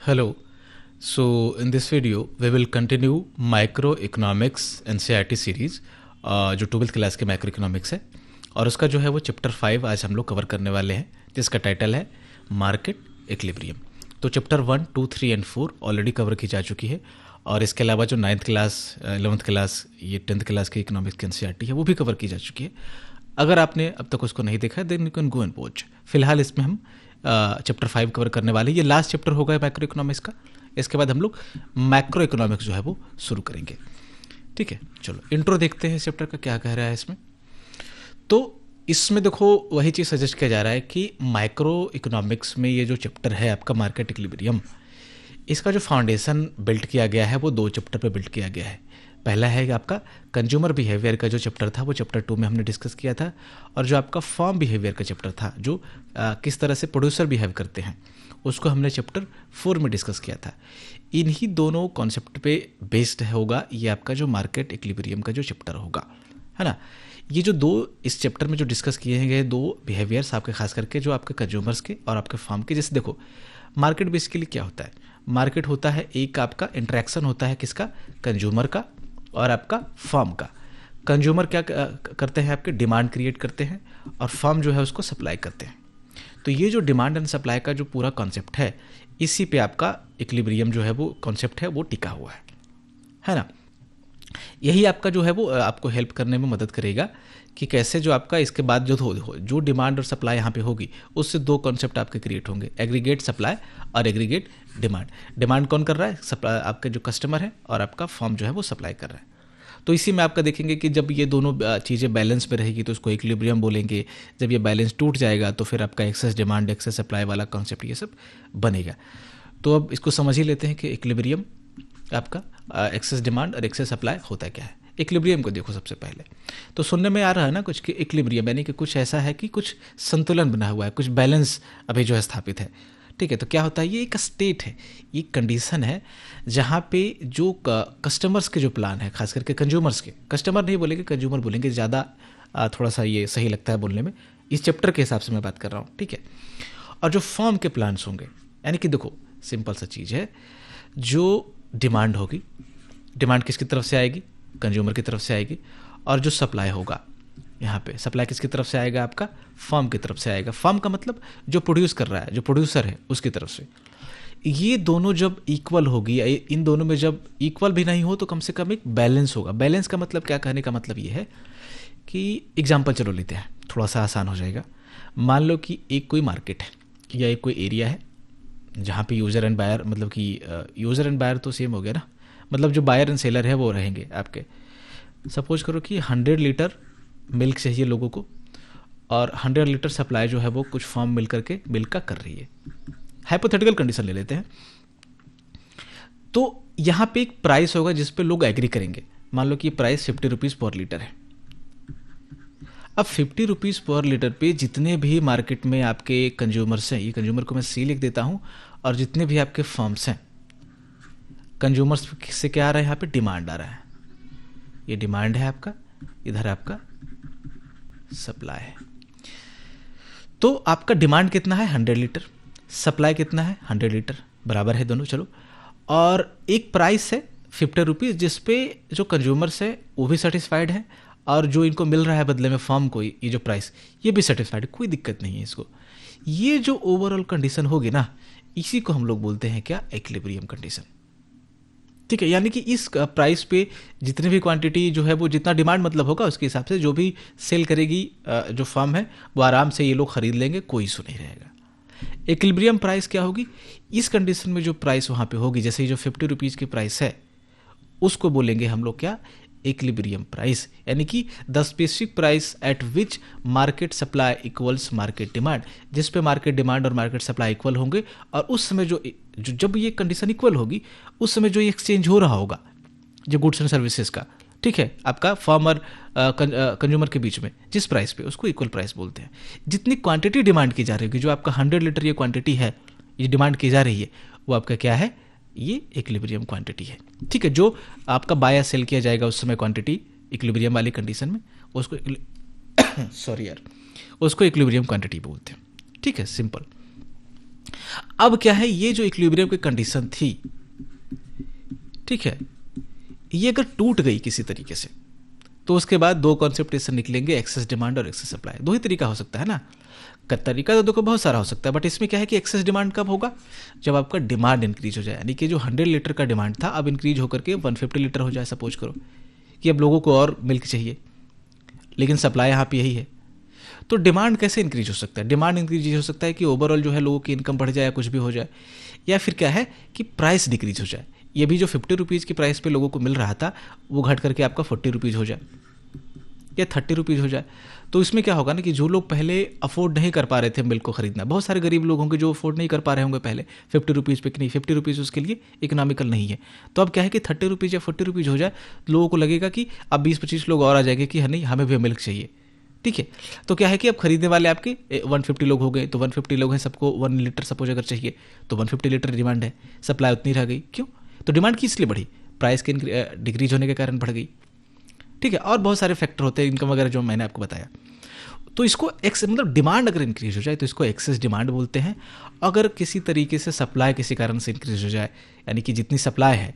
Hello. So, in this video, we will continue Microeconomics NCERT series जो 12th class के micro economics है और उसका जो है वो चैप्टर 5 आज हम लोग कवर करने वाले हैं जिसका टाइटल है मार्केट इक्विलिब्रियम। तो चैप्टर 1, 2, 3 एंड 4 ऑलरेडी कवर की जा चुकी है और इसके अलावा जो 9th क्लास 11th क्लास ये 10th क्लास की इकोनॉमिक्स की NCERT है वो भी कवर की जा चुकी है। अगर आपने अब तक उसको नहीं देखा है then you can go and watch. फिलहाल इसमें हम चैप्टर 5 कवर करने वाले हैं। ये लास्ट चैप्टर होगा माइक्रो इकोनॉमिक्स का। इसके बाद हम लोग मैक्रो इकोनॉमिक्स जो है वो शुरू करेंगे। ठीक है, चलो इंट्रो देखते हैं इस चैप्टर का क्या कह रहा है इसमें। तो इसमें देखो वही चीज़ सजेस्ट किया जा रहा है कि माइक्रो इकोनॉमिक्स में ये जो चैप्टर है आपका मार्केट इक्विलिब्रियम, इसका जो फाउंडेशन बिल्ड किया गया है वो 2 चैप्टर पे बिल्ड किया गया है। पहला है कि आपका कंज्यूमर बिहेवियर का जो चैप्टर था वो चैप्टर 2 में हमने डिस्कस किया था, और जो आपका फॉर्म बिहेवियर का चैप्टर था जो किस तरह से प्रोड्यूसर बिहेव करते हैं उसको हमने चैप्टर 4 में डिस्कस किया था। इन्हीं दोनों कॉन्सेप्ट पे बेस्ड होगा ये आपका जो मार्केट इक्विलिब्रियम का जो चैप्टर होगा, है ना। ये जो 2 इस चैप्टर में जो डिस्कस किए गए 2 बिहेवियर्स आपके खास करके जो आपके कंज्यूमर्स के और आपके फॉर्म के। जैसे देखो मार्केट बेसिकली क्या होता है, मार्केट होता है एक आपका इंटरेक्शन होता है किसका, कंज्यूमर का और आपका फर्म का। कंज्यूमर क्या करते हैं आपके डिमांड क्रिएट करते हैं और फर्म जो है उसको सप्लाई करते हैं। तो ये जो डिमांड एंड सप्लाई का जो पूरा कॉन्सेप्ट है इसी पे आपका इक्विलिब्रियम जो है वो कॉन्सेप्ट है वो टिका हुआ है ना। यही आपका जो है वो आपको हेल्प करने में मदद करेगा कि कैसे जो आपका इसके बाद जो डिमांड और सप्लाई यहाँ पे होगी उससे 2 कॉन्सेप्ट आपके क्रिएट होंगे, एग्रीगेट सप्लाई और एग्रीगेट डिमांड। डिमांड कौन कर रहा है, सप्लाई आपके जो कस्टमर है, और आपका फर्म जो है वो सप्लाई कर रहा है। तो इसी में आपका देखेंगे कि जब ये दोनों चीज़ें बैलेंस में रहेगी तो उसको इक्विलिब्रियम बोलेंगे। जब ये बैलेंस टूट जाएगा तो फिर आपका एक्सेस डिमांड एक्सेस सप्लाई वाला कॉन्सेप्ट ये सब बनेगा। तो अब इसको समझ ही लेते हैं कि इक्विलिब्रियम आपका एक्सेस डिमांड और एक्सेस सप्लाई होता क्या है। इक्विलिब्रियम को देखो सबसे पहले तो सुनने में आ रहा है ना कुछ कि इक्विलिब्रियम यानी कि कुछ ऐसा है कि कुछ संतुलन बना हुआ है, कुछ बैलेंस अभी जो है स्थापित है। ठीक है, तो क्या होता है, ये एक स्टेट है, ये कंडीशन है जहाँ पे जो कस्टमर्स के जो प्लान है, खास करके कंज्यूमर्स के, कस्टमर नहीं बोलेंगे कंज्यूमर बोलेंगे, ज़्यादा थोड़ा सा ये सही लगता है बोलने में, इस चैप्टर के हिसाब से मैं बात कर रहा हूँ। ठीक है, और जो फर्म के प्लान्स होंगे यानी कि देखो सिंपल सा चीज़ है, जो डिमांड होगी, डिमांड किसकी तरफ से आएगी, कंज्यूमर की तरफ से आएगी, और जो सप्लाई होगा यहाँ पे सप्लाई किसकी तरफ से आएगा, आपका फर्म की तरफ से आएगा। फर्म का मतलब जो प्रोड्यूस कर रहा है, जो प्रोड्यूसर है उसकी तरफ से। ये दोनों जब इक्वल होगी, इन दोनों में जब इक्वल भी नहीं हो तो कम से कम एक बैलेंस होगा। बैलेंस का मतलब क्या, कहने का मतलब ये है कि एग्जाम्पल चलो लेते हैं, थोड़ा सा आसान हो जाएगा। मान लो कि एक कोई मार्केट है या एक कोई एरिया है जहाँ पे यूज़र एंड बायर, मतलब कि यूज़र एंड बायर तो सेम हो गया ना, मतलब जो बायर एंड सेलर है वो रहेंगे आपके। सपोज करो कि 100 लीटर मिल्क चाहिए लोगों को और 100 लीटर सप्लाई जो है वो कुछ फर्म मिल करके मिल्क का कर रही है। हाइपोथेटिकल कंडीशन ले लेते हैं। तो यहाँ पे एक प्राइस होगा जिस पे लोग एग्री करेंगे। मान लो कि ये प्राइस 50 रुपीज़ पर लीटर है। अब 50 रुपीज़ पर लीटर पे जितने भी मार्केट में आपके कंज्यूमर्स हैं, ये कंज्यूमर को मैं सी लिख देता हूँ, और जितने भी आपके फर्म्स हैं, कंज्यूमर्स से क्या आ रहा है, यहाँ पे डिमांड आ रहा है। ये डिमांड है आपका, इधर आपका सप्लाई है। तो आपका डिमांड कितना है, 100 लीटर, सप्लाई कितना है, 100 लीटर, बराबर है दोनों, चलो। और एक प्राइस है 50 रुपीज़ जिस पे जो कंज्यूमर्स है वो भी सेटिस्फाइड है, और जो इनको मिल रहा है बदले में फर्म को ये जो प्राइस, ये भी सेटिस्फाइड है, कोई दिक्कत नहीं है इसको। ये जो ओवरऑल कंडीशन होगी ना, इसी को हम लोग बोलते हैं क्या, इक्विलिब्रियम कंडीशन। ठीक है, यानी कि इस प्राइस पे जितनी भी क्वांटिटी जो है वो जितना डिमांड मतलब होगा उसके हिसाब से जो भी सेल करेगी जो फर्म है वो आराम से ये लोग खरीद लेंगे, कोई इशू नहीं रहेगा। इक्विलिब्रियम प्राइस क्या होगी, इस कंडीशन में जो प्राइस वहाँ पे होगी, जैसे जो 50 रुपीज़ की प्राइस है उसको बोलेंगे हम लोग क्या, इक्विलिब्रियम प्राइस, यानी कि the specific price at which market supply equals market demand, जिस पे मार्केट डिमांड और मार्केट सप्लाई इक्वल होंगे, और उस समय जब ये कंडीशन इक्वल होगी उस समय जो एक्सचेंज हो रहा होगा जो गुड्स एंड सर्विसेज का, ठीक है, आपका फर्म और कंज्यूमर के बीच में जिस प्राइस पे, उसको इक्वल प्राइस बोलते हैं। जितनी क्वांटिटी डिमांड की जा रही होगी, जो आपका 100 लीटर ये क्वांटिटी है, ये डिमांड की जा रही है, वो आपका क्या है, ये इक्विलिब्रियम क्वांटिटी है। ठीक है, जो आपका बाय सेल किया जाएगा उस समय क्वांटिटी इक्विलिब्रियम वाली कंडीशन में, उसको सॉरी यार, उसको इक्विलिब्रियम क्वांटिटी बोलते हैं। ठीक है, सिंपल। अब क्या है, ये जो इक्विलिब्रियम की कंडीशन थी, ठीक है, ये अगर टूट गई किसी तरीके से, तो उसके बाद दो कॉन्सेप्ट इससे निकलेंगे, एक्सेस डिमांड और एक्सेस सप्लाई। दो ही तरीका हो सकता है ना, तरीका तो देखो बहुत सारा हो सकता है, बट इसमें क्या है कि एक्सेस डिमांड कब होगा, जब आपका डिमांड इंक्रीज हो जाए, यानी कि जो 100 लीटर का डिमांड था अब इंक्रीज होकर के 150 लीटर हो जाए। सपोज करो कि अब लोगों को और मिल्क चाहिए, लेकिन सप्लाई यहाँ पे यही है, तो डिमांड कैसे इंक्रीज हो सकता है? डिमांड इंक्रीज हो सकता है कि ओवरऑल जो है लोगों की इनकम बढ़ जाए या कुछ भी हो जाए, या फिर क्या है कि प्राइस डिक्रीज हो जाए, ये भी जो 50 रुपीज़ की प्राइस पे लोगों को मिल रहा था वो घट करके आपका 40 रुपीज़ हो जाए या 30 रुपीज़ हो जाए। तो इसमें क्या होगा ना कि जो लोग पहले अफोर्ड नहीं कर पा रहे थे मिल्क को खरीदना, बहुत सारे गरीब लोग होंगे जो अफोर्ड नहीं कर पा रहे होंगे पहले 50 रुपीज़ पे, कि नहीं 50 रुपीज़ उसके लिए इकोनॉमिकल नहीं है, तो अब क्या है कि 30 रुपीज़ या 40 रुपीज़ हो जाए, लोगों को लगेगा कि अब 20-25 लोग और आ जाएंगे कि नहीं हमें भी मिल्क चाहिए, ठीक है। तो क्या है कि अब खरीदने वाले आपके 150 लोग हो गए, तो 150 लोग हैं, सबको 1 लीटर सपोज अगर चाहिए तो 150 लीटर डिमांड है, सप्लाई उतनी रह गई। क्यों? तो डिमांड किस लिए बढ़ी? प्राइस के डिक्रीज होने के कारण बढ़ गई, ठीक है। और बहुत सारे फैक्टर होते हैं, इनकम वगैरह जो मैंने आपको बताया। तो इसको मतलब डिमांड अगर इंक्रीज हो जाए तो इसको एक्सेस डिमांड बोलते हैं। अगर किसी तरीके से सप्लाई किसी कारण से इंक्रीज हो जाए, यानी कि जितनी सप्लाई है,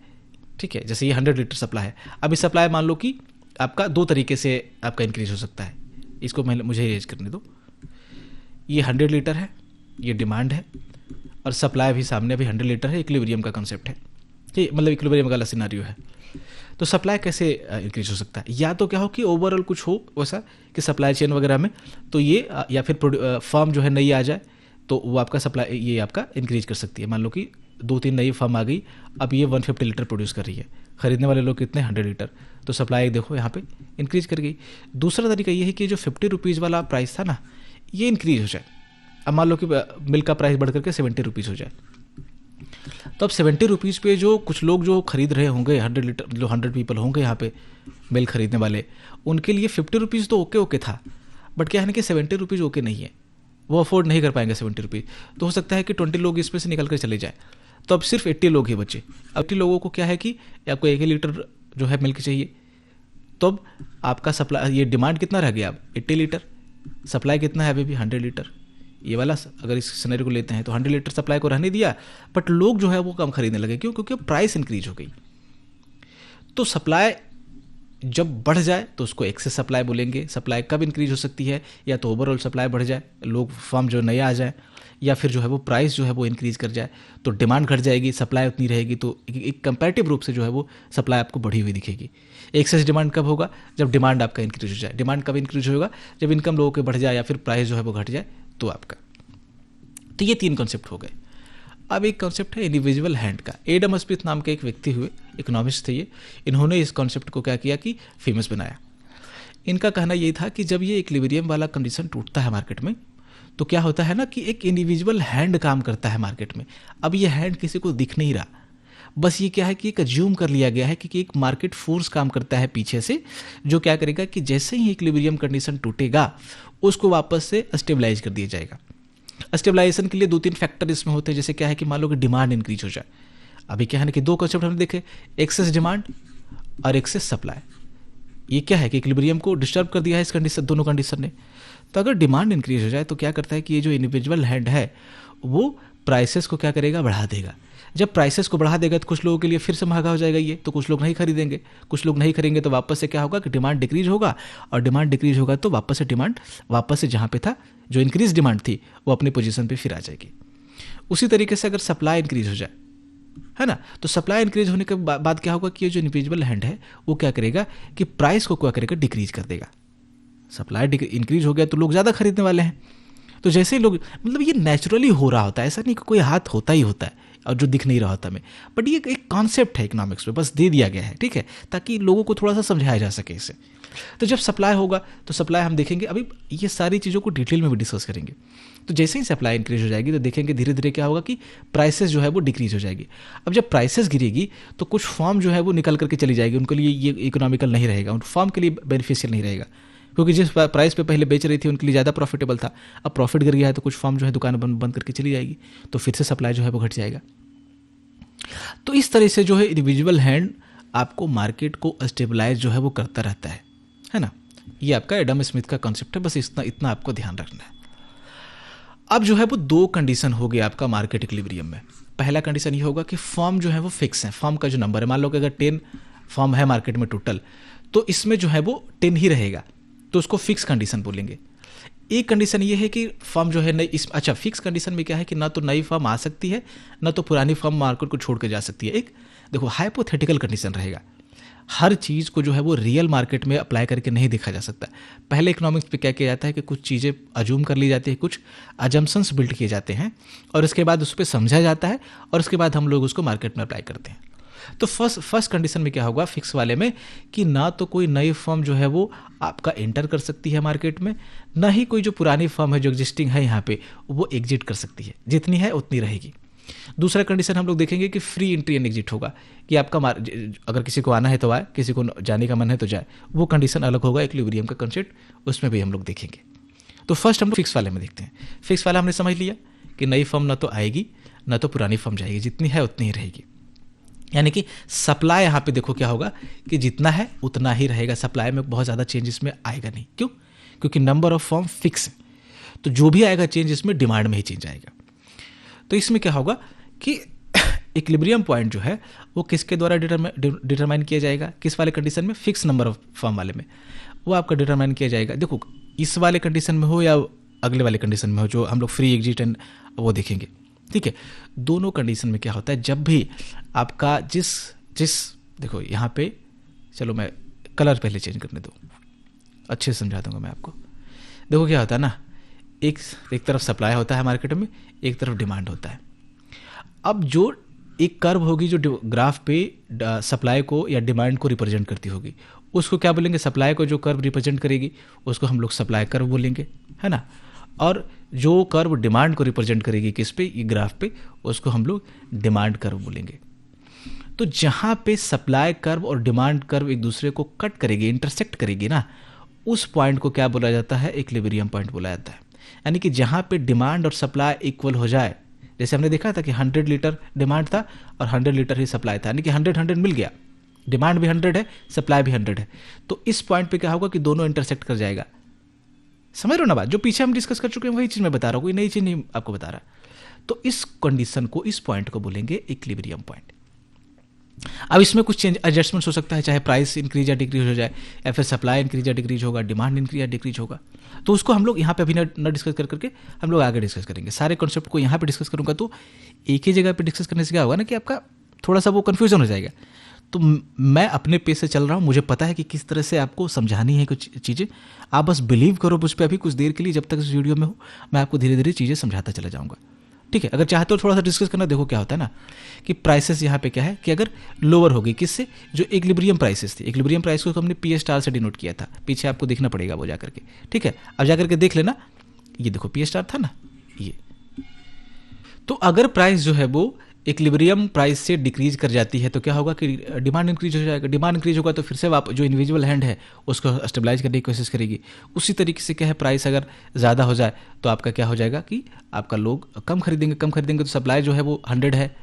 ठीक है, जैसे ये 100 लीटर सप्लाई है, अब इस सप्लाई मान लो कि आपका दो तरीके से आपका इंक्रीज हो सकता है, इसको मुझे इरेज करने दो। ये 100 लीटर है, ये डिमांड है, और सप्लाई भी सामने अभी 100 लीटर है, इक्विलिब्रियम का कंसेप्ट है, ठीक, मतलब इक्विलिब्रियम वाला सिनारियो है। तो सप्लाई कैसे इंक्रीज हो सकता है? या तो क्या हो कि ओवरऑल कुछ हो वैसा कि सप्लाई चेन वगैरह में, तो ये या फिर फर्म जो है नई आ जाए तो वो आपका सप्लाई ये आपका इंक्रीज कर सकती है। मान लो कि 2-3 नई फर्म आ गई, अब ये 150 लीटर प्रोड्यूस कर रही है, खरीदने वाले लोग कितने 100 लीटर, तो सप्लाई देखो यहाँ पे इंक्रीज कर गई। दूसरा तरीका ये है कि जो 50 रुपीज़ वाला प्राइस था ना, ये इंक्रीज हो जाए। अब मान लो कि मिल्क का प्राइस बढ़ करके 70 रुपीज़ हो जाए, तो अब 70 रुपीज़ पे जो कुछ लोग जो खरीद रहे होंगे 100 लीटर, जो 100 पीपल होंगे यहाँ पे मिल्क खरीदने वाले, उनके लिए 50 रुपीज़ तो ओके था, बट क्या है ना कि 70 रुपीज़ ओके नहीं है, वो अफोर्ड नहीं कर पाएंगे 70 रुपीज़। तो हो सकता है कि 20 लोग इसमें से निकल कर चले जाए, तो अब सिर्फ 80 लोग ही बचे। अब 80 लोगों को क्या है कि आपको 1 लीटर जो है मिल्क चाहिए, तो अब आपका सप्लाई, ये डिमांड कितना रह गया अब 80 लीटर, सप्लाई कितना है अभी भी 100 लीटर। ये वाला अगर इस सिनेरियो को लेते हैं तो 100 लीटर सप्लाई को रहने दिया, बट लोग जो है वो कम खरीदने लगे। क्यों? क्योंकि प्राइस इंक्रीज हो गई। तो सप्लाई जब बढ़ जाए तो उसको एक्सेस सप्लाई बोलेंगे। सप्लाई कब इंक्रीज हो सकती है? या तो ओवरऑल सप्लाई बढ़ जाए, लोग फर्म जो नया आ जाए, या फिर जो है वो प्राइस जो है वो इंक्रीज कर जाए, तो डिमांड घट जाएगी, सप्लाई उतनी रहेगी, तो एक कंपैरेटिव रूप से जो है वो सप्लाई आपको बढ़ी हुई दिखेगी। एक्सेस डिमांड कब होगा? जब डिमांड आपका इंक्रीज हो जाए। डिमांड कब इंक्रीज होगा? जब इनकम लोगों के बढ़ जाए या फिर प्राइस जो है वो घट जाए, तो आपका। तो ये 3 कॉन्सेप्ट हो गए। अब एक कॉन्सेप्ट है इंडिविजुअल हैंड का। एडम स्मिथ नाम के एक व्यक्ति हुए, इकोनॉमिस्ट थे ये, इन्होंने इस कॉन्सेप्ट को क्या किया कि फेमस बनाया। इनका कहना ये था कि जब ये इक्विलिब्रियम वाला कंडीशन टूटता है मार्केट में, तो क्या होता है ना कि एक इंडिविजुअल हैंड काम करता है मार्केट में। अब ये हैंड किसी को दिख नहीं रहा, बस ये क्या है कि एक अज्यूम कर लिया गया है कि एक मार्केट फोर्स काम करता है पीछे से, जो क्या करेगा कि जैसे ही इक्विलिब्रियम कंडीशन टूटेगा उसको वापस से स्टेबलाइज कर दिया जाएगा। स्टेबलाइजेशन के लिए 2-3 फैक्टर इसमें होते हैं। जैसे क्या है कि मान लो कि डिमांड इंक्रीज हो जाए। अभी क्या है ना कि 2 कॉन्सेप्ट हमने देखे, एक्सेस डिमांड और एक्सेस सप्लाई। ये क्या है कि इक्विलिब्रियम को डिस्टर्ब कर दिया है इस कंडीशन, दोनों कंडीशन ने। तो अगर डिमांड इंक्रीज हो जाए तो क्या करता है कि ये जो इंडिविजुअल हैंड है वो प्राइसेस को क्या करेगा? बढ़ा देगा। जब प्राइसेस को बढ़ा देगा तो कुछ लोगों के लिए फिर से महंगा हो जाएगा ये, तो कुछ लोग नहीं खरीदेंगे। कुछ लोग नहीं खरीदेंगे तो वापस से क्या होगा कि डिमांड डिक्रीज होगा, और डिमांड डिक्रीज होगा तो वापस से डिमांड वापस से जहाँ पे था, जो इंक्रीज डिमांड थी, वो अपनी पोजीशन पे फिर आ जाएगी। उसी तरीके से अगर सप्लाई इंक्रीज हो जाए, है ना, तो सप्लाई इंक्रीज होने के बाद क्या होगा कि ये जो इंडिविजुअल हैंड है वो क्या करेगा कि प्राइस को क्या करेगा? डिक्रीज कर देगा। सप्लाई इंक्रीज हो गया तो लोग ज़्यादा खरीदने वाले हैं। तो जैसे ही लोग, मतलब ये नेचुरली हो रहा होता है, ऐसा नहीं कि कोई हाथ होता ही होता है और जो दिख नहीं रहा होता हमें, बट ये एक कॉन्सेप्ट है इकोनॉमिक्स में, बस दे दिया गया है, ठीक है, ताकि लोगों को थोड़ा सा समझाया जा सके इसे। तो जब सप्लाई होगा तो सप्लाई हम देखेंगे, अभी ये सारी चीज़ों को डिटेल में भी डिस्कस करेंगे। तो जैसे ही सप्लाई इंक्रीज हो जाएगी तो देखेंगे धीरे धीरे क्या होगा कि प्राइसेस जो है वो डिक्रीज हो जाएगी। अब जब प्राइसेस गिरेगी तो कुछ फर्म जो है वो निकल करके चली जाएगी, उनके लिए ये इकोनॉमिकल नहीं रहेगा, उन फर्म के लिए बेनिफिशियल नहीं रहेगा, क्योंकि जिस प्राइस पे पहले बेच रही थी उनके लिए ज़्यादा प्रॉफिटेबल था। अब प्रॉफिट गिर गया है तो कुछ फर्म जो है दुकान बंद करके चली जाएगी, तो फिर से सप्लाई जो है वो घट जाएगा। तो इस तरह से जो है इंडिविजुअल हैंड आपको मार्केट को स्टेबलाइज जो है वो करता रहता है ना। ये आपका एडम स्मिथ का कॉन्सेप्ट है, बस इतना आपको ध्यान रखना है। अब जो है वो दो कंडीशन हो गया आपका मार्केट इक्विलिब्रियम में। पहला कंडीशन ये होगा कि फर्म जो है वो फिक्स है, फर्म का जो नंबर है, मान लो कि अगर 10 फर्म है मार्केट में टोटल, तो इसमें जो है वो 10 ही रहेगा, तो उसको फिक्स कंडीशन बोलेंगे। एक कंडीशन ये है कि फर्म जो है नई अच्छा, फिक्स कंडीशन में क्या है कि ना तो नई फर्म आ सकती है, ना तो पुरानी फर्म मार्केट को छोड़ के जा सकती है। एक देखो हाइपोथेटिकल कंडीशन रहेगा, हर चीज़ को जो है वो रियल मार्केट में अप्लाई करके नहीं देखा जा सकता। पहले इकोनॉमिक्स पे क्या किया जाता है कि कुछ चीज़ें अज्यूम कर ली जाती है, कुछ अजम्पशंस बिल्ड किए जाते हैं, और उसके बाद उस पर समझा जाता है, और उसके बाद हम लोग उसको मार्केट में अप्लाई करते हैं। तो फर्स्ट कंडीशन में क्या होगा फिक्स वाले में कि ना तो कोई नई फर्म जो है वो आपका एंटर कर सकती है मार्केट में, ना ही कोई जो पुरानी फर्म है जो एग्जिस्टिंग है यहाँ पे वो एग्जिट कर सकती है, जितनी है उतनी रहेगी। दूसरा कंडीशन हम लोग देखेंगे कि फ्री एंट्री एंड एग्जिट होगा, कि आपका अगर किसी को आना है तो आए, किसी को जाने का मन है तो जाए, वो कंडीशन अलग होगा। इक्विलिब्रियम का कंसेप्ट उसमें भी हम लोग देखेंगे। तो फर्स्ट हम लोग फिक्स वाले में देखते हैं। फिक्स वाला हमने समझ लिया कि नई फर्म ना तो आएगी ना तो पुरानी फर्म जाएगी, जितनी है उतनी ही रहेगी। यानी कि सप्लाई यहाँ पे देखो क्या होगा कि जितना है उतना ही रहेगा, सप्लाई में बहुत ज़्यादा चेंज इसमें आएगा नहीं। क्यों? क्योंकि नंबर ऑफ फर्म फिक्स है, तो जो भी आएगा चेंज इसमें डिमांड में ही चेंज आएगा। तो इसमें क्या होगा कि इक्विलिब्रियम पॉइंट जो है वो किसके द्वारा डिटरमाइन किया जाएगा, किस वाले कंडीशन में, फिक्स नंबर ऑफ फर्म वाले में वो आपका डिटरमाइन किया जाएगा। देखो इस वाले कंडीशन में हो या अगले वाले कंडीशन में हो, जो हम लोग फ्री एग्जिट एंड वो देखेंगे, ठीक है। दोनों कंडीशन में क्या होता है, जब भी आपका जिस देखो यहाँ पे, चलो मैं कलर पहले चेंज करने दो, अच्छे से समझा दूंगा मैं आपको। देखो क्या होता है ना, एक तरफ सप्लाई होता है मार्केट में, एक तरफ डिमांड होता है। अब जो एक कर्व होगी जो ग्राफ पे सप्लाई को या डिमांड को रिप्रेजेंट करती होगी, उसको क्या बोलेंगे, सप्लाई को जो कर्व रिप्रेजेंट करेगी उसको हम लोग सप्लाई कर्व बोलेंगे, है ना। और जो कर्व डिमांड को रिप्रेजेंट करेगी किस पे, ये ग्राफ पे, उसको हम लोग डिमांड कर्व बोलेंगे। तो जहाँ पे सप्लाई कर्व और डिमांड कर्व एक दूसरे को कट करेगी, इंटरसेक्ट करेगी ना, उस पॉइंट को क्या बोला जाता है, इक्विलिब्रियम पॉइंट बोला जाता है। यानी कि जहाँ पे डिमांड और सप्लाई इक्वल हो जाए, जैसे हमने देखा था कि 100 लीटर डिमांड था और 100 लीटर ही सप्लाई था, यानी कि 100 मिल गया, डिमांड भी 100 है, सप्लाई भी 100 है। तो इस पॉइंट पे क्या होगा कि दोनों इंटरसेक्ट कर जाएगा। समझ रहे हो ना बात, जो पीछे हम डिस्कस कर चुके हैं वही चीज़ मैं बता रहा हूँ, कोई नई चीज़ नहीं आपको बता रहा। तो इस कंडीशन को, इस पॉइंट को बोलेंगे इक्विलिब्रियम पॉइंट। अब इसमें कुछ चेंज एडजस्टमेंट्स हो सकता है, चाहे प्राइस इंक्रीज या डिक्रीज हो जाए, या फिर सप्लाई इंक्रीज या डिक्रीज होगा, डिमांड इंक्रीज या डिक्रीज होगा। तो उसको हम लोग यहाँ पे अभी न डिस्कस करके हम लोग आगे डिस्कस करेंगे। सारे कॉन्सेप्ट को यहाँ पे डिस्कस करूँगा तो एक ही जगह पे डिस्कस करने से क्या होगा ना कि आपका थोड़ा सा वो कन्फ्यूजन हो जाएगा। तो मैं अपने पेस से चल रहा हूँ, मुझे पता है कि किस तरह से आपको समझानी है कुछ चीज़ें। आप बस बिलीव करो मुझ पर अभी कुछ देर के लिए, जब तक इस वीडियो में हो मैं आपको धीरे धीरे चीज़ें समझाता चला जाऊँगा, ठीक है। अगर चाहते हो थोड़ा सा डिस्कस करना, देखो क्या होता है ना कि प्राइसेस यहाँ पे क्या है कि अगर लोअर होगी किससे, जो इक्विलिब्रियम प्राइसेस थी, इक्विलिब्रियम प्राइस को हमने पी स्टार से डिनोट किया था, पीछे आपको देखना पड़ेगा वो जाकर के, ठीक है। अब जाकर के देख लेना, ये देखो पी स्टार था ना ये। तो अगर प्राइस जो है वो इक्विलिब्रियम प्राइस से डिक्रीज कर जाती है तो क्या होगा कि डिमांड इंक्रीज हो जाएगा। डिमांड इंक्रीज होगा तो फिर से आप जो इंडिविजुअल हैंड है उसको स्टेबलाइज करने की कोशिश करेगी। उसी तरीके से क्या है, प्राइस अगर ज़्यादा हो जाए तो आपका क्या हो जाएगा कि आपका लोग कम खरीदेंगे तो सप्लाई जो है वो 100 है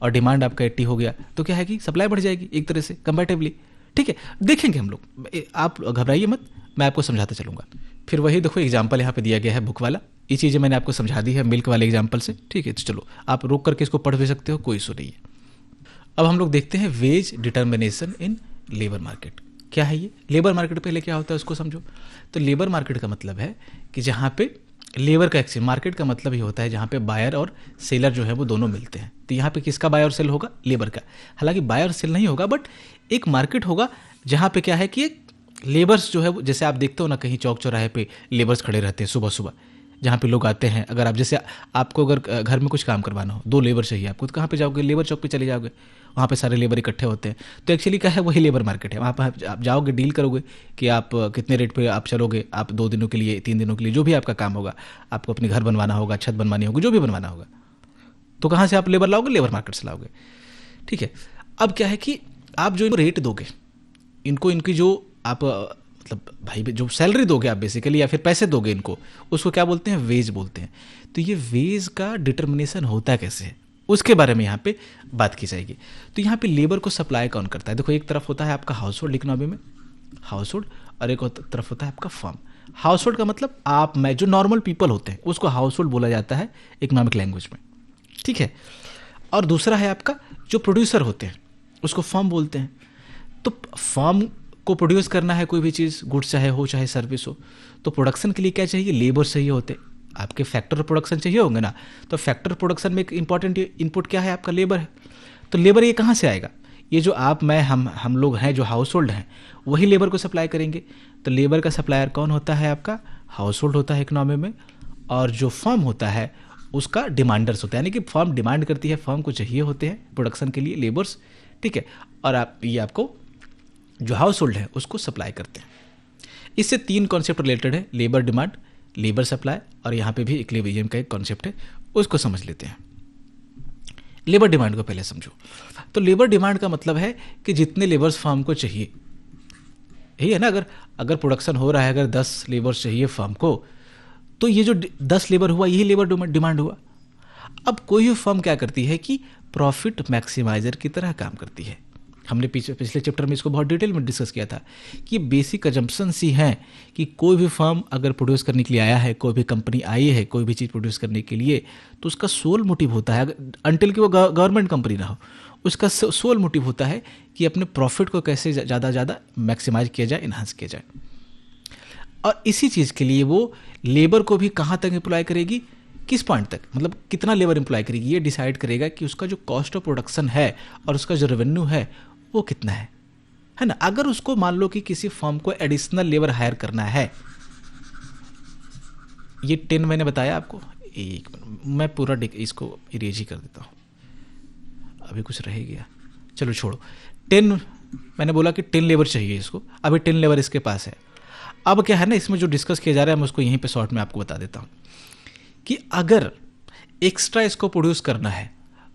और डिमांड आपका 80 हो गया, तो क्या है कि सप्लाई बढ़ जाएगी एक तरह से कंपैरेटिवली, ठीक है। देखेंगे हम लोग, आप घबराइए मत, मैं आपको समझाता चलूँगा। फिर वही देखो एग्जाम्पल यहाँ पे दिया गया है बुक वाला, ये चीज़ें मैंने आपको समझा दी है मिल्क वाले एग्जाम्पल से, ठीक है। तो चलो आप रोक करके इसको पढ़ भी सकते हो, कोई इशू नहीं है। अब हम लोग देखते हैं wage determination in labour market. क्या है ये लेबर मार्केट, पहले क्या होता है उसको समझो। तो लेबर मार्केट का मतलब है कि जहाँ पे लेबर का एक्सचेंज, मार्केट का मतलब ही होता है जहाँ पे बायर और सेलर जो है वो दोनों मिलते हैं। तो यहाँ पे किसका बाय और सेल होगा, लेबर का। हालांकि बाय और सेल नहीं होगा, बट एक मार्केट होगा जहाँ पे क्या है कि लेबर्स जो है, जैसे आप देखते हो ना कहीं चौक चौराहे पे लेबर्स खड़े रहते हैं सुबह सुबह, जहाँ पे लोग आते हैं। अगर आप जैसे आपको अगर घर में कुछ काम करवाना हो, 2 लेबर चाहिए आपको, तो कहाँ पे जाओगे, लेबर चौक पे चले जाओगे, वहाँ पे सारे लेबर इकट्ठे होते हैं। तो एक्चुअली क्या है, वही लेबर मार्केट है। वहाँ पर आप जाओगे, डील करोगे कि आप कितने रेट पे आप चलोगे, आप 2 दिनों के लिए, 3 दिनों के लिए, जो भी आपका काम होगा, आपको अपने घर बनवाना होगा, छत बनवानी होगी, जो भी बनवाना होगा, तो कहाँ से आप लेबर लाओगे, लेबर मार्केट से लाओगे, ठीक है। अब क्या है कि आप जो रेट दोगे इनको, इनकी जो आप मतलब भाई जो सैलरी दोगे आप बेसिकली, या फिर पैसे दोगे इनको, उसको क्या बोलते हैं, वेज बोलते हैं। तो ये वेज का डिटर्मिनेशन होता कैसे है, उसके बारे में यहाँ पे बात की जाएगी। तो यहाँ पे लेबर को सप्लाई कौन करता है, देखो एक तरफ होता है आपका हाउस होल्ड इकोनॉमी में हाउस होल्ड, और एक तरफ होता है आपका फर्म। हाउस होल्ड का मतलब आप मैं जो नॉर्मल पीपल होते हैं उसको हाउस होल्ड बोला जाता है इकोनॉमिक लैंग्वेज में, ठीक है। और दूसरा है आपका जो प्रोड्यूसर होते हैं उसको फर्म बोलते हैं। तो फर्म को प्रोड्यूस करना है कोई भी चीज़, गुड्स चाहे हो चाहे सर्विस हो, तो प्रोडक्शन के लिए क्या चाहिए, लेबर चाहिए होते हैं। आपके फैक्टर प्रोडक्शन चाहिए होंगे ना, तो फैक्टर प्रोडक्शन में एक इंपॉर्टेंट इनपुट क्या है, आपका लेबर है। तो लेबर ये कहाँ से आएगा, ये जो आप मैं हम लोग हैं जो हाउस होल्ड हैं वही लेबर को सप्लाई करेंगे। तो लेबर का सप्लायर कौन होता है, आपका हाउस होल्ड होता है इकोनॉमी में। और जो फर्म होता है उसका डिमांडर्स होता है, यानी कि फर्म डिमांड करती है, फर्म को चाहिए होते हैं प्रोडक्शन के लिए लेबर्स, ठीक है। और आप ये आपको जो हाउस होल्ड है उसको सप्लाई करते हैं। इससे 3 कॉन्सेप्ट रिलेटेड है, लेबर डिमांड, लेबर सप्लाई, और यहाँ पे भी इक्विलिब्रियम का एक कॉन्सेप्ट है, उसको समझ लेते हैं। लेबर डिमांड को पहले समझो। तो लेबर डिमांड का मतलब है कि जितने लेबर्स फर्म को चाहिए, यही है ना। अगर प्रोडक्शन हो रहा है, अगर 10 लेबर्स चाहिए फर्म को, तो ये जो 10 लेबर हुआ यही लेबर डिमांड हुआ। अब कोई भी फर्म क्या करती है कि प्रॉफिट मैक्सिमाइजर की तरह काम करती है। हमने पिछले चैप्टर में इसको बहुत डिटेल में डिस्कस किया था कि बेसिक अजम्पशंस ही हैं कि कोई भी फर्म अगर प्रोड्यूस करने के लिए आया है, कोई भी कंपनी आई है कोई भी चीज़ प्रोड्यूस करने के लिए, तो उसका सोल मोटिव होता है, अंटिल कि वो गवर्नमेंट कंपनी ना हो, उसका सोल मोटिव होता है कि अपने प्रॉफिट को कैसे ज़्यादा मैक्सिमाइज किया जाए, इन्हांस किया जाए। और इसी चीज़ के लिए वो लेबर को भी कहाँ तक एम्प्लॉय करेगी, किस पॉइंट तक, मतलब कितना लेबर एम्प्लॉय करेगी, ये डिसाइड करेगा कि उसका जो कॉस्ट ऑफ प्रोडक्शन है और उसका जो रेवेन्यू है वो कितना है ना। अगर उसको मान लो कि किसी फर्म को एडिशनल लेबर हायर करना है, ये 10 मैंने बताया आपको, एक मिनट मैं पूरा इसको इरेज ही कर देता हूँ, अभी कुछ रह गया, चलो छोड़ो। 10 मैंने बोला कि 10 लेबर चाहिए इसको, अभी 10 लेबर इसके पास है। अब क्या है ना, इसमें जो डिस्कस किया जा रहा है मैं उसको यहीं पे शॉर्ट में आपको बता देता हूँ कि अगर एक्स्ट्रा इसको प्रोड्यूस करना है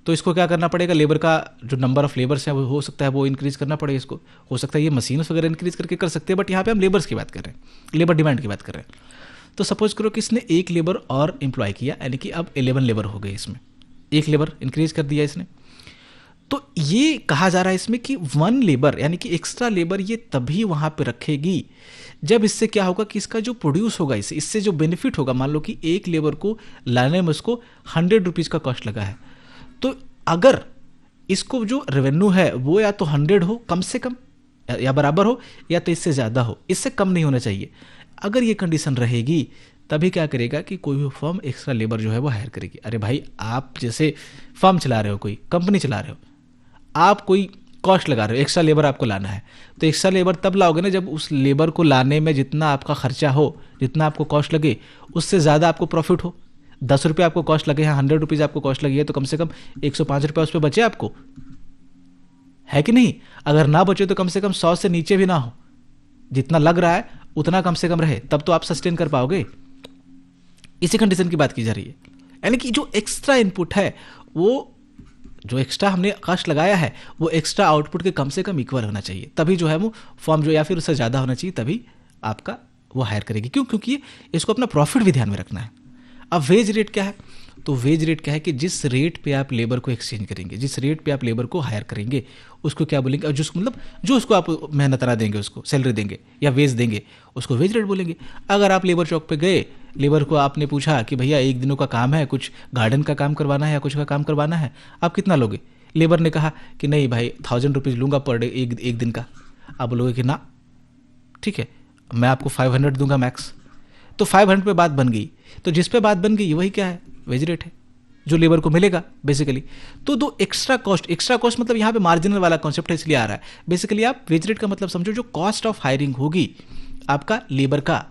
तो इसको क्या करना पड़ेगा, लेबर का जो नंबर ऑफ लेबर्स है वो हो सकता है वो इंक्रीज करना पड़ेगा इसको, हो सकता है ये मशीन्स वगैरह इंक्रीज करके कर सकते हैं, बट यहाँ पे हम लेबर्स की बात कर रहे हैं, लेबर डिमांड की बात कर रहे हैं। तो सपोज करो कि इसने 1 लेबर और एम्प्लॉय किया, यानी कि अब 11 लेबर हो गए, इसमें 1 लेबर इंक्रीज कर दिया इसने। तो ये कहा जा रहा है इसमें कि 1 लेबर यानी कि एक्स्ट्रा लेबर ये तभी वहाँ पे रखेगी जब इससे क्या होगा कि इसका जो प्रोड्यूस होगा, इससे जो बेनिफिट होगा, मान लो कि 1 लेबर को लाने में उसको 100 रुपीज़ का कॉस्ट लगा है, तो अगर इसको जो रेवेन्यू है वो या तो 100 हो कम से कम, या बराबर हो, या तो इससे ज़्यादा हो, इससे कम नहीं होना चाहिए। अगर ये कंडीशन रहेगी तभी क्या करेगा कि कोई भी फर्म एक्स्ट्रा लेबर जो है वो हायर करेगी। अरे भाई, आप जैसे फर्म चला रहे हो, कोई कंपनी चला रहे हो, आप कोई कॉस्ट लगा रहे हो, एक्स्ट्रा लेबर आपको लाना है, तो एक्स्ट्रा लेबर तब लाओगे ना जब उस लेबर को लाने में जितना आपका खर्चा हो, जितना आपको कॉस्ट लगे, उससे ज़्यादा आपको प्रॉफिट हो। 10 रुपये आपको कॉस्ट लगे हैं, 100 रुपीज़ आपको कॉस्ट लगी है, तो कम से कम 105 रुपये उस पर बचे आपको, है कि नहीं। अगर ना बचे तो कम से कम 100 से नीचे भी ना हो, जितना लग रहा है उतना कम से कम रहे, तब तो आप सस्टेन कर पाओगे। इसी कंडीशन की बात की जा रही है, यानी कि जो एक्स्ट्रा इनपुट है, वो जो एक्स्ट्रा हमने कॉस्ट लगाया है वो एक्स्ट्रा आउटपुट के कम से कम इक्वल होना चाहिए, तभी जो है वो फर्म जो, या फिर उससे ज़्यादा होना चाहिए, तभी आपका वो हायर करेगी। क्यों? क्योंकि इसको अपना प्रॉफिट भी ध्यान में रखना है। अब वेज रेट क्या है, तो वेज रेट क्या है कि जिस रेट पे आप लेबर को एक्सचेंज करेंगे, जिस रेट पे आप लेबर को हायर करेंगे, उसको क्या बोलेंगे, और जो उसको आप मेहनतना देंगे, उसको सैलरी देंगे या वेज देंगे, उसको वेज रेट बोलेंगे। अगर आप लेबर चौक पे गए, लेबर को आपने पूछा कि भैया 1 दिनों का काम है, कुछ गार्डन का काम करवाना है या कुछ का काम करवाना है, आप कितना लोगे? लेबर ने कहा कि नहीं भाई 1000 रुपीज़ लूँगा पर डे, एक दिन का। आप बोलोगे कि ना ठीक है, मैं आपको 500 दूंगा मैक्स। तो 500 पे बात बन गई, तो जिस पे बात बन गई वही क्या है, वेज रेट है, जो लेबर को मिलेगा बेसिकली। तो दो एक्स्ट्रा कॉस्ट मतलब यहाँ पे मार्जिनल वाला कॉन्सेप्ट है, इसलिए आ रहा है। बेसिकली आप वेज रेट का मतलब समझो, जो कॉस्ट ऑफ हायरिंग होगी आपका लेबर का,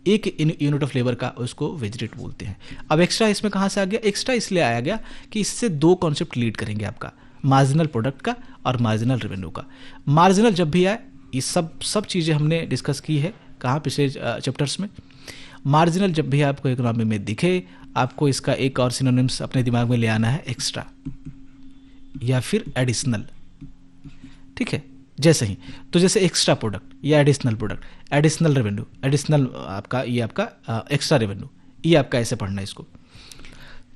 एक यूनिट ऑफ लेबर का, उसको वेज रेट बोलते हैं। अब एक्स्ट्रा इसमें कहाँ से आ गया? एक्स्ट्रा इसलिए आया गया कि इससे 2 कॉन्सेप्ट लीड करेंगे आपका, मार्जिनल प्रोडक्ट का और मार्जिनल रेवेन्यू का। मार्जिनल जब भी आए, ये सब चीज़ें हमने डिस्कस की है कहाँ, पिछले चैप्टर्स में। मार्जिनल जब भी आपको इकोनॉमी में दिखे, आपको इसका एक और सिनोनिम्स अपने दिमाग में ले आना है, एक्स्ट्रा या फिर एडिशनल। ठीक है, जैसे ही तो जैसे एक्स्ट्रा प्रोडक्ट या additional product, additional revenue, additional आपका ये आपका एक्स्ट्रा रेवेन्यू, ये आपका ऐसे पढ़ना है इसको।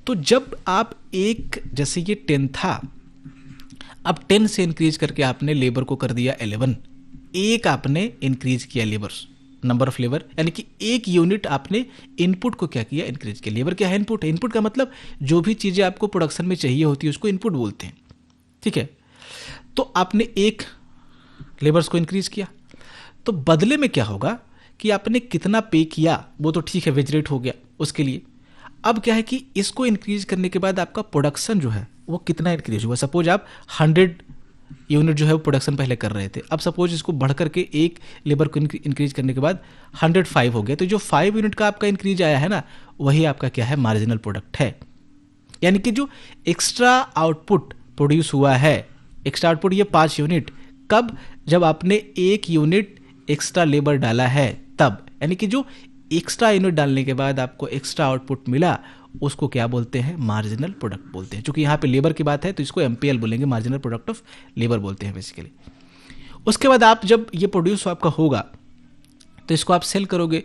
तो जब आप एक, जैसे ये 10 था, अब 10 से इंक्रीज करके आपने लेबर को कर दिया 11, एक आपने इंक्रीज किया लेबर्स, नंबर ऑफ लेबर, यानी कि एक यूनिट आपने इनपुट को क्या किया, इंक्रीज किया। लेबर क्या है, इनपुट है। इनपुट का मतलब जो भी चीज़ें आपको प्रोडक्शन में चाहिए होती है उसको इनपुट बोलते हैं, ठीक है। तो आपने एक लेबर्स को इंक्रीज किया, तो बदले में क्या होगा कि आपने कितना पे किया वो तो ठीक है, वेज रेट हो गया उसके लिए। अब क्या है कि इसको इंक्रीज करने के बाद आपका प्रोडक्शन जो है वो कितना इंक्रीज हुआ। सपोज आप 100 यूनिट जो है वो प्रोडक्शन पहले कर रहे थे, अब सपोज इसको बढ़ करके एक लेबर को इंक्रीज करने के बाद 105 हो गया, तो जो 5 यूनिट का आपका इंक्रीज आया है ना, वही आपका क्या है, मार्जिनल प्रोडक्ट है। यानी कि जो एक्स्ट्रा आउटपुट प्रोड्यूस हुआ है, एक्स्ट्रा आउटपुट ये 5 यूनिट, कब, जब आपने एक यूनिट एक्स्ट्रा लेबर डाला है तब। यानी कि जो एक्स्ट्रा यूनिट डालने के बाद आपको एक्स्ट्रा आउटपुट मिला उसको क्या बोलते हैं, मार्जिनल प्रोडक्ट बोलते हैं। क्योंकि यहाँ पे लेबर की बात है तो इसको एमपीएल बोलेंगे, मार्जिनल प्रोडक्ट ऑफ लेबर बोलते हैं बेसिकली। उसके बाद आप जब ये प्रोड्यूस आपका होगा तो इसको आप सेल करोगे,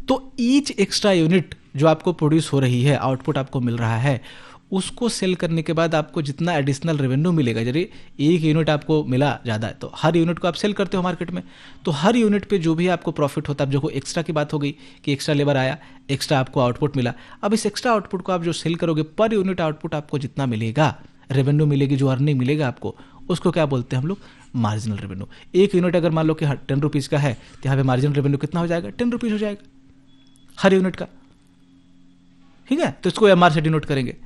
तो ईच एक्स्ट्रा यूनिट जो आपको प्रोड्यूस हो रही है, आउटपुट आपको मिल रहा है, उसको सेल करने के बाद आपको जितना एडिशनल रेवेन्यू मिलेगा, जैसे एक यूनिट आपको मिला ज़्यादा है तो हर यूनिट को आप सेल करते हो मार्केट में, तो हर यूनिट पे जो भी आपको प्रॉफिट होता है, अब जो एक्स्ट्रा की बात हो गई कि एक्स्ट्रा लेबर आया, एक्स्ट्रा आपको आउटपुट मिला, अब इस एक्स्ट्रा आउटपुट को आप जो सेल करोगे, पर यूनिट आउटपुट आपको जितना मिलेगा, रेवेन्यू मिलेगी, जो अर्निंग मिलेगा आपको, उसको क्या बोलते हैं हम लोग, मार्जिनल रेवेन्यू। एक यूनिट अगर मान लो कि 10 रुपीज़ का है तो यहाँ पे मार्जिनल रेवेन्यू कितना हो जाएगा, 10 रुपीज़ हो जाएगा हर यूनिट का, ठीक है। तो इसको एमआर से डिनोट करेंगे।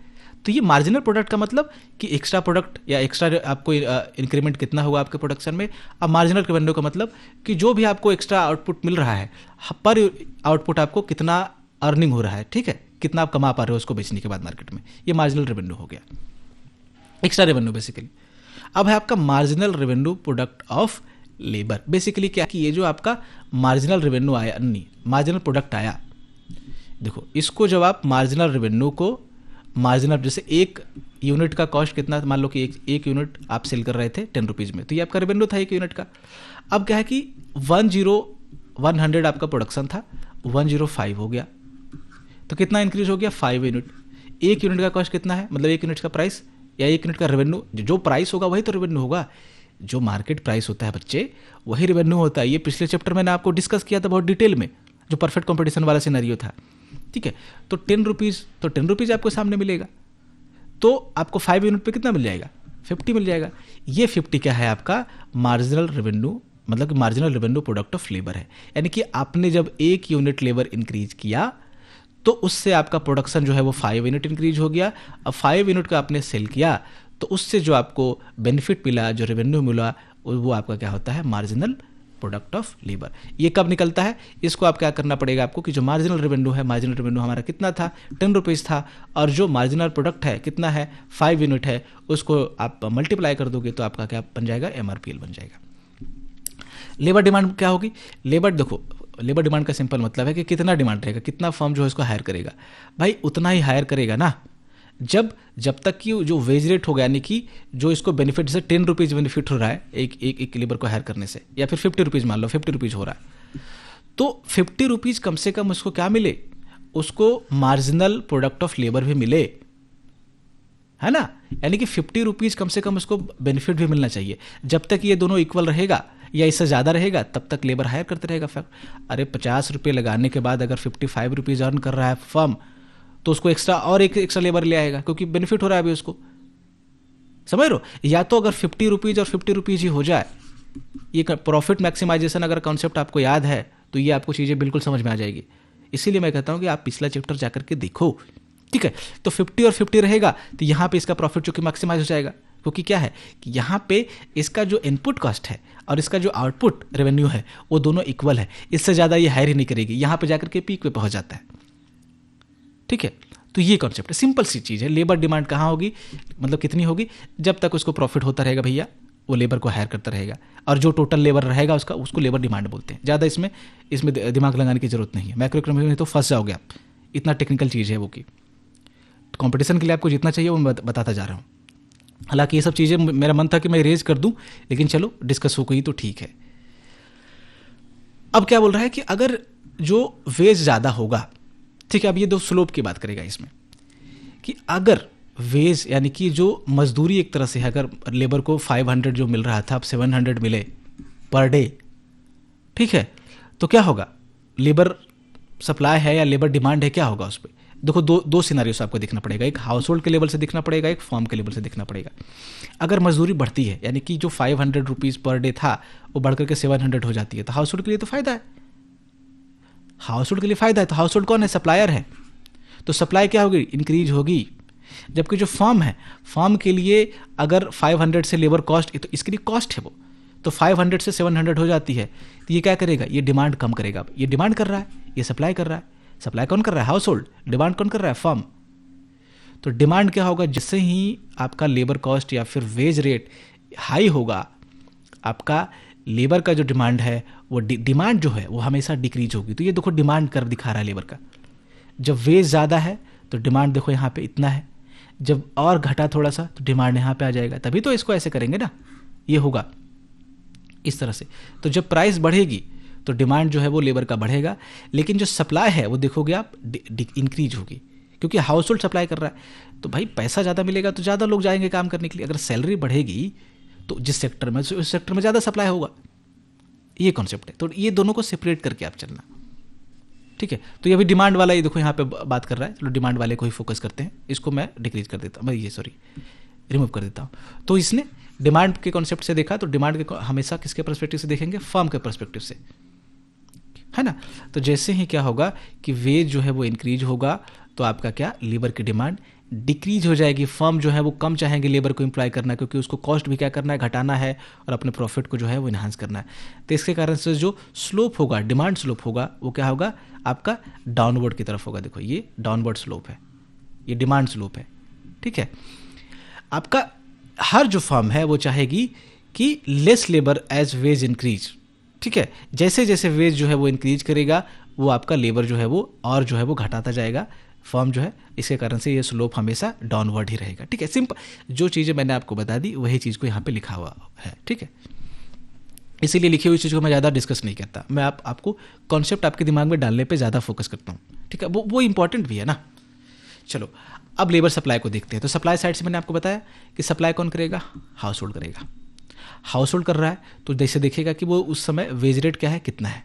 तो ये मार्जिनल प्रोडक्ट का मतलब कि एक्स्ट्रा प्रोडक्ट या एक्स्ट्रा आपको इंक्रीमेंट कितना हुआ आपके प्रोडक्शन में। अब मार्जिनल रेवेन्यू का मतलब कि जो भी आपको एक्स्ट्रा आउटपुट मिल रहा है, पर आउटपुट आपको कितना अर्निंग हो रहा है, ठीक है, कितना आप कमा पा रहे हो उसको बेचने के बाद मार्केट में, ये मार्जिनल रेवेन्यू हो गया, एक्स्ट्रा रेवेन्यू बेसिकली। अब है आपका marginal revenue product of labour. Basically क्या कि ये जो आपका मार्जिनल रेवेन्यू आया, नहीं मार्जिनल प्रोडक्ट आया, देखो इसको जब आप मार्जिनल रेवेन्यू को मार्जिनल, जैसे एक यूनिट का कॉस्ट कितना, मान लो कि एक यूनिट आप सेल कर रहे थे 10 रुपीज़ में, तो ये आपका रेवेन्यू था एक यूनिट का। अब क्या है कि 100 आपका प्रोडक्शन था, 105 हो गया, तो कितना इंक्रीज हो गया, 5 यूनिट। एक यूनिट का कॉस्ट कितना है, मतलब एक यूनिट का प्राइस या एक यूनिट का रेवेन्यू, जो प्राइस होगा वही तो रेवेन्यू होगा, जो मार्केट प्राइस होता है बच्चे वही रेवेन्यू होता है। ये पिछले चैप्टर मैंने आपको डिस्कस किया था बहुत डिटेल में, जो परफेक्ट कॉम्पिटिशन वाला सिनेरियो था, ठीक है। तो 10 रुपीज़, तो 10 रुपीज़ आपको सामने मिलेगा, तो आपको 5 यूनिट पे कितना मिल जाएगा, 50 मिल जाएगा। ये 50 क्या है, आपका मार्जिनल रेवेन्यू, मतलब कि marginal revenue product of labour है। यानी कि आपने जब एक यूनिट लेबर इंक्रीज किया तो उससे आपका प्रोडक्शन जो है वो 5 यूनिट इंक्रीज हो गया। अब 5 यूनिट का आपने सेल किया तो उससे जो आपको बेनिफिट मिला, जो रेवेन्यू मिला, वो आपका क्या होता है, मार्जिनल प्रोडक्ट ऑफ लेबर। ये कब निकलता है, इसको आप क्या करना पड़ेगा आपको कि जो मार्जिनल रेवेन्यू है, मार्जिनल रेवेन्यू हमारा कितना था, 10 रुपीज़ था, और जो मार्जिनल प्रोडक्ट है कितना है, 5 यूनिट है, उसको आप मल्टीप्लाई कर दोगे तो आपका क्या बन जाएगा, एमआरपीएल बन जाएगा। लेबर डिमांड क्या होगी, लेबर देखो, लेबर डिमांड का सिंपल मतलब है कि कितना डिमांड रहेगा, कितना फर्म जो है इसको हायर करेगा, भाई उतना ही हायर करेगा ना, जब तक कि जो वेज रेट होगा, यानी कि जो इसको बेनिफिट, जैसे 10 रुपीज़ बेनिफिट हो रहा है एक लेबर को हायर करने से, या फिर 50 रुपीज़, मान लो 50 रुपीज़ हो रहा है, तो 50 रुपीज़ कम से कम उसको क्या मिले, उसको मार्जिनल प्रोडक्ट ऑफ लेबर भी मिले, है ना। यानी कि 50 रुपीज़ कम से कम उसको बेनिफिट भी मिलना चाहिए। जब तक ये दोनों इक्वल रहेगा या इससे ज़्यादा रहेगा तब तक लेबर हायर करते रहेगा फैक्ट। अरे 50 रुपये लगाने के बाद अगर 55 रुपीज़ अर्न कर रहा है फर्म, तो उसको एक्स्ट्रा और एक एक्स्ट्रा लेबर ले आएगा, क्योंकि बेनिफिट हो रहा है अभी उसको, समझ रहे हो। या तो अगर 50 रुपीज़ और 50 रुपीज़ ही हो जाए, ये प्रॉफिट मैक्सिमाइजेशन अगर कॉन्सेप्ट आपको याद है तो ये आपको चीज़ें बिल्कुल समझ में आ जाएगी। इसीलिए मैं कहता हूँ कि आप पिछला चैप्टर जाकर के देखो, ठीक है। तो 50 और 50 रहेगा तो यहाँ पे इसका प्रॉफिट चूंकि मैक्सिमाइज हो जाएगा, क्योंकि क्या है कि यहाँ पे इसका जो इनपुट कॉस्ट है और इसका जो आउटपुट रेवेन्यू है वो दोनों इक्वल है, इससे ज़्यादा ये हायर ही नहीं करेगी, यहाँ पे जाकर के पीक पे पहुँच जाता है, ठीक है। तो ये कॉन्सेप्ट है, सिंपल सी चीज़ है। लेबर डिमांड कहाँ होगी, मतलब कितनी होगी, जब तक उसको प्रॉफिट होता रहेगा भैया वो लेबर को हायर करता रहेगा, और जो टोटल लेबर रहेगा उसको लेबर डिमांड बोलते हैं। ज़्यादा इसमें दिमाग लगाने की जरूरत नहीं है, मैक्रो इकोनॉमिक्स में तो फंस जाओगे आप, इतना टेक्निकल चीज़ है वो की। कंपटीशन के लिए आपको जितना चाहिए वो मैं बताता जा रहा हूँ। हालांकि ये सब चीज़ें मेरा मन था कि मैं रेज कर दूं, लेकिन चलो डिस्कस हो गई तो ठीक है। अब क्या बोल रहा है कि अगर जो वेज ज़्यादा होगा, ठीक है, अब ये दो स्लोप की बात करेगा इसमें, कि अगर वेज यानी कि जो मजदूरी एक तरह से है, अगर लेबर को 500 जो मिल रहा था अब 700 मिले पर डे, ठीक है, तो क्या होगा, लेबर सप्लाई है या लेबर डिमांड है, क्या होगा उस पर? देखो दो सिनारियो से आपको देखना पड़ेगा, एक हाउस होल्ड के लेवल से देखना पड़ेगा, एक फर्म के लेवल से देखना पड़ेगा। अगर मजदूरी बढ़ती है, यानी कि जो 500 रुपीज़ पर डे था वो बढ़कर के 700 हो जाती है, तो हाउस होल्ड के लिए तो फायदा है। हाउस होल्ड के लिए फायदा है, तो हाउस होल्ड कौन है? सप्लायर है। तो सप्लाई क्या होगी? इंक्रीज होगी। जबकि जो फर्म है, फर्म के लिए अगर 500 से लेबर कॉस्ट, तो इसके लिए कॉस्ट है वो, तो 500 से 700 हो जाती है, तो ये क्या करेगा? ये डिमांड कम करेगा। ये डिमांड कर रहा है, ये सप्लाई कर रहा है। सप्लाई कौन कर रहा है? House hold. डिमांड कौन कर रहा है? फर्म। तो डिमांड क्या होगा? जिससे ही आपका लेबर कॉस्ट या फिर वेज रेट हाई होगा, आपका लेबर का जो डिमांड है वो डिमांड जो है वो हमेशा डिक्रीज होगी। तो ये देखो डिमांड कर दिखा रहा है लेबर का। जब वेज ज़्यादा है तो डिमांड देखो यहाँ पे इतना है, जब और घटा थोड़ा सा तो डिमांड यहाँ पे आ जाएगा। तभी तो इसको ऐसे करेंगे ना, ये होगा इस तरह से। तो जब प्राइस बढ़ेगी तो डिमांड जो है वो लेबर का बढ़ेगा, लेकिन जो सप्लाई है वो देखोगे आप इंक्रीज होगी, क्योंकि हाउस होल्ड सप्लाई कर रहा है। तो भाई पैसा ज़्यादा मिलेगा तो ज़्यादा लोग जाएंगे काम करने के लिए। अगर सैलरी बढ़ेगी तो जिस सेक्टर में, उस सेक्टर में ज़्यादा सप्लाई होगा। ये कॉन्सेप्ट है। तो ये दोनों को सेपरेट करके आप चलना, ठीक है। तो ये भी डिमांड वाला ही देखो यहाँ पे बात कर रहा है। चलो डिमांड वाले को ही फोकस करते हैं, इसको मैं डिक्रीज कर देता हूँ, मैं ये रिमूव कर देता हूँ। तो इसने डिमांड के कॉन्सेप्ट से देखा, तो डिमांड के हमेशा किसके पर्सपेक्टिव से देखेंगे? फर्म के पर्सपेक्टिव से, है ना। तो जैसे ही क्या होगा कि वेज जो है वो इंक्रीज होगा, तो आपका क्या? लेबर की डिमांड डिक्रीज हो जाएगी। फर्म जो है वो कम चाहेंगे लेबर को एम्प्लॉय करना, क्योंकि उसको कॉस्ट भी क्या करना है? घटाना है, और अपने प्रॉफिट को जो है वो इन्हांस करना है। तो इसके कारण से जो स्लोप होगा, डिमांड स्लोप होगा, वो क्या होगा? आपका डाउनवर्ड की तरफ होगा। देखो ये डाउनवर्ड स्लोप है, ये डिमांड स्लोप है, ठीक है। आपका हर जो फर्म है वो चाहेगी कि less labour as wage increase, ठीक है। जैसे जैसे वेज जो है वो इंक्रीज करेगा, वो आपका लेबर जो है वो और जो है वो घटाता जाएगा, फर्म जो है। इसके कारण से ये स्लोप हमेशा डाउनवर्ड ही रहेगा, ठीक है। सिंपल जो चीज़ें मैंने आपको बता दी वही चीज़ को यहाँ पे लिखा हुआ है, ठीक है। इसीलिए लिखी हुई चीज़ को मैं ज़्यादा डिस्कस नहीं करता, मैं आपको कॉन्सेप्ट आपके दिमाग में डालने पे ज़्यादा फोकस करता हूँ, ठीक है। वो इंपॉर्टेंट भी है ना। चलो अब लेबर सप्लाई को देखते हैं। तो सप्लाई साइड से मैंने आपको बताया कि सप्लाई कौन करेगा? हाउस होल्ड करेगा। हाउस होल्ड कर रहा है तो जैसे देखेगा कि वो उस समय वेज रेट क्या है, कितना है।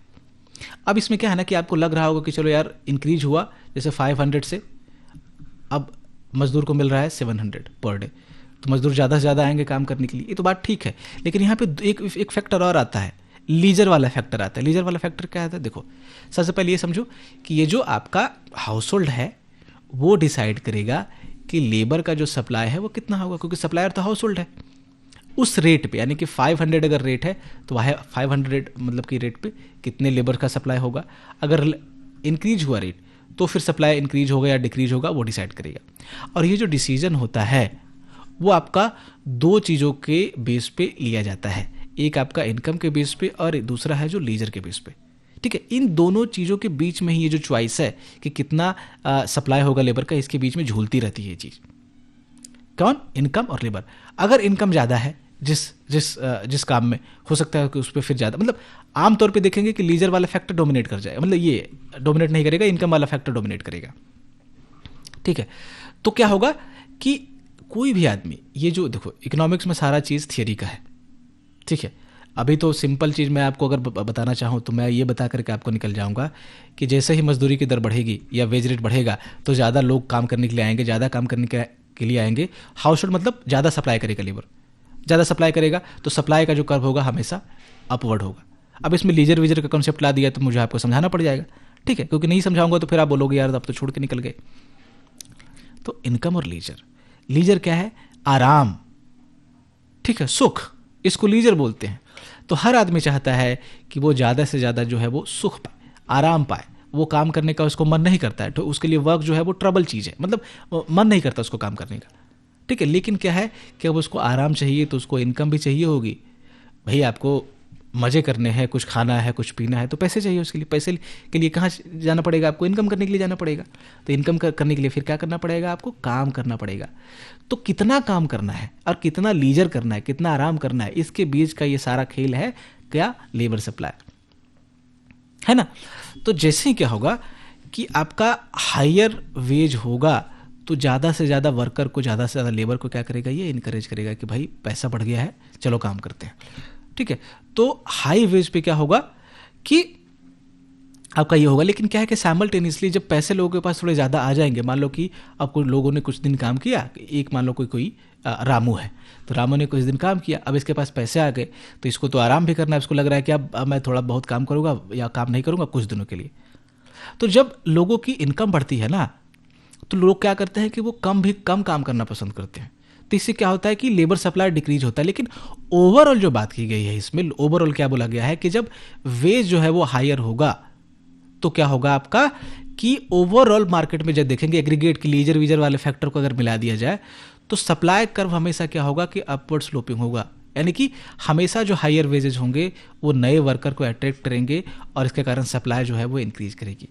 अब इसमें क्या है ना कि आपको लग रहा होगा कि चलो यार इंक्रीज हुआ, जैसे 500 से अब मजदूर को मिल रहा है 700 पर डे, तो मजदूर ज़्यादा से ज़्यादा आएंगे काम करने के लिए, ये तो बात ठीक है। लेकिन यहाँ पे एक फैक्टर और आता है, लीजर वाला फैक्टर आता है। लीजर वाला फैक्टर क्या आता है? देखो सबसे पहले ये समझो कि ये जो आपका हाउस होल्ड है वो डिसाइड करेगा कि लेबर का जो सप्लाई है वो कितना होगा, क्योंकि सप्लायर तो हाउस होल्ड है। उस रेट पे, यानी कि 500 अगर रेट है तो वह 500 मतलब कि रेट पे कितने लेबर का सप्लाई होगा। अगर इंक्रीज हुआ रेट तो फिर सप्लाई इंक्रीज होगा या डिक्रीज होगा, वो डिसाइड करेगा। और ये जो डिसीजन होता है वो आपका दो चीज़ों के बेस पे लिया जाता है, एक आपका इनकम के बेस पे और दूसरा है जो लीजर के बेस पे, ठीक है। इन दोनों चीज़ों के बीच में ही ये जो चॉइस है कि कितना सप्लाई होगा लेबर का, इसके बीच में झूलती रहती है ये चीज़। कौन? इनकम और लेबर। अगर इनकम ज़्यादा है जिस काम में, हो सकता है कि उस पर फिर ज़्यादा, मतलब आमतौर पे देखेंगे कि लीजर वाला फैक्टर डोमिनेट कर जाएगा, मतलब ये डोमिनेट नहीं करेगा, इनकम वाला फैक्टर डोमिनेट करेगा, ठीक है। तो क्या होगा कि कोई भी आदमी, ये जो देखो इकोनॉमिक्स में सारा चीज़ थियरी का है, ठीक है। अभी तो सिंपल चीज़ मैं आपको अगर बताना चाहूँ तो मैं ये बता करके आपको निकल जाऊँगा कि जैसे ही मजदूरी की दर बढ़ेगी या वेज रेट बढ़ेगा तो ज़्यादा लोग काम करने के लिए आएंगे, ज़्यादा काम करने के लिए आएंगे। हाउस होल्ड मतलब ज़्यादा सप्लाई करेगा, लेबर ज़्यादा सप्लाई करेगा तो सप्लाई का जो कर्व होगा हमेशा अपवर्ड होगा। अब इसमें लीजर वीजर का कॉन्सेप्ट ला दिया तो मुझे आपको समझाना पड़ जाएगा, ठीक है, क्योंकि नहीं समझाऊंगा तो फिर आप बोलोगे यार अब तो छोड़ के निकल गए। तो इनकम और लीजर, लीजर क्या है? आराम, ठीक है, सुख, इसको लीजर बोलते हैं। तो हर आदमी चाहता है कि वो ज़्यादा से ज़्यादा जो है वो सुख पाए, आराम पाए। वो काम करने का उसको मन नहीं करता है, तो उसके लिए वर्क जो है वो ट्रबल चीज़ है, मतलब मन नहीं करता उसको काम करने का, ठीक है। लेकिन क्या है कि अब उसको आराम चाहिए तो उसको इनकम भी चाहिए होगी। भाई आपको मज़े करने हैं, कुछ खाना है, कुछ पीना है, तो पैसे चाहिए उसके लिए। पैसे के लिए कहाँ जाना पड़ेगा? आपको इनकम करने के लिए जाना पड़ेगा। तो इनकम करने के लिए फिर क्या करना पड़ेगा? आपको काम करना पड़ेगा। तो कितना काम करना है और कितना लीजर करना है, कितना आराम करना है, इसके बीच का ये सारा खेल है क्या? लेबर सप्लाई, है ना। तो जैसे ही क्या होगा कि आपका हायर वेज होगा तो ज़्यादा से ज़्यादा वर्कर को, ज़्यादा से ज़्यादा लेबर को क्या करेगा? ये इनकरेज करेगा कि भाई पैसा बढ़ गया है, चलो काम करते हैं, ठीक है। तो हाई वेज पे क्या होगा कि आपका ये होगा। लेकिन क्या है कि साइमल्टेनियसली जब पैसे लोगों के पास थोड़े ज़्यादा आ जाएंगे, मान लो कि आपको लोगों ने कुछ दिन काम किया, एक मान लो कोई रामू है, तो रामू ने कुछ दिन काम किया, अब इसके पास पैसे आ गए, तो इसको तो आराम भी करना है, इसको लग रहा है कि अब मैं थोड़ा बहुत काम करूँगा या काम नहीं करूँगा कुछ दिनों के लिए। तो जब लोगों की इनकम बढ़ती है ना, तो लोग क्या करते हैं कि वो कम काम करना पसंद करते हैं। तो इससे क्या होता है कि लेबर सप्लाई डिक्रीज होता है। लेकिन ओवरऑल जो बात की गई है इसमें, ओवरऑल क्या बोला गया है कि जब वेज जो है वो हायर होगा तो क्या होगा आपका कि ओवरऑल मार्केट में जब देखेंगे एग्रीगेट की लीजर वीजर वाले फैक्टर को अगर मिला दिया जाए तो सप्लाई कर्व हमेशा क्या होगा कि अपवर्ड स्लोपिंग होगा। यानी कि हमेशा जो हायर वेजेज होंगे वो नए वर्कर को अट्रैक्ट करेंगे और इसके कारण सप्लाई जो है वो इंक्रीज करेगी।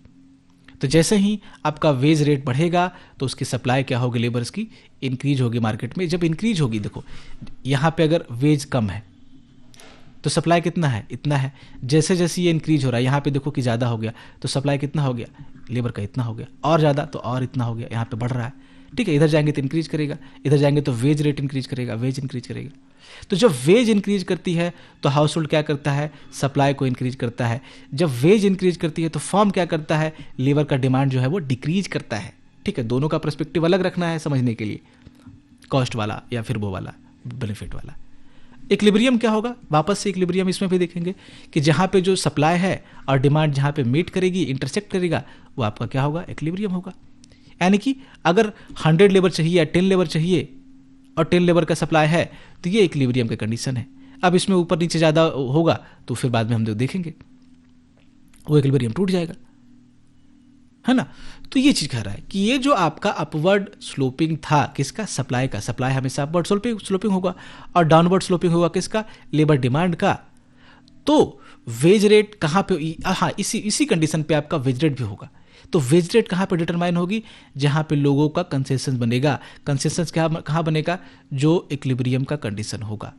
तो जैसे ही आपका वेज रेट बढ़ेगा तो उसकी सप्लाई क्या होगी, लेबर्स की इंक्रीज होगी मार्केट में। जब इंक्रीज होगी, देखो यहाँ पे अगर वेज कम है तो सप्लाई कितना है, इतना है। जैसे जैसे ये इंक्रीज हो रहा है, यहाँ पे देखो कि ज़्यादा हो गया तो सप्लाई कितना हो गया, लेबर का इतना हो गया, और ज़्यादा तो और इतना हो गया, यहाँ पे बढ़ रहा है। ठीक है, इधर जाएंगे तो इंक्रीज करेगा, इधर जाएंगे तो वेज रेट इंक्रीज करेगा, वेज इंक्रीज करेगा। तो जब वेज इंक्रीज करती है तो हाउस होल्ड क्या करता है, सप्लाई को इंक्रीज करता है। जब वेज इंक्रीज करती है तो फर्म क्या करता है, लेबर का डिमांड जो है वो डिक्रीज करता है। ठीक है, दोनों का पर्सपेक्टिव अलग रखना है समझने के लिए, कॉस्ट वाला या फिर वो वाला बेनिफिट वाला। इक्विलिब्रियम क्या होगा, वापस से इक्विलिब्रियम इसमें भी देखेंगे कि जहाँ पे जो सप्लाई है और डिमांड जहाँ पे मीट करेगी, इंटरसेक्ट करेगा, वो आपका क्या होगा, इक्विलिब्रियम होगा। यानी कि अगर 100 लेबर चाहिए या 10 लेबर चाहिए और 10 लेबर का सप्लाई है तो ये इक्विलिब्रियम की कंडीशन है। अब इसमें ऊपर नीचे ज़्यादा होगा तो फिर बाद में हम देखेंगे वो इक्विलिब्रियम टूट जाएगा, है ना। तो ये चीज़ कह रहा है कि ये जो आपका अपवर्ड स्लोपिंग था किसका, सप्लाई का, सप्लाई हमेशा अपवर्ड स्लोपिंग होगा, और डाउनवर्ड स्लोपिंग होगा किसका, लेबर डिमांड का। तो वेज रेट कहाँ पे, हाँ इसी कंडीशन पे आपका वेज रेट भी होगा। तो वेज रेट कहाँ पे डिटरमाइन होगी, जहाँ पे लोगों का कंसेशन बनेगा। कंसेशन कहाँ बनेगा, जो इक्विलिब्रियम का कंडीशन होगा।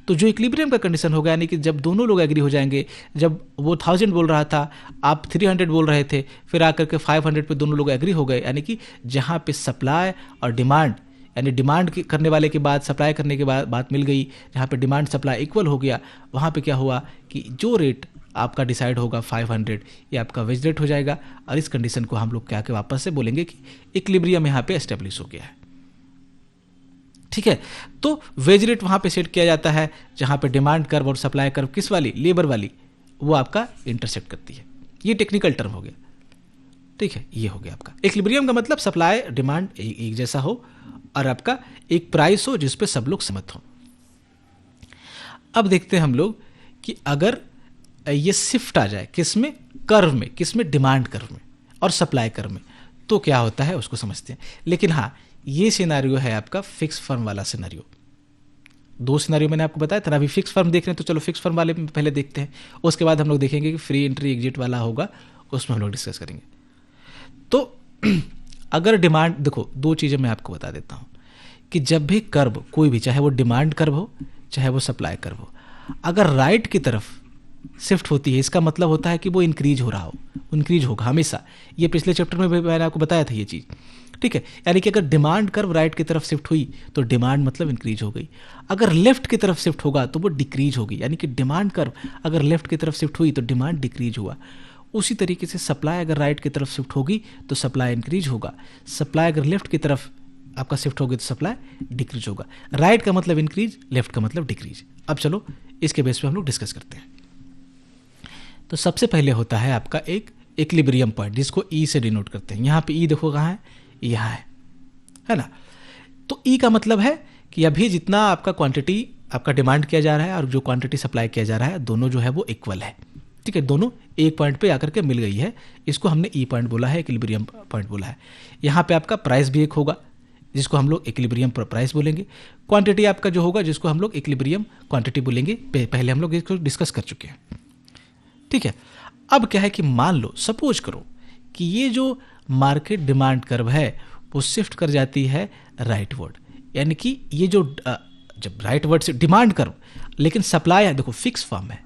तो जो इक्विलिब्रियम का कंडीशन होगा, यानी कि जब दोनों लोग एग्री हो जाएंगे, जब वो 1000 बोल रहा था, आप 300 बोल रहे थे, फिर आकर के 500 पे दोनों लोग एग्री हो गए, यानी कि जहाँ पे सप्लाई और डिमांड, यानी डिमांड करने वाले के बाद सप्लाई करने के बाद बात मिल गई, जहाँ पे डिमांड सप्लाई इक्वल हो गया, वहाँ पे क्या हुआ कि जो रेट आपका डिसाइड होगा 500, ये आपका वेज रेट हो जाएगा। और इस कंडीशन को हम लोग क्या के वापस से बोलेंगे कि इक्विलिब्रियम यहाँ पे एस्टेब्लिश हो गया है। ठीक है, तो वेज रेट वहाँ पे सेट किया जाता है जहाँ पे डिमांड कर्व और सप्लाई कर्व किस वाली, लेबर वाली, वो आपका इंटरसेक्ट करती है। ये टेक्निकल टर्म हो गया। ठीक है, ये हो गया आपका इक्विलिब्रियम का मतलब सप्लाई डिमांड एक जैसा हो और आपका एक प्राइस हो जिस पे सब लोग सहमत हो। अब देखते हैं हम लोग कि अगर ये शिफ्ट आ जाए किस में, कर्व में, किस में, डिमांड कर्व में और सप्लाई कर्व में, तो क्या होता है उसको समझते हैं। लेकिन हाँ, ये सिनेरियो है आपका फिक्स फर्म वाला सिनेरियो। 2 सिनेरियो मैंने आपको बताया था। अभी फिक्स फर्म देख रहे हैं तो चलो फिक्स फर्म वाले में पहले देखते हैं, उसके बाद हम लोग देखेंगे कि फ्री एंट्री एग्जिट वाला होगा, उसमें हम लोग डिस्कस करेंगे। तो अगर डिमांड, देखो 2 चीज़ें मैं आपको बता देता हूँ कि जब भी कर्व कोई भी, चाहे वो डिमांड कर्व हो चाहे वो सप्लाई कर्व हो, अगर राइट की तरफ शिफ्ट होती है, इसका मतलब होता है कि वो इंक्रीज हो रहा हो, इंक्रीज होगा हमेशा। ये पिछले चैप्टर में भी मैंने आपको बताया था ये चीज़। ठीक है, यानी कि अगर डिमांड कर्व राइट की तरफ शिफ्ट हुई तो डिमांड मतलब इंक्रीज हो गई। अगर लेफ्ट की तरफ शिफ्ट होगा तो वो डिक्रीज होगी, यानी कि डिमांड कर्व अगर लेफ्ट की तरफ शिफ्ट हुई तो डिमांड डिक्रीज हुआ। उसी तरीके से सप्लाई अगर राइट की तरफ शिफ्ट होगी तो सप्लाई इंक्रीज होगा। सप्लाई अगर लेफ्ट की तरफ आपका शिफ्ट होगी तो सप्लाई डिक्रीज होगा। राइट का मतलब इंक्रीज, लेफ्ट का मतलब डिक्रीज। अब चलो इसके बेस पे हम लोग डिस्कस करते हैं। तो सबसे पहले होता है आपका एक इक्विलिब्रियम पॉइंट, जिसको ई से डिनोट करते हैं। यहाँ पे ई देखो कहाँ है, यहाँ है ना। तो ई का मतलब है कि अभी जितना आपका क्वांटिटी आपका डिमांड किया जा रहा है और जो क्वांटिटी सप्लाई किया जा रहा है, दोनों जो है वो इक्वल है। ठीक है, दोनों एक पॉइंट पे आकर के मिल गई है, इसको हमने ई पॉइंट बोला है, इक्विलिब्रियम पॉइंट बोला है। यहाँ पे आपका प्राइस भी एक होगा जिसको हम लोग इक्विलिब्रियम प्राइस बोलेंगे। क्वांटिटी आपका जो होगा जिसको हम लोग इक्विलिब्रियम क्वांटिटी बोलेंगे। पहले हम लोग इसको डिस्कस कर चुके हैं। ठीक है, अब क्या है कि मान लो, सपोज करो कि ये जो मार्केट डिमांड कर्व है वो शिफ्ट कर जाती है राइट वर्ड, यानी कि ये जो जब राइट वर्ड से डिमांड कर्व, लेकिन सप्लाई है, देखो फिक्स फर्म है,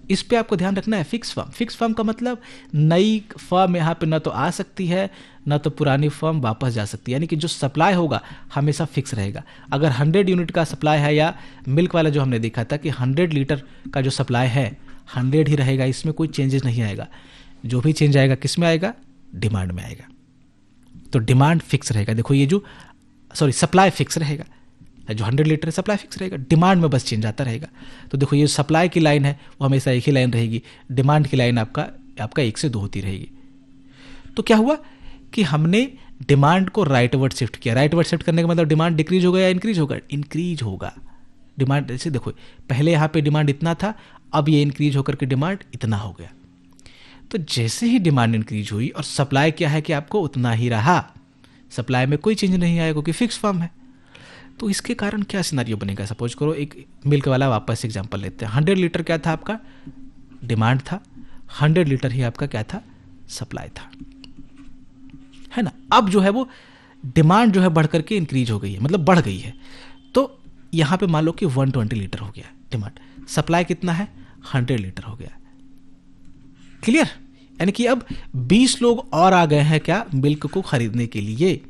इस पे आपको ध्यान रखना है। फिक्स फर्म का मतलब नई फर्म यहाँ पे ना तो आ सकती है ना तो पुरानी फर्म वापस जा सकती है, यानी कि जो सप्लाई होगा हमेशा फिक्स रहेगा। अगर 100 यूनिट का सप्लाई है, या मिल्क वाला जो हमने देखा था कि 100 लीटर का जो सप्लाई है 100 ही रहेगा, इसमें कोई चेंजेस नहीं आएगा। जो भी चेंज आएगा किस में आएगा, डिमांड में आएगा। तो डिमांड फिक्स रहेगा। देखो ये जो सप्लाई फिक्स रहेगा, जो 100 लीटर है सप्लाई फिक्स रहेगा, डिमांड में बस चेंज आता रहेगा। तो देखो ये सप्लाई की लाइन है वो हमेशा एक ही लाइन रहेगी, डिमांड की लाइन आपका 1 से 2 होती रहेगी। तो क्या हुआ कि हमने डिमांड को राइटवर्ड शिफ्ट किया। राइटवर्ड शिफ्ट करने का मतलब डिमांड डिक्रीज होगा या इंक्रीज होगा, इंक्रीज होगा। डिमांड ऐसे देखो पहले यहाँ पे डिमांड इतना था, अब ये इंक्रीज होकर के डिमांड इतना हो गया। तो जैसे ही डिमांड इंक्रीज हुई और सप्लाई क्या है कि आपको उतना ही रहा, सप्लाई में कोई चेंज नहीं आया क्योंकि फिक्स फॉर्म है। तो इसके कारण क्या सिनारियो बनेगा, सपोज करो एक मिल्क वाला वापस एग्जांपल लेते हैं। 100 लीटर क्या था आपका, डिमांड था, 100 लीटर ही आपका क्या था, सप्लाई था, है ना। अब जो है वो डिमांड जो है बढ़ करके इंक्रीज हो गई है, मतलब बढ़ गई है। तो यहाँ पे मान लो कि 120 लीटर हो गया डिमांड, सप्लाई कितना है, 100 लीटर हो गया। क्लियर, यानी कि अब 20 लोग और आ गए हैं क्या, मिल्क को खरीदने के लिए।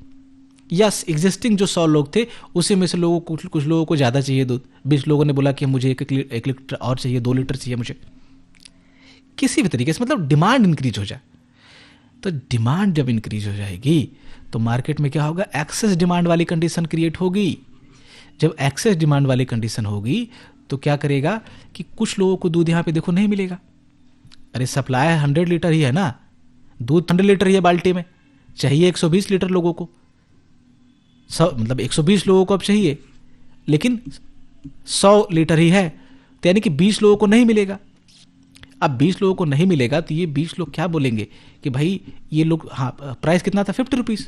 यस, एग्जिस्टिंग जो 100 लोग थे उसी में से लोगों को कुछ लोगों को ज़्यादा चाहिए दूध, 20 लोगों ने बोला कि मुझे 1 लीटर और चाहिए, 2 लीटर चाहिए मुझे, किसी भी तरीके से, मतलब डिमांड इंक्रीज हो जाए। तो डिमांड जब इंक्रीज हो जाएगी तो मार्केट में क्या होगा, एक्सेस डिमांड वाली कंडीशन क्रिएट होगी। जब एक्सेस डिमांड वाली कंडीशन होगी तो क्या करेगा कि कुछ लोगों को दूध यहाँ पे देखो नहीं मिलेगा। अरे सप्लाई 100 लीटर ही है ना, दूध 100 लीटर ही है बाल्टी में, चाहिए 120 लीटर लोगों को, मतलब 120 लोगों को अब चाहिए, लेकिन 100 लीटर ही है, तो यानी कि 20 लोगों को नहीं मिलेगा। अब 20 लोगों को नहीं मिलेगा तो ये 20 लोग क्या बोलेंगे कि भाई ये लोग, हाँ प्राइस कितना था, 50 रुपीज़,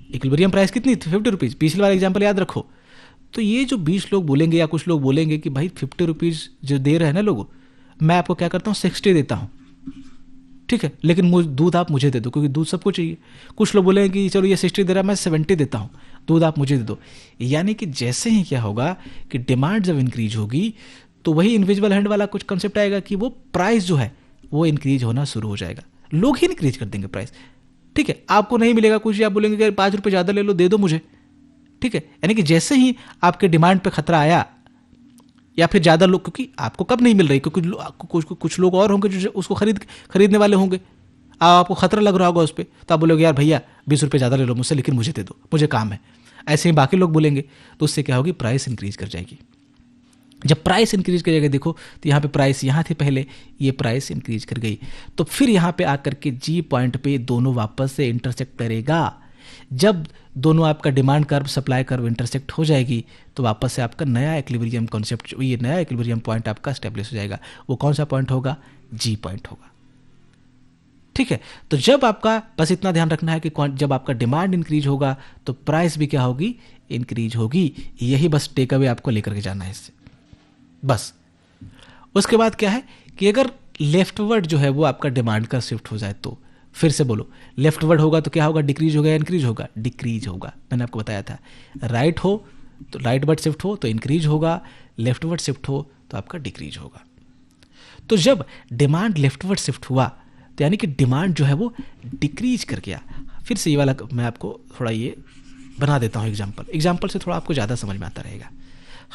इक्विलिब्रियम प्राइस कितनी थी, 50 रुपीज़, पिछले वाला एग्जाम्पल याद रखो। तो ये जो 20 लोग बोलेंगे या कुछ लोग बोलेंगे कि भाई 50 रुपीज़ जो दे रहे हैं ना लोगों, मैं आपको क्या करता हूँ 60 देता हूँ, ठीक है, लेकिन दूध आप मुझे दे दो क्योंकि दूध सबको चाहिए। कुछ लोग बोलेंगे कि चलो ये 60 दे रहा है, मैं 70 देता हूँ, दूध आप मुझे दे दो। यानी कि जैसे ही क्या होगा कि डिमांड जब इंक्रीज होगी तो वही इनविजिबल हैंड वाला कुछ कंसेप्ट आएगा कि वो प्राइस जो है वो इंक्रीज होना शुरू हो जाएगा, लोग ही इंक्रीज कर देंगे प्राइस, ठीक है। आपको नहीं मिलेगा कुछ, आप बोलेंगे कि 5 रुपये ज़्यादा ले लो, दे दो मुझे, ठीक है। यानी कि जैसे ही आपके डिमांड पे खतरा आया या फिर ज़्यादा लोग, क्योंकि आपको कब नहीं मिल रही, क्योंकि कुछ लोग और होंगे जो उसको खरीदने वाले होंगे, आपको खतरा लग रहा होगा उस पर, तो आप बोलोगे यार भैया 20 रुपये ज़्यादा ले लो मुझसे, लेकिन मुझे दे दो, मुझे काम है। ऐसे ही बाकी लोग बोलेंगे, तो उससे क्या होगी, प्राइस इंक्रीज कर जाएगी। जब प्राइस इंक्रीज करेगा, देखो तो यहाँ पे प्राइस यहाँ थी पहले, ये प्राइस इंक्रीज कर गई, तो फिर यहाँ पे आकर के जी पॉइंट पे दोनों वापस से इंटरसेक्ट करेगा। जब दोनों आपका demand curve supply curve intersect हो जाएगी तो वापस से आपका नया इक्विलिब्रियम कॉन्सेप्ट, ये नया इक्विलिब्रियम पॉइंट आपका स्टेब्लिश हो जाएगा। वो कौन सा पॉइंट होगा, जी पॉइंट होगा, ठीक है। तो जब आपका, बस इतना ध्यान रखना है कि जब आपका डिमांड इंक्रीज होगा तो प्राइस भी क्या होगी, इंक्रीज होगी। यही बस टेक अवे आपको लेकर के जाना है इससे, बस। उसके बाद क्या है कि अगर लेफ्टवर्ड जो है वो आपका डिमांड का शिफ्ट हो जाए, तो फिर से बोलो, लेफ्टवर्ड होगा तो क्या होगा, डिक्रीज होगा या इंक्रीज होगा, डिक्रीज होगा। मैंने आपको बताया था, राइट हो तो राइटवर्ड शिफ्ट हो तो इंक्रीज होगा, लेफ्टवर्ड शिफ्ट हो तो आपका डिक्रीज होगा। तो जब डिमांड लेफ्टवर्ड शिफ्ट हुआ तो यानी कि डिमांड जो है वो डिक्रीज कर गया। फिर से ये वाला मैं आपको थोड़ा ये बना देता हूँ एग्जाम्पल से थोड़ा आपको ज़्यादा समझ में आता रहेगा।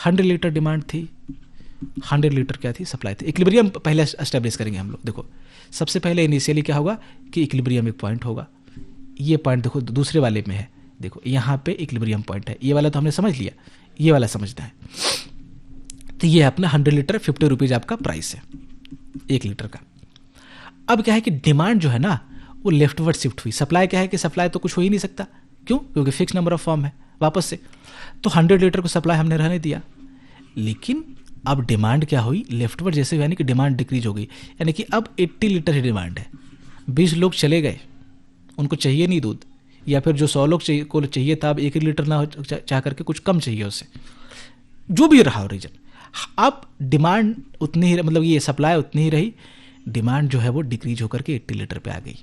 100 लीटर डिमांड थी, 100 लीटर क्या थी, सप्लाई थी। इक्विलिब्रियम पहले एस्टेब्लिश करेंगे हम लोग। देखो सबसे पहले इनिशियली क्या होगा कि इक्विलिब्रियम एक पॉइंट होगा, ये पॉइंट देखो दूसरे वाले में है, देखो यहाँ पे इक्विलिब्रियम पॉइंट है, ये वाला तो हमने समझ लिया, ये वाला समझना है। तो ये अपना 100 लीटर 50 रुपीज़ आपका प्राइस है 1 लीटर का। अब क्या है कि डिमांड जो है ना वो लेफ्टवर्ड शिफ्ट हुई, सप्लाई क्या है कि सप्लाई तो कुछ हो ही नहीं सकता, क्यों, क्योंकि फिक्स नंबर ऑफ फॉर्म है वापस से। तो 100 लीटर को सप्लाई हमने रहने दिया, लेकिन अब डिमांड क्या हुई, लेफ्टवर्ड जैसे, यानी कि डिमांड डिक्रीज हो गई, यानी कि अब 80 लीटर ही डिमांड है। 20 लोग चले गए, उनको चाहिए नहीं दूध, या फिर जो 100 लोग को चाहिए था अब 1 लीटर ना चाह करके कुछ कम चाहिए उससे, जो भी रहा रीजन। अब डिमांड उतनी ही, मतलब ये सप्लाई उतनी ही रही, डिमांड जो है वो डिक्रीज होकर के 80 लीटर पे आ गई,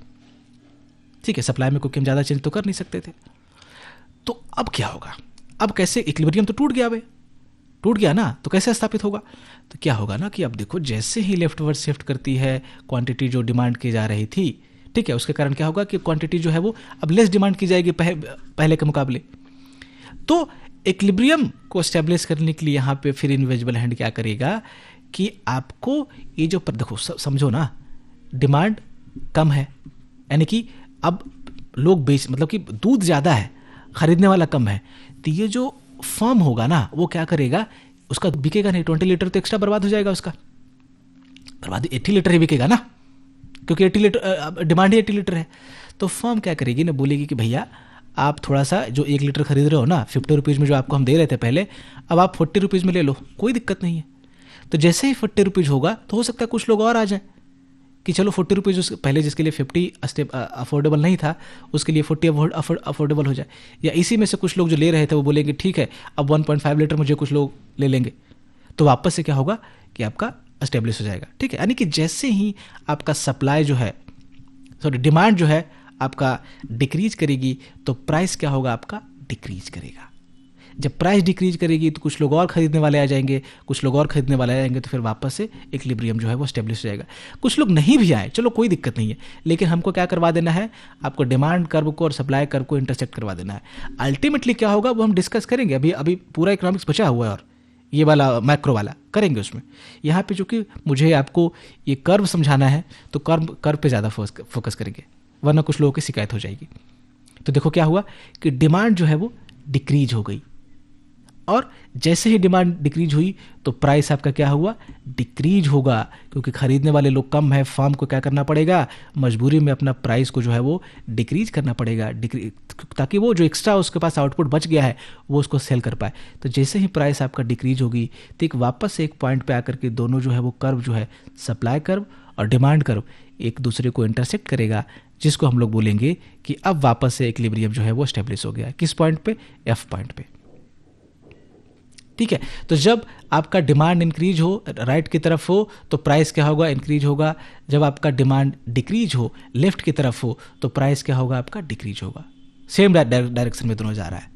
ठीक है। सप्लाई में क्योंकि हम ज़्यादा चेंज तो कर नहीं सकते थे। तो अब क्या होगा, अब कैसे, इक्विलिब्रियम तो टूट गया, भाई टूट गया ना, तो कैसे स्थापित होगा, तो क्या होगा ना कि अब देखो जैसे ही लेफ्टवर्ड शिफ्ट करती है क्वांटिटी जो डिमांड की जा रही थी, ठीक है, उसके कारण क्या होगा कि क्वांटिटी जो है वो अब लेस डिमांड की जाएगी पहले के मुकाबले। तो इक्विलिब्रियम को एस्टेब्लिश करने के लिए यहाँ पे फिर इनविजिबल हैंड क्या करेगा कि आपको ये जो देखो समझो ना, डिमांड कम है, यानी कि अब लोग मतलब कि दूध ज़्यादा है, खरीदने वाला कम है, तो ये जो फर्म होगा ना वो क्या करेगा, उसका बिकेगा नहीं, 20 लीटर तो एक्स्ट्रा बर्बाद हो जाएगा, उसका बर्बाद 80 लीटर ही बिकेगा ना, क्योंकि 80 लीटर डिमांड ही 80 लीटर है। तो फर्म क्या करेगी ना, बोलेगी कि भैया आप थोड़ा सा जो 1 लीटर खरीद रहे हो ना 50 रुपीज़ में, जो आपको हम दे रहे थे पहले, अब आप 40 रुपीज़ में ले लो, कोई दिक्कत नहीं है। तो जैसे ही 40 रुपीज़ होगा तो हो सकता है कुछ लोग और आ जाए कि चलो 40 रुपीज़ पहले जिसके लिए 50 अफोर्डेबल नहीं था उसके लिए 40 अफोर्डेबल हो जाए, या इसी में से कुछ लोग जो ले रहे थे वो बोलेंगे ठीक है अब 1.5 लीटर मुझे कुछ लोग ले लेंगे, तो वापस से क्या होगा कि आपका एस्टेब्लिश हो जाएगा। ठीक है, यानी कि जैसे ही आपका सप्लाई जो है, सॉरी डिमांड जो है आपका डिक्रीज करेगी तो प्राइस क्या होगा, आपका डिक्रीज करेगा। जब प्राइस डिक्रीज करेगी तो कुछ लोग और खरीदने वाले आ जाएंगे, कुछ लोग और खरीदने वाले आ जाएंगे, तो फिर वापस से इक्विलिब्रियम जो है वो स्टेब्लिश हो जाएगा। कुछ लोग नहीं भी आए, चलो कोई दिक्कत नहीं है, लेकिन हमको क्या करवा देना है, आपको डिमांड कर्व को और सप्लाई कर्व को इंटरसेक्ट करवा देना है। अल्टीमेटली क्या होगा वो हम डिस्कस करेंगे, अभी पूरा इकोनॉमिक्स बचा हुआ है और ये वाला मैक्रो वाला करेंगे उसमें। यहाँ पे चूंकि मुझे आपको ये कर्व समझाना है तो कर्व पे ज़्यादा फोकस करेंगे, वरना कुछ लोगों की शिकायत हो जाएगी। तो देखो क्या हुआ कि डिमांड जो है वो डिक्रीज हो गई, और जैसे ही डिमांड डिक्रीज हुई तो प्राइस आपका क्या हुआ, डिक्रीज होगा, क्योंकि खरीदने वाले लोग कम है, फर्म को क्या करना पड़ेगा, मजबूरी में अपना प्राइस को जो है वो डिक्रीज करना पड़ेगा, ताकि वो जो एक्स्ट्रा उसके पास आउटपुट बच गया है वो उसको सेल कर पाए। तो जैसे ही प्राइस आपका डिक्रीज होगी तो एक वापस से एक पॉइंट पे आकर के दोनों जो है वो कर्व जो है, सप्लाई कर्व और डिमांड कर्व, एक दूसरे को इंटरसेक्ट करेगा, जिसको हम लोग बोलेंगे कि अब वापस से इक्विलिब्रियम जो है वो स्टेब्लिश हो गया। किस पॉइंट पे, एफ पॉइंट पे। ठीक है, तो जब आपका डिमांड इंक्रीज हो, राइट की तरफ हो, तो प्राइस क्या होगा, इंक्रीज होगा। जब आपका डिमांड डिक्रीज हो, लेफ्ट की तरफ हो, तो प्राइस क्या होगा, आपका डिक्रीज होगा। सेम डायरेक्शन में दोनों जा रहा है।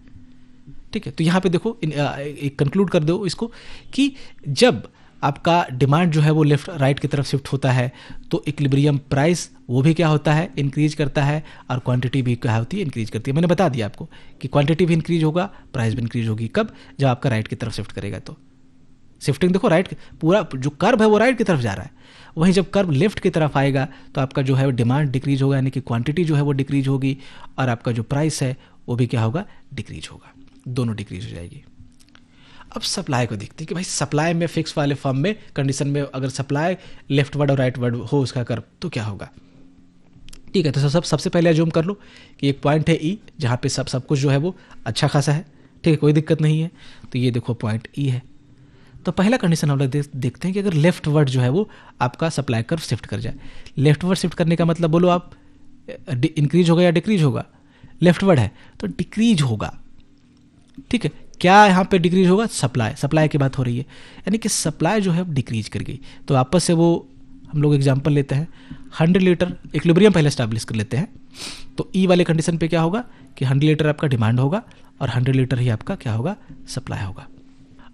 ठीक है, तो यहाँ पे देखो एक कंक्लूड कर दो इसको कि जब आपका डिमांड जो है वो लेफ्ट राइट की तरफ शिफ्ट होता है तो इक्विलिब्रियम प्राइस वो भी क्या होता है, इंक्रीज करता है, और क्वांटिटी भी क्या होती है, इंक्रीज करती है। मैंने बता दिया आपको कि क्वांटिटी भी इंक्रीज होगा, प्राइस भी इंक्रीज होगी। कब, जब आपका राइट की तरफ शिफ्ट करेगा। तो शिफ्टिंग देखो, राइट पूरा जो कर्व है वो राइट की तरफ जा रहा है, वहीं जब कर्व लेफ्ट की तरफ आएगा तो आपका जो है डिमांड डिक्रीज होगा, यानी कि क्वांटिटी जो है वो डिक्रीज होगी, और आपका जो प्राइस है वो भी क्या होगा, डिक्रीज होगा, दोनों डिक्रीज हो जाएगी। अब सप्लाई को देखते हैं कि भाई सप्लाई में फिक्स वाले फॉर्म में कंडीशन में अगर सप्लाई लेफ्ट वर्ड और राइट वर्ड हो उसका कर्व तो क्या होगा। ठीक है, तो सबसे पहले अज्यूम कर लो कि एक पॉइंट है ई, जहाँ पे सब कुछ जो है वो अच्छा खासा है। ठीक है, कोई दिक्कत नहीं है। तो ये देखो पॉइंट ई है। तो पहला कंडीशन हम लोग देखते हैं कि अगर लेफ्ट वर्ड जो है वो आपका सप्लाई कर्व शिफ्ट कर जाए। लेफ्ट वर्ड शिफ्ट करने का मतलब बोलो आप, इंक्रीज होगा या डिक्रीज होगा। लेफ्ट वर्ड है तो डिक्रीज होगा। ठीक है, क्या यहाँ पे डिक्रीज होगा, सप्लाई की बात हो रही है, यानी कि सप्लाई जो है डिक्रीज कर गई। तो वापस से वो हम लोग एग्जांपल लेते हैं, 100 लीटर इक्विलिब्रियम पहले स्टैब्लिश कर लेते हैं। तो ई वाले कंडीशन पे क्या होगा कि 100 लीटर आपका डिमांड होगा और 100 लीटर ही आपका क्या होगा, सप्लाई होगा।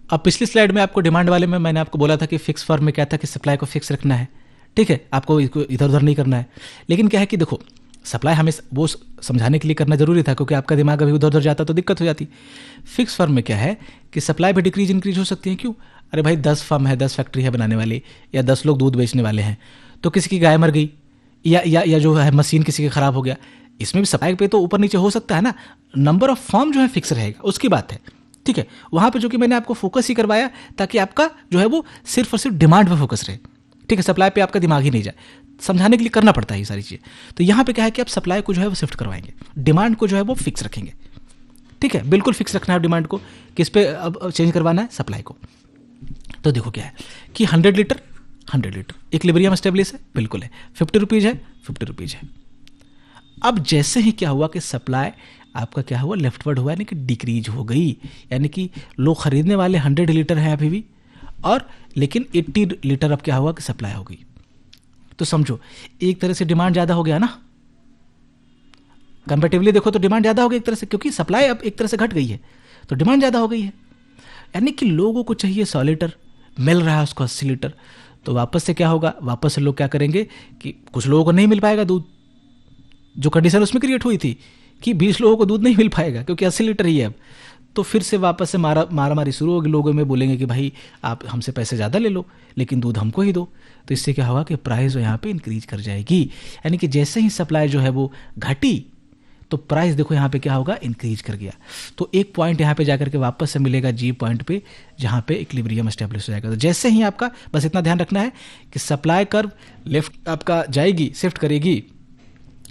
अब पिछली स्लाइड में आपको डिमांड वाले में मैंने आपको बोला था कि फिक्स फॉर्म में क्या था कि सप्लाई को फिक्स रखना है। ठीक है, आपको इधर उधर नहीं करना है। लेकिन क्या है कि देखो सप्लाई हमें वो समझाने के लिए करना जरूरी था, क्योंकि आपका दिमाग अभी उधर उधर जाता तो दिक्कत हो जाती। फिक्स फर्म में क्या है कि सप्लाई भी डिक्रीज इंक्रीज हो सकती है। क्यों, अरे भाई 10 फर्म है, 10 फैक्ट्री है बनाने वाली, या 10 लोग दूध बेचने वाले हैं, तो किसी की गाय मर गई या जो है मशीन किसी का खराब हो गया, इसमें भी सप्लाई पे तो ऊपर नीचे हो सकता है ना। नंबर ऑफ फर्म जो है फिक्स रहेगा, उसकी बात है। ठीक है, वहां पे जो कि मैंने आपको फोकस ही करवाया ताकि आपका जो है वो सिर्फ और सिर्फ डिमांड पे फोकस रहे। ठीक है, सप्लाई पे आपका दिमाग ही नहीं जाए, समझाने के लिए करना पड़ता है ये सारी चीज़ें। तो यहाँ पे क्या है कि आप सप्लाई को जो है वो शिफ्ट करवाएंगे, डिमांड को जो है वो फिक्स रखेंगे। ठीक है, बिल्कुल फिक्स रखना है डिमांड को, किस पे अब चेंज करवाना है, सप्लाई को। तो देखो क्या है कि 100 लीटर इक्विलिब्रियम स्टेब्लिश है, बिल्कुल है, 50 रुपीज़ है, 50 रुपीज़ है। अब जैसे ही क्या हुआ कि सप्लाई आपका क्या हुआ, लेफ्टवर्ड हुआ, यानी कि डिक्रीज हो गई, यानी कि लोग खरीदने वाले 100 लीटर हैं अभी भी, और लेकिन 80 लीटर अब क्या हुआ कि सप्लाई हो गई। तो समझो एक तरह से डिमांड ज़्यादा हो गया ना, कंपैरेटिवली देखो तो डिमांड ज़्यादा हो गई एक तरह से, क्योंकि सप्लाई अब एक तरह से घट गई है तो डिमांड ज़्यादा हो गई है। यानी कि लोगों को चाहिए 100 लीटर, मिल रहा है उसको 80 लीटर, तो वापस से क्या होगा, वापस से लोग क्या करेंगे कि कुछ लोगों को नहीं मिल पाएगा दूध, जो कंडीशन उसमें क्रिएट हुई थी कि 20 लोगों को दूध नहीं मिल पाएगा क्योंकि 80 लीटर ही है अब, तो फिर से वापस से मारामारी शुरू होगी, लोगों में बोलेंगे कि भाई आप हमसे पैसे ज़्यादा ले लो लेकिन दूध हमको ही दो। तो इससे क्या होगा कि प्राइस जो यहाँ पे इंक्रीज कर जाएगी, यानी कि जैसे ही सप्लाई जो है वो घटी तो प्राइस देखो यहाँ पे क्या होगा, इंक्रीज कर गया। तो एक पॉइंट यहाँ पे जाकर के वापस से मिलेगा जी पॉइंट पे, जहाँ पे इक्विलिब्रियम एस्टेब्लिश हो जाएगा। तो जैसे ही आपका बस इतना ध्यान रखना है कि सप्लाई कर्व लेफ्ट आपका जाएगी, शिफ्ट करेगी,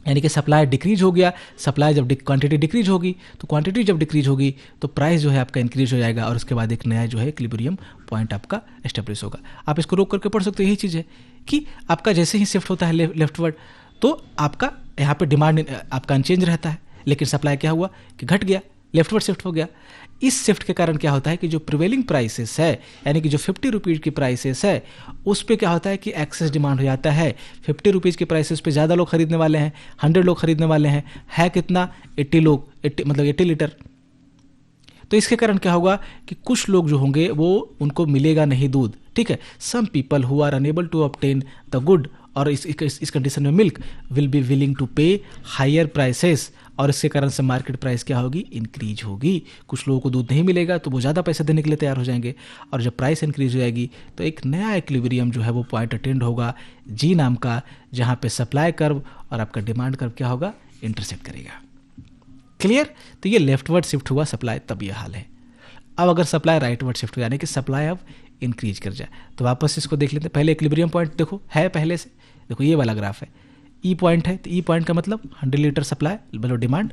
यानी कि सप्लाई डिक्रीज हो गया, सप्लाई जब क्वांटिटी डिक्रीज होगी तो क्वांटिटी जब डिक्रीज होगी तो प्राइस जो है आपका इंक्रीज हो जाएगा और उसके बाद एक नया जो है इक्विलिब्रियम पॉइंट आपका एस्टेब्लिश होगा। आप इसको रोक करके पढ़ सकते हो। यही चीज़ है कि आपका जैसे ही शिफ्ट होता है लेफ्टवर्ड तो आपका यहाँ पे डिमांड आपका अनचेंज रहता है, लेकिन सप्लाई क्या हुआ कि घट गया, लेफ्टवर्ड शिफ्ट हो गया। इस शिफ्ट के कारण क्या होता है कि जो प्रिवेलिंग प्राइसेस है, यानी कि जो 50 रुपीज़ की प्राइसेस है, उस पे क्या होता है कि एक्सेस डिमांड हो जाता है। 50 रुपीज़ की प्राइसेस पे ज़्यादा लोग खरीदने वाले हैं, 100 लोग खरीदने वाले हैं, है कितना 80 लोग, 80 मतलब 80 लीटर। तो इसके कारण क्या होगा कि कुछ लोग जो होंगे वो उनको मिलेगा नहीं दूध, ठीक है। Some people who are unable to obtain the good, और इस कंडीशन में milk will be willing to pay higher prices, और इसके कारण से मार्केट प्राइस क्या होगी, इंक्रीज होगी। कुछ लोगों को दूध नहीं मिलेगा तो वो ज़्यादा पैसे देने के लिए तैयार हो जाएंगे, और जब प्राइस इंक्रीज हो जाएगी तो एक नया इक्विलिब्रियम जो है वो पॉइंट अटेंड होगा जी नाम का, जहाँ पे सप्लाई कर्व और आपका डिमांड कर्व क्या होगा, इंटरसेक्ट करेगा। क्लियर। तो ये लेफ्टवर्ड शिफ्ट हुआ सप्लाई, तब ये हाल है। अब अगर सप्लाई राइटवर्ड शिफ्ट हो, यानी कि सप्लाई अब इंक्रीज कर जाए, तो वापस इसको देख लेते हैं। पहले इक्विलिब्रियम पॉइंट देखो है पहले से, देखो ये वाला ग्राफ है, ई पॉइंट है, तो ई पॉइंट का मतलब 100 लीटर सप्लाई मतलब डिमांड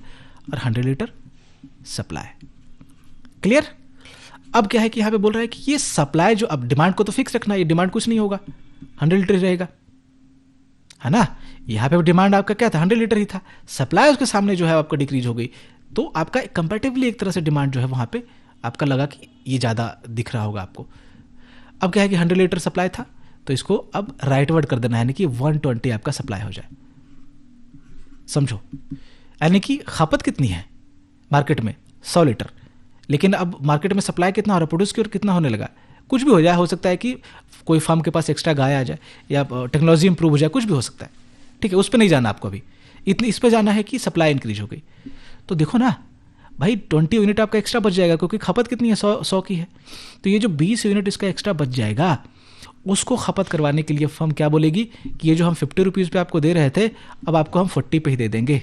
और 100 लीटर सप्लाई। क्लियर। अब क्या है कि यहाँ पे बोल रहा है कि ये सप्लाई जो, अब डिमांड को तो फिक्स रखना है, ये डिमांड कुछ नहीं होगा, 100 लीटर ही रहेगा, है ना। यहाँ पे डिमांड आपका क्या था, 100 लीटर ही था, सप्लाई उसके सामने जो है आपका डिक्रीज हो गई, तो आपका कंपैरेटिवली एक तरह से डिमांड जो है वहाँ पे आपका लगा कि ये ज़्यादा दिख रहा होगा आपको। अब क्या है कि 100 लीटर सप्लाई था, तो इसको अब राइटवर्ड कर देना है, यानी कि 120 आपका सप्लाई हो जाए। समझो, यानी कि खपत कितनी है मार्केट में, 100 लीटर, लेकिन अब मार्केट में सप्लाई कितना हो रहा है, प्रोड्यूस की ओर कितना होने लगा, कुछ भी हो जाए, हो सकता है कि कोई फार्म के पास एक्स्ट्रा गाय आ जाए या टेक्नोलॉजी इंप्रूव हो जाए, कुछ भी हो सकता है, ठीक है। उस पर नहीं जाना आपको अभी, इतनी इस पर जाना है कि सप्लाई इंक्रीज हो गई। तो देखो ना भाई 20 यूनिट आपका एक्स्ट्रा बच जाएगा, क्योंकि खपत कितनी है, 100 की है, तो ये जो 20 यूनिट इसका एक्स्ट्रा बच जाएगा, उसको खपत करवाने के लिए फर्म क्या बोलेगी कि ये जो हम 50 रुपीज़ पे आपको दे रहे थे, अब आपको हम 40 पे ही दे देंगे,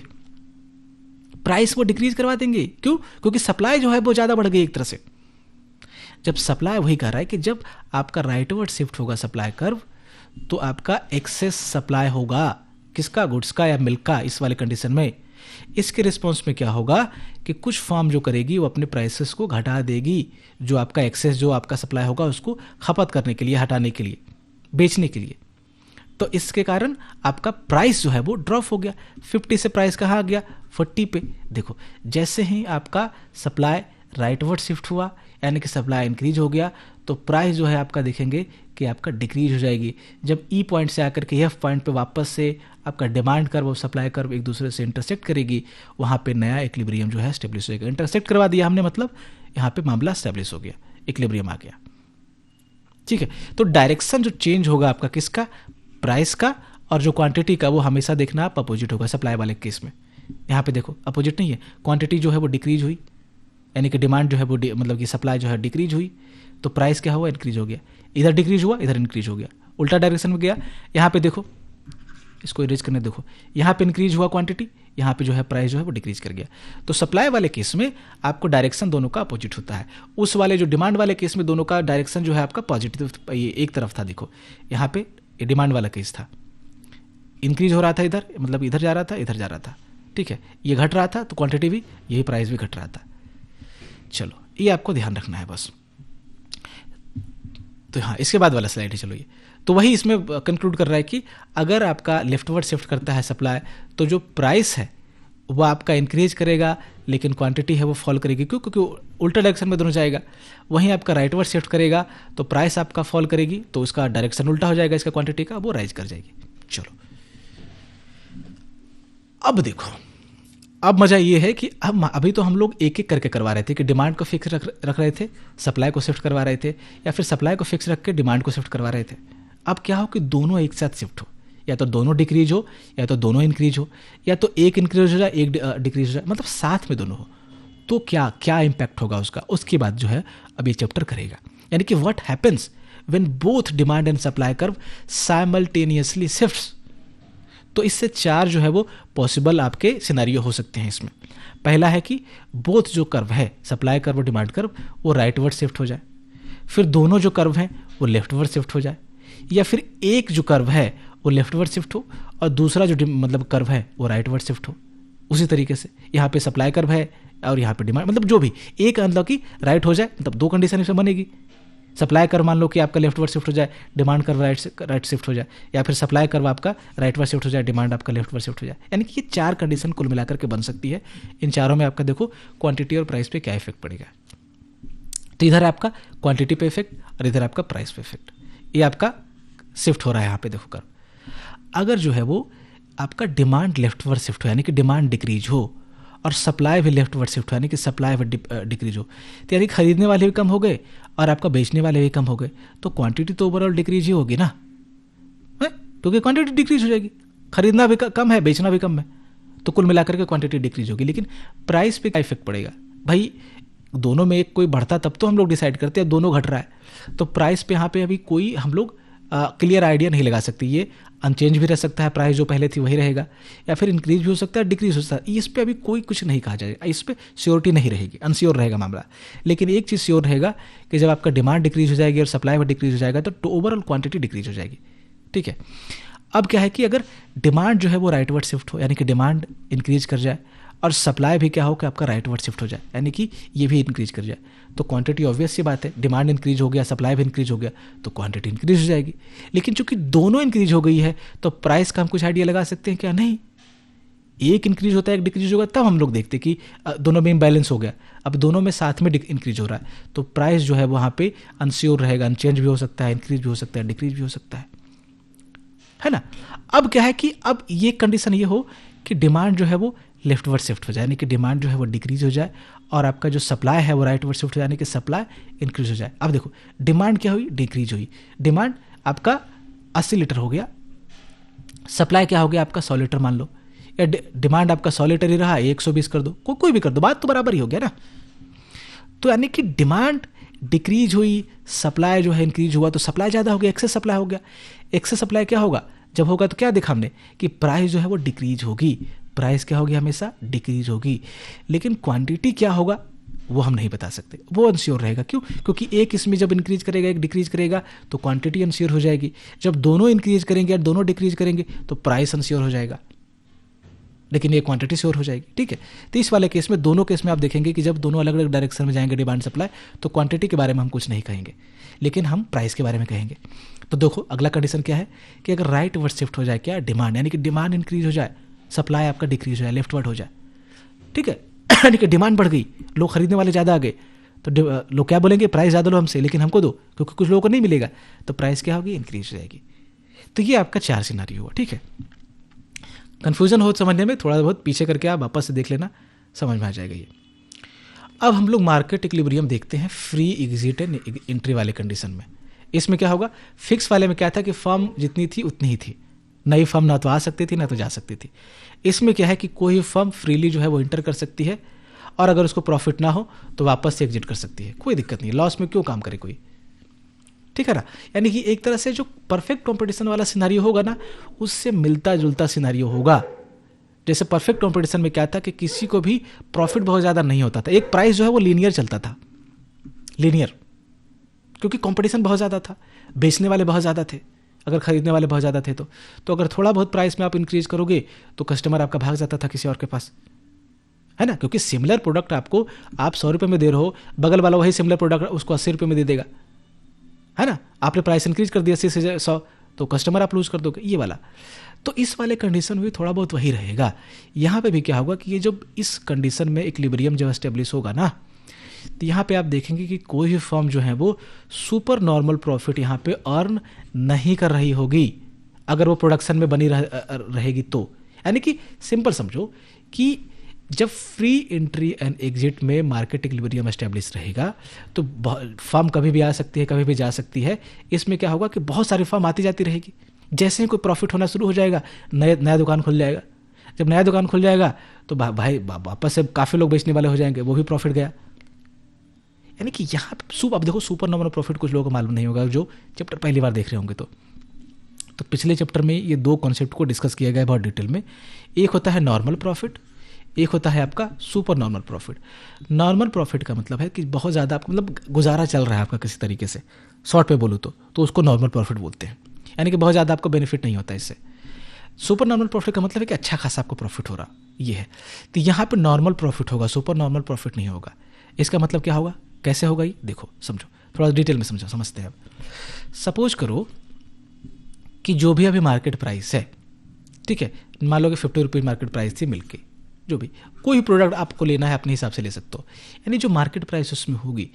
प्राइस वो डिक्रीज करवा देंगे। क्यों? क्योंकि सप्लाई जो है वो ज़्यादा बढ़ गई एक तरह से। जब सप्लाई, वही कह रहा है कि जब आपका राइटवर्ड शिफ्ट होगा सप्लाई कर्व, तो आपका एक्सेस सप्लाई होगा, किसका, गुड्स का या मिल्क का, इस वाले कंडीशन में। इसके रिस्पॉन्स में क्या होगा कि कुछ फर्म जो करेगी वो अपने प्राइसेस को घटा देगी, जो आपका एक्सेस जो आपका सप्लाई होगा उसको खपत करने के लिए, हटाने के लिए, बेचने के लिए। तो इसके कारण आपका प्राइस जो है वो ड्रॉप हो गया, 50 से प्राइस कहाँ आ गया, 40 पे। देखो जैसे ही आपका सप्लाई राइटवर्ड शिफ्ट हुआ, यानी कि सप्लाई इंक्रीज हो गया, तो प्राइस जो है आपका देखेंगे कि आपका डिक्रीज हो जाएगी। जब ई पॉइंट से आकर के एफ पॉइंट पे वापस से आपका डिमांड कर्व और सप्लाई कर्व एक दूसरे से इंटरसेक्ट करेगी, वहाँ पे नया इक्विलिब्रियम जो है स्टेब्लिश होगा। इंटरसेक्ट करवा दिया हमने, मतलब यहाँ पे मामला स्टेब्लिश हो गया, इक्विलिब्रियम आ गया, ठीक है। तो डायरेक्शन जो चेंज होगा आपका किसका, प्राइस का, और जो क्वांटिटी का वो हमेशा देखना आप अपोजिट होगा सप्लाई वाले केस में। यहाँ पे देखो अपोजिट नहीं है, क्वांटिटी जो है वो डिक्रीज हुई, यानी कि डिमांड जो है वो मतलब कि सप्लाई जो है डिक्रीज हुई, तो प्राइस क्या हुआ, इंक्रीज हो गया। इधर डिक्रीज हुआ, इधर इंक्रीज हो गया, उल्टा डायरेक्शन में गया। यहाँ पे देखो, इसको इरेज करने देखो, यहाँ पे इंक्रीज हुआ क्वांटिटी, यहाँ पे जो है प्राइस जो है वो डिक्रीज कर गया। तो सप्लाई वाले केस में आपको डायरेक्शन दोनों का अपोजिट होता है। उस वाले जो डिमांड वाले केस में दोनों का डायरेक्शन जो है आपका पॉजिटिव, ये एक तरफ था। देखो यहाँ पे ये डिमांड वाला केस था, इंक्रीज हो रहा था इधर, मतलब इधर जा रहा था, इधर जा रहा था, ठीक है। ये घट रहा था तो क्वांटिटी भी, यही प्राइस भी घट रहा था। चलो ये आपको ध्यान रखना है बस। तो हाँ, इसके बाद वाला स्लाइड है, चलो ये तो वही इसमें कंक्लूड कर रहा है कि अगर आपका लेफ्टवर्ड शिफ्ट करता है सप्लाई, तो जो प्राइस है वो आपका इंक्रीज करेगा, लेकिन क्वांटिटी है वो फॉल करेगी। क्यों? क्योंकि उल्टा डायरेक्शन में दोनों जाएगा। वहीं आपका राइटवर्ड शिफ्ट करेगा तो प्राइस आपका फॉल करेगी, तो उसका डायरेक्शन उल्टा हो जाएगा, इसका क्वांटिटी का, वो राइज कर जाएगी। चलो अब देखो, अब मजा ये है कि अब अभी तो हम लोग एक एक करके करवा रहे थे कि डिमांड को फिक्स रख रहे थे, सप्लाई को शिफ्ट करवा रहे थे, या फिर सप्लाई को फिक्स रख के डिमांड को शिफ्ट करवा रहे थे। अब क्या हो कि दोनों एक साथ शिफ्ट हो, या तो दोनों डिक्रीज हो, या तो दोनों इंक्रीज हो, या तो एक इंक्रीज हो जाए एक डिक्रीज हो जाए, मतलब साथ में दोनों हो, तो क्या क्या इम्पैक्ट होगा उसका, उसके बाद जो है अब ये चैप्टर करेगा। यानी कि what happens when both demand and supply curve simultaneously shifts. तो इससे 4 जो है वो पॉसिबल आपके सिनारियो हो सकते हैं इसमें। पहला है कि बोथ जो कर्व है, सप्लाई कर्व और डिमांड कर्व, वो राइटवर्ड शिफ्ट हो जाए, फिर दोनों जो कर्व हैं वो लेफ्टवर्ड शिफ्ट हो जाए, या फिर एक जो कर्व है वो लेफ्टवर्ड शिफ्ट हो और दूसरा जो मतलब कर्व है वो राइटवर्ड शिफ्ट हो। उसी तरीके से यहाँ पे सप्लाई कर्व है और यहाँ पे डिमांड, मतलब जो भी एक मतलब कि राइट हो जाए, मतलब 2 कंडीशन इसमें बनेगी। सप्लाई कर्व मान लो कि आपका लेफ्टवर्ड शिफ्ट हो जाए, डिमांड कर्व राइट शिफ्ट हो जाए, या फिर सप्लाई कर्व आपका राइटवर्ड शिफ्ट हो जाए, डिमांड आपका लेफ्टवर्ड शिफ्ट हो जाए। यानी कि ये 4 कंडीशन कुल मिलाकर के बन सकती है। इन चारों में आपका देखो क्वांटिटी और प्राइस पे क्या इफेक्ट पड़ेगा। तो इधर आपका क्वांटिटी पे इफेक्ट और इधर आपका प्राइस पे इफेक्ट, ये आपका शिफ्ट हो रहा है यहाँ पे देखो कर्व। अगर जो है वो आपका डिमांड लेफ्टवर्ड शिफ्ट हो, यानी कि डिमांड डिक्रीज हो, और सप्लाई भी लेफ्टवर्ड शिफ्ट हो, यानी कि सप्लाई भी डिक्रीज हो, तो यानी खरीदने वाले भी कम हो गए और आपका बेचने वाले भी कम हो गए, तो क्वांटिटी तो ओवरऑल डिक्रीज ही होगी ना, क्योंकि क्वांटिटी डिक्रीज हो जाएगी, खरीदना भी कम है, बेचना भी कम है, तो कुल मिलाकर के क्वांटिटी डिक्रीज होगी। लेकिन प्राइस पे क्या इफेक्ट पड़ेगा भाई, दोनों में एक कोई बढ़ता तब तो हम लोग डिसाइड करते हैं, दोनों घट रहा है, तो प्राइस पे यहाँ पे अभी कोई हम लोग क्लियर आइडिया नहीं लगा सकते। ये अनचेंज भी रह सकता है, प्राइस जो पहले थी वही रहेगा, या फिर इंक्रीज भी हो सकता है, डिक्रीज हो सकता है। इस पे अभी कोई कुछ नहीं कहा जाएगा, इस पे श्योरिटी नहीं रहेगी, अनश्योर रहेगा मामला। लेकिन एक चीज़ श्योर रहेगा कि जब आपका डिमांड डिक्रीज हो जाएगी और सप्लाई भी डिक्रीज हो जाएगा तो ओवरऑल क्वांटिटी डिक्रीज हो जाएगी। ठीक है, अब क्या है कि अगर डिमांड जो है वो राइटवर्ड शिफ्ट हो, यानी कि डिमांड इंक्रीज कर जाए, और सप्लाई भी क्या हो कि आपका राइटवर्ड शिफ्ट हो जाए, यानी कि ये भी इंक्रीज कर जाए, तो क्वांटिटी ऑब्वियस सी बात है, डिमांड इंक्रीज हो गया, सप्लाई भी इंक्रीज हो गया, तो क्वांटिटी इंक्रीज हो जाएगी। लेकिन चूंकि दोनों इंक्रीज हो गई है तो प्राइस का हम कुछ आइडिया लगा सकते हैं क्या? नहीं, एक इंक्रीज होता है एक डिक्रीज होगा, तब हम लोग देखते कि दोनों में इम्बैलेंस हो गया, अब दोनों में साथ में इंक्रीज हो रहा है, तो प्राइस जो है वहाँ पे अनश्योर रहेगा, अनचेंज भी हो सकता है, इंक्रीज भी हो सकता है, डिक्रीज भी हो सकता है ना। अब क्या है कि अब ये कंडीशन ये हो कि डिमांड जो है वो लेफ्टवर्ड शिफ्ट हो जाए, यानी कि डिमांड जो है वो डिक्रीज हो जाए, और आपका जो सप्लाई है वो राइटवर्ड शिफ्ट हो जाए, यानी कि सप्लाई इंक्रीज हो जाए। अब देखो डिमांड क्या हुई, डिक्रीज हुई, डिमांड आपका 80 लीटर हो गया, सप्लाई क्या हो गया आपका 100 लीटर मान लो, या डिमांड आपका 100 लीटर ही रहा, 120 कर दो, कोई भी कर दो, बात तो बराबर ही हो गया ना। तो यानी कि डिमांड डिक्रीज हुई, सप्लाई जो है इंक्रीज हुआ, तो सप्लाई ज़्यादा हो गया, एक्सेस सप्लाई हो गया। एक्सेस सप्लाई क्या होगा, जब होगा तो क्या देखा हमने कि प्राइस जो है वो डिक्रीज होगी, प्राइस क्या होगी, हमेशा डिक्रीज होगी। लेकिन क्वांटिटी क्या होगा वो हम नहीं बता सकते, वो अनश्योर रहेगा। क्यों? क्योंकि एक इसमें जब इंक्रीज करेगा एक डिक्रीज करेगा तो क्वांटिटी अनश्योर हो जाएगी, जब दोनों इंक्रीज करेंगे या दोनों डिक्रीज करेंगे तो प्राइस अनश्योर हो जाएगा, लेकिन ये क्वांटिटी श्योर हो जाएगी। ठीक है, तो इस वाले केस में, दोनों केस में आप देखेंगे कि जब दोनों अलग अलग डायरेक्शन में जाएंगे डिमांड सप्लाई, तो क्वांटिटी के बारे में हम कुछ नहीं कहेंगे, लेकिन हम प्राइस के बारे में कहेंगे। तो देखो अगला कंडीशन क्या है कि अगर राइट वर्ड शिफ्ट हो जाए क्या, डिमांड, यानी कि डिमांड इंक्रीज हो जाए, सप्लाई आपका डिक्रीज हो जाए, लेफ्ट वर्ड हो जाए, ठीक है, यानी कि डिमांड बढ़ गई, लोग खरीदने वाले ज़्यादा आ गए, तो लोग क्या बोलेंगे, प्राइस ज़्यादा लो हमसे लेकिन हमको दो, क्योंकि कुछ लोगों को नहीं मिलेगा, तो प्राइस क्या होगी, इंक्रीज हो जाएगी। तो ये आपका 4 सिनारियो हुआ। ठीक है, कन्फ्यूजन हो समझने में, थोड़ा बहुत पीछे करके आप वापस से देख लेना, समझ में आ जाएगा ये। अब हम लोग मार्केट इक्विलिब्रियम देखते हैं फ्री एग्जिट एंड एंट्री वाले कंडीशन में। इसमें क्या होगा, फिक्स वाले में क्या था कि फर्म जितनी थी उतनी ही थी, नई फर्म ना तो आ सकती थी ना तो जा सकती थी। इसमें क्या है कि कोई फर्म फ्रीली जो है वो इंटर कर सकती है, और अगर उसको प्रॉफिट ना हो तो वापस से एग्जिट कर सकती है, कोई दिक्कत नहीं, लॉस में क्यों काम करे कोई, ठीक है ना। यानी कि एक तरह से जो परफेक्ट कॉम्पिटिशन वाला सिनारियो होगा ना, उससे मिलता जुलता सिनारियो होगा। जैसे परफेक्ट कॉम्पिटिशन में क्या था कि किसी को भी प्रॉफिट बहुत ज़्यादा नहीं होता था, एक प्राइस जो है वो लीनियर चलता था, लीनियर, क्योंकि कंपटीशन बहुत ज़्यादा था, बेचने वाले बहुत ज़्यादा थे, अगर खरीदने वाले बहुत ज़्यादा थे तो अगर थोड़ा बहुत प्राइस में आप इंक्रीज करोगे तो कस्टमर आपका भाग जाता था किसी और के पास, है ना, क्योंकि सिमिलर प्रोडक्ट आपको आप 100 रुपये में दे रहे हो, बगल वाला वही सिमिलर प्रोडक्ट उसको 80 रुपये में दे देगा, है ना। आपने प्राइस इंक्रीज कर दिया 80 से 100, तो कस्टमर आप लूज कर दोगे, ये वाला। तो इस वाले कंडीशन में भी थोड़ा बहुत वही रहेगा। यहाँ पे भी क्या होगा कि ये जब इस कंडीशन में इक्विलिब्रियम जब एस्टेब्लिश होगा ना, तो यहाँ पे आप देखेंगे कि कोई भी फर्म जो है वो सुपर नॉर्मल प्रॉफिट यहाँ पे अर्न नहीं कर रही होगी, अगर वो प्रोडक्शन में बनी रहेगी तो। यानी कि सिंपल समझो कि जब फ्री एंट्री एंड एग्जिट में मार्केट इक्विलिब्रियम एस्टेब्लिश रहेगा तो फर्म कभी भी आ सकती है, कभी भी जा सकती है। इसमें क्या होगा कि बहुत सारी फर्म आती जाती रहेगी, जैसे ही कोई प्रॉफिट होना शुरू हो जाएगा नया दुकान खुल जाएगा, जब नया दुकान खुल जाएगा तो भाई वापस से काफ़ी लोग बेचने वाले हो जाएंगे, वो भी प्रॉफिट गया। यानी कि यहाँ पे अब देखो सुपर नॉर्मल प्रॉफिट कुछ लोगों को मालूम नहीं होगा जो चैप्टर पहली बार देख रहे होंगे। तो पिछले चैप्टर में ये दो कॉन्सेप्ट को डिस्कस किया गया है बहुत डिटेल में। एक होता है नॉर्मल प्रॉफिट, एक होता है आपका super normal profit. Normal profit का मतलब है कि बहुत ज़्यादा आपका मतलब गुजारा चल रहा है आपका किसी तरीके से, शॉर्ट पे बोलूँ तो उसको नॉर्मल प्रॉफिट बोलते हैं, यानी कि बहुत ज़्यादा आपको बेनिफिट नहीं होता इससे। सुपर नॉर्मल प्रॉफिट का मतलब है कि अच्छा खासा आपको प्रॉफिट हो रहा, ये है। तो यहाँ पे नॉर्मल प्रॉफिट होगा, सुपर नॉर्मल प्रॉफिट नहीं होगा। इसका मतलब क्या होगा, कैसे होगा ये देखो, समझो थोड़ा डिटेल में समझते हैं। अब सपोज करो कि जो भी अभी मार्केट प्राइस है, ठीक है, मान लो कि 50 रुपीज़ मार्केट प्राइस थी मिल्क, जो भी कोई प्रोडक्ट आपको लेना है अपने हिसाब से ले सकते हो, यानी जो मार्केट प्राइस उसमें होगी,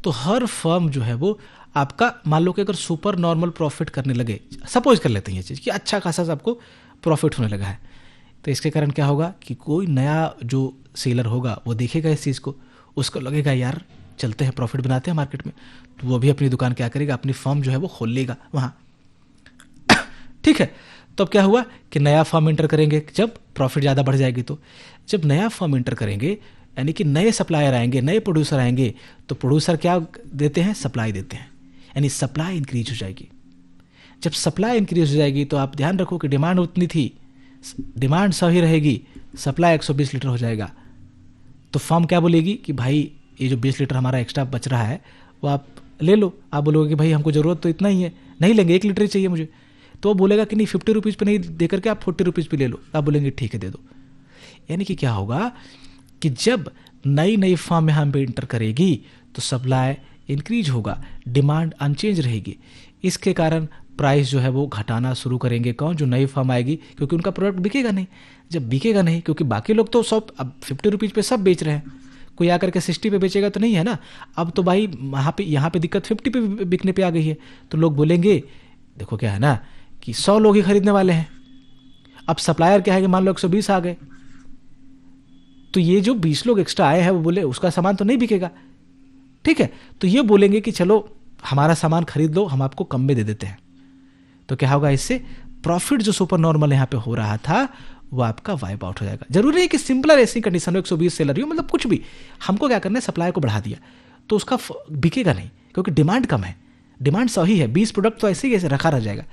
तो हर फर्म जो है वो आपका मान लो कि अगर सुपर नॉर्मल प्रॉफिट करने लगे, सपोज कर लेते हैं ये चीज़ कि अच्छा खासा आपको प्रॉफिट होने लगा है, तो इसके कारण क्या होगा कि कोई नया जो सेलर होगा वो देखेगा इस चीज़ को, उसको लगेगा यार चलते हैं प्रॉफिट बनाते हैं मार्केट में, तो वो भी अपनी दुकान क्या करेगा, अपनी फर्म जो है वो खोल लेगा वहाँ, ठीक है। तो अब क्या हुआ कि नया फर्म इंटर करेंगे जब प्रॉफिट ज़्यादा बढ़ जाएगी, तो जब नया फर्म इंटर करेंगे यानी कि नए सप्लायर आएंगे, नए प्रोड्यूसर आएंगे, तो प्रोड्यूसर क्या देते हैं, सप्लाई देते हैं, यानी सप्लाई इंक्रीज हो जाएगी। जब सप्लाई इंक्रीज हो जाएगी तो आप ध्यान रखो कि डिमांड उतनी थी, डिमांड 100 ही रहेगी, सप्लाई 120 लीटर हो जाएगा, तो फर्म क्या बोलेगी कि भाई ये जो 20 लीटर हमारा एक्स्ट्रा बच रहा है वो आप ले लो। आप बोलोगे कि भाई हमको ज़रूरत तो इतना ही है, नहीं लेंगे 1 लीटर ही चाहिए मुझे, तो वो बोलेगा कि नहीं 50 रुपीज़ पे नहीं दे करके आप 40 रुपीज़ पे ले लो, आप बोलेंगे ठीक है दे दो। यानी कि क्या होगा कि जब नई नई फर्म यहाँ पे इंटर करेगी तो सप्लाई इंक्रीज होगा, डिमांड अनचेंज रहेगी, इसके कारण प्राइस जो है वो घटाना शुरू करेंगे कौन, जो नई फर्म आएगी, क्योंकि उनका प्रोडक्ट बिकेगा नहीं। जब बिकेगा नहीं, क्योंकि बाकी लोग तो सब अब 50 रुपीज़ पे सब बेच रहे हैं, कोई आकर के 60 पे बेचेगा तो नहीं है ना। अब तो भाई यहाँ पे दिक्कत 50 पे बिकने पे आ गई है, तो लोग बोलेंगे देखो क्या है ना कि 100 लोग ही खरीदने वाले हैं, अब सप्लायर क्या है कि मान लो 120 आ गए, तो ये जो 20 लोग एक्स्ट्रा आए हैं वो बोले उसका सामान तो नहीं बिकेगा, ठीक है, तो ये बोलेंगे कि चलो हमारा सामान खरीद लो, हम आपको कम में दे देते हैं। तो क्या होगा, इससे प्रॉफिट जो सुपर नॉर्मल यहाँ पे हो रहा था वो आपका वाइप आउट हो जाएगा। जरूरी है कि सिंपलर ऐसी कंडीशन में 120 सेलर हो, मतलब कुछ भी, हमको क्या करना है, सप्लाई को बढ़ा दिया तो उसका बिकेगा नहीं, क्योंकि डिमांड कम है, डिमांड 100 ही है, 20 प्रोडक्ट तो ऐसे ही ऐसे रखा रह जाएगा,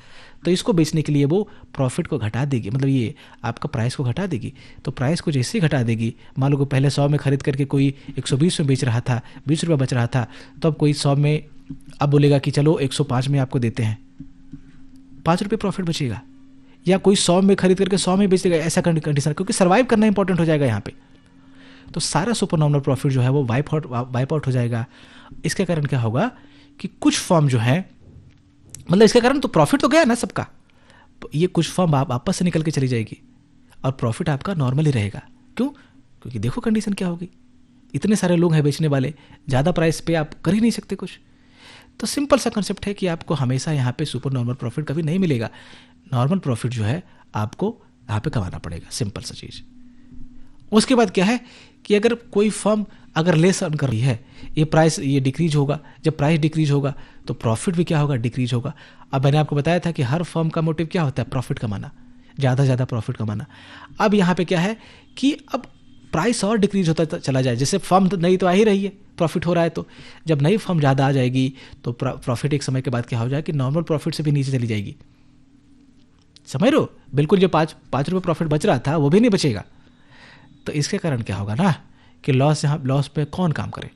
तो इसको बेचने के लिए वो प्रॉफिट को घटा देगी, मतलब ये आपका प्राइस को घटा देगी। तो प्राइस को जैसे ही घटा देगी, मान लो कि पहले 100 में खरीद करके कोई 120 में बेच रहा था, 20 रुपये बच रहा था, तो अब कोई 100 में अब बोलेगा कि चलो 105 में आपको देते हैं, 5 रुपये प्रॉफिट बचेगा, या कोई 100 में खरीद करके 100 में बेच देगा, ऐसा कंडीशन, क्योंकि सर्वाइव करना इंपॉर्टेंट हो जाएगा यहाँ पे। तो सारा सुपर नॉर्मल प्रॉफिट जो है वो वाइप आउट हो जाएगा। इसके कारण क्या होगा कि कुछ फर्म जो है, मतलब इसके कारण तो प्रॉफिट तो गया ना सबका, ये कुछ फर्म वापस से निकल के चली जाएगी और प्रॉफिट आपका नॉर्मल ही रहेगा। क्यों? क्योंकि देखो कंडीशन क्या होगी, इतने सारे लोग हैं बेचने वाले, ज़्यादा प्राइस पे आप कर ही नहीं सकते कुछ। तो सिंपल सा कंसेप्ट है कि आपको हमेशा यहाँ पे सुपर नॉर्मल प्रॉफिट कभी नहीं मिलेगा, नॉर्मल प्रॉफिट जो है आपको यहाँ पे कमाना पड़ेगा, सिंपल सा चीज़। उसके बाद क्या है कि अगर कोई फर्म अगर लेस अर्न कर रही है, ये प्राइस ये डिक्रीज होगा, जब प्राइस डिक्रीज होगा तो प्रॉफिट भी क्या होगा, डिक्रीज होगा। अब मैंने आपको बताया था कि हर फर्म का मोटिव क्या होता है, प्रॉफिट कमाना, ज़्यादा से ज़्यादा प्रॉफिट कमाना। अब यहाँ पे क्या है कि अब प्राइस और डिक्रीज होता चला जाए, जैसे फर्म नई तो आ ही रही है, प्रॉफिट हो रहा है, तो जब नई फर्म ज़्यादा आ जाएगी तो प्रॉफिट एक समय के बाद क्या हो जाए कि नॉर्मल प्रॉफिट से भी नीचे चली जाएगी। समझ लो, बिल्कुल जो 5 रुपये प्रॉफिट बच रहा था वो भी नहीं बचेगा। तो इसके कारण क्या होगा ना कि लॉस पे कौन काम करे,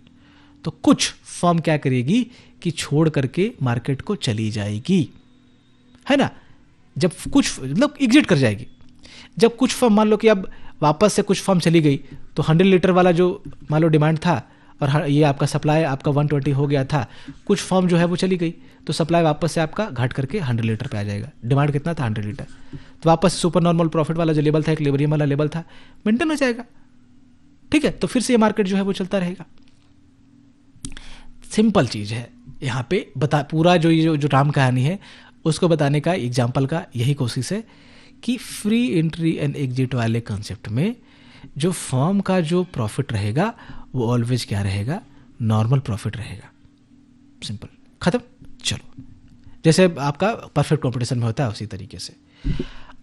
तो कुछ फर्म क्या करेगी कि छोड़ करके मार्केट को चली जाएगी, है ना, जब कुछ मतलब एग्जिट कर जाएगी। जब कुछ फर्म मान लो कि अब वापस से कुछ फर्म चली गई, तो 100 लीटर वाला जो मान लो डिमांड था और ये आपका सप्लाई आपका 120 हो गया था, कुछ फर्म जो है वो चली गई, तो सप्लाई वापस से आपका घट करके 100 लीटर पे आ जाएगा। डिमांड कितना था, 100 लीटर, तो वापस सुपर नॉर्मल प्रॉफिट वाला जो लेवल था, एक लेबरियम वाला लेवल था, मेंटेन हो जाएगा, ठीक है। तो फिर से ये मार्केट जो है वो चलता रहेगा। सिंपल चीज़ है यहाँ पे पूरा जो राम कहानी है उसको बताने का एग्जाम्पल का यही कोशिश है कि फ्री एंट्री एंड एग्जिट वाले कंसेप्ट में जो फर्म का जो प्रॉफिट रहेगा वो ऑलवेज क्या रहेगा, नॉर्मल प्रॉफिट रहेगा। सिंपल, खत्म। चलो, जैसे आपका परफेक्ट कंपटीशन में होता है उसी तरीके से।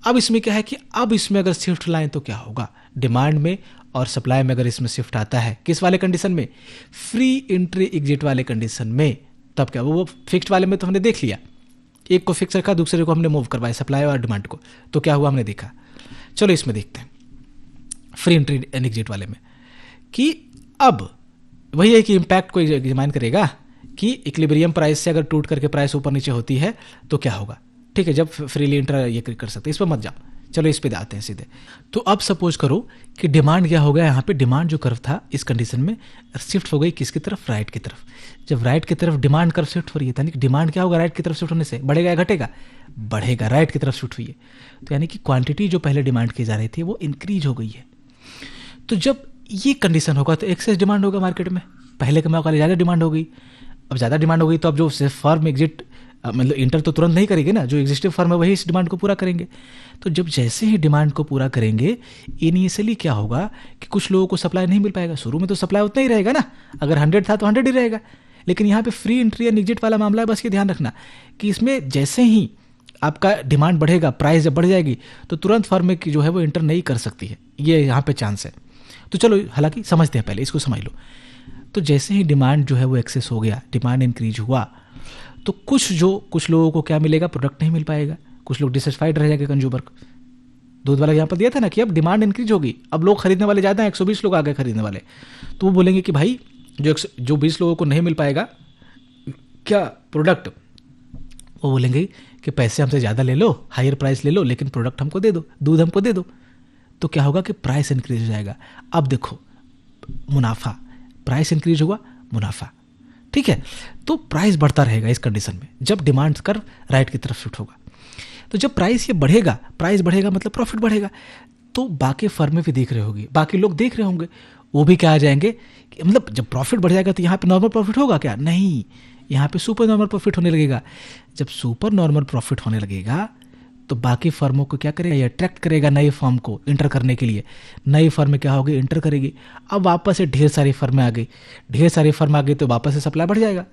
अब इसमें क्या है कि अब इसमें अगर शिफ्ट लाएं तो क्या होगा, डिमांड में और सप्लाई में अगर इसमें शिफ्ट आता है, किस वाले कंडीशन में, फ्री एंट्री एग्जिट वाले कंडीशन में, तब क्या वो फिक्स्ड वाले में तो हमने देख लिया, एक को फिक्स रखा, दूसरे को हमने मूव करवाया, सप्लाई और डिमांड को, तो क्या हुआ हमने देखा। चलो इसमें देखते हैं फ्री एंट्री एंड एग्जिट वाले में कि अब वही है कि इम्पैक्ट को एग्जामिन करेगा कि इक्विलिब्रियम प्राइस से अगर टूट करके प्राइस ऊपर नीचे होती है तो क्या होगा। ठीक है, जब फ्रीली इंटर ये कर सकते हैं, इस पर मत जाओ, चलो इस पे आते हैं सीधे। तो अब सपोज करो कि डिमांड क्या हो गया, यहाँ पे डिमांड जो कर्व था इस कंडीशन में शिफ्ट हो गई किसकी तरफ, राइट की तरफ। जब राइट की तरफ डिमांड कर्व शिफ्ट हो रही है, यानी कि डिमांड क्या होगा, राइट की तरफ शिफ्ट होने से बढ़ेगा या घटेगा, बढ़ेगा, राइट की तरफ शिफ्ट हुई है, तो यानी कि क्वांटिटी जो पहले डिमांड की जा रही थी वो इंक्रीज हो गई है। तो जब ये कंडीशन होगा तो एक्सेस डिमांड होगा मार्केट में, पहले के मुकाबले ज़्यादा डिमांड हो गई। अब ज़्यादा डिमांड हो गई तो अब जो फर्म एग्जिट मतलब इंटर तो तुरंत नहीं करेंगे ना, जो एग्जिस्टिव फर्म है वही इस डिमांड को पूरा करेंगे। तो जब जैसे ही डिमांड को पूरा करेंगे, इनिशियली क्या होगा कि कुछ लोगों को सप्लाई नहीं मिल पाएगा। शुरू में तो सप्लाई उतना ही रहेगा ना, अगर 100 था तो 100 ही रहेगा। लेकिन यहाँ पे फ्री एंट्री एंड एग्जिट वाला मामला है, बस ये ध्यान रखना कि इसमें जैसे ही आपका डिमांड बढ़ेगा, प्राइस जब बढ़ जाएगी तो तुरंत फर्म की जो है वो इंटर नहीं कर सकती है, ये यहाँ पे चांस है। तो चलो हालांकि समझते हैं, पहले इसको समझ लो। तो जैसे ही डिमांड जो है वो एक्सेस हो गया, डिमांड इंक्रीज हुआ, तो कुछ लोगों को क्या मिलेगा, प्रोडक्ट नहीं मिल पाएगा, कुछ लोग डिससेटिस्फाइड रह जाएंगे। कंज्यूमर दूध वाला यहाँ पर दिया था ना कि अब डिमांड इंक्रीज होगी, अब लोग खरीदने वाले ज़्यादा हैं, 120 लोग आ गए खरीदने वाले, तो वो बोलेंगे कि भाई जो 20 लोगों को नहीं मिल पाएगा क्या प्रोडक्ट, वो बोलेंगे कि पैसे हमसे ज़्यादा ले लो, हायर प्राइस ले लो, लेकिन प्रोडक्ट हमको दे दो, दूध हमको दे दो। तो क्या होगा कि प्राइस इंक्रीज हो जाएगा। अब देखो मुनाफा, प्राइस इंक्रीज हुआ, मुनाफा, ठीक है। तो प्राइस बढ़ता रहेगा इस कंडीशन में जब डिमांड कर्व राइट की तरफ शिफ्ट होगा। तो जब प्राइस ये बढ़ेगा, प्राइस बढ़ेगा मतलब प्रॉफिट बढ़ेगा, तो बाकी फर्में भी देख रहे होंगे, बाकी लोग देख रहे होंगे, वो भी क्या आ जाएंगे कि मतलब जब प्रॉफिट बढ़ जाएगा तो यहाँ पे नॉर्मल प्रॉफिट होगा क्या, नहीं, यहाँ पे सुपर नॉर्मल प्रॉफिट होने लगेगा। जब सुपर नॉर्मल प्रॉफिट होने लगेगा तो बाकी फर्मों को क्या करेगा, ये अट्रैक्ट करेगा नई फर्म को इंटर करने के लिए। नई फर्म क्या होगी, इंटर करेगी। अब वापस से ढेर सारी फर्में आ गई, ढेर सारी फर्म आ गई तो वापस से सप्लाई बढ़ जाएगा।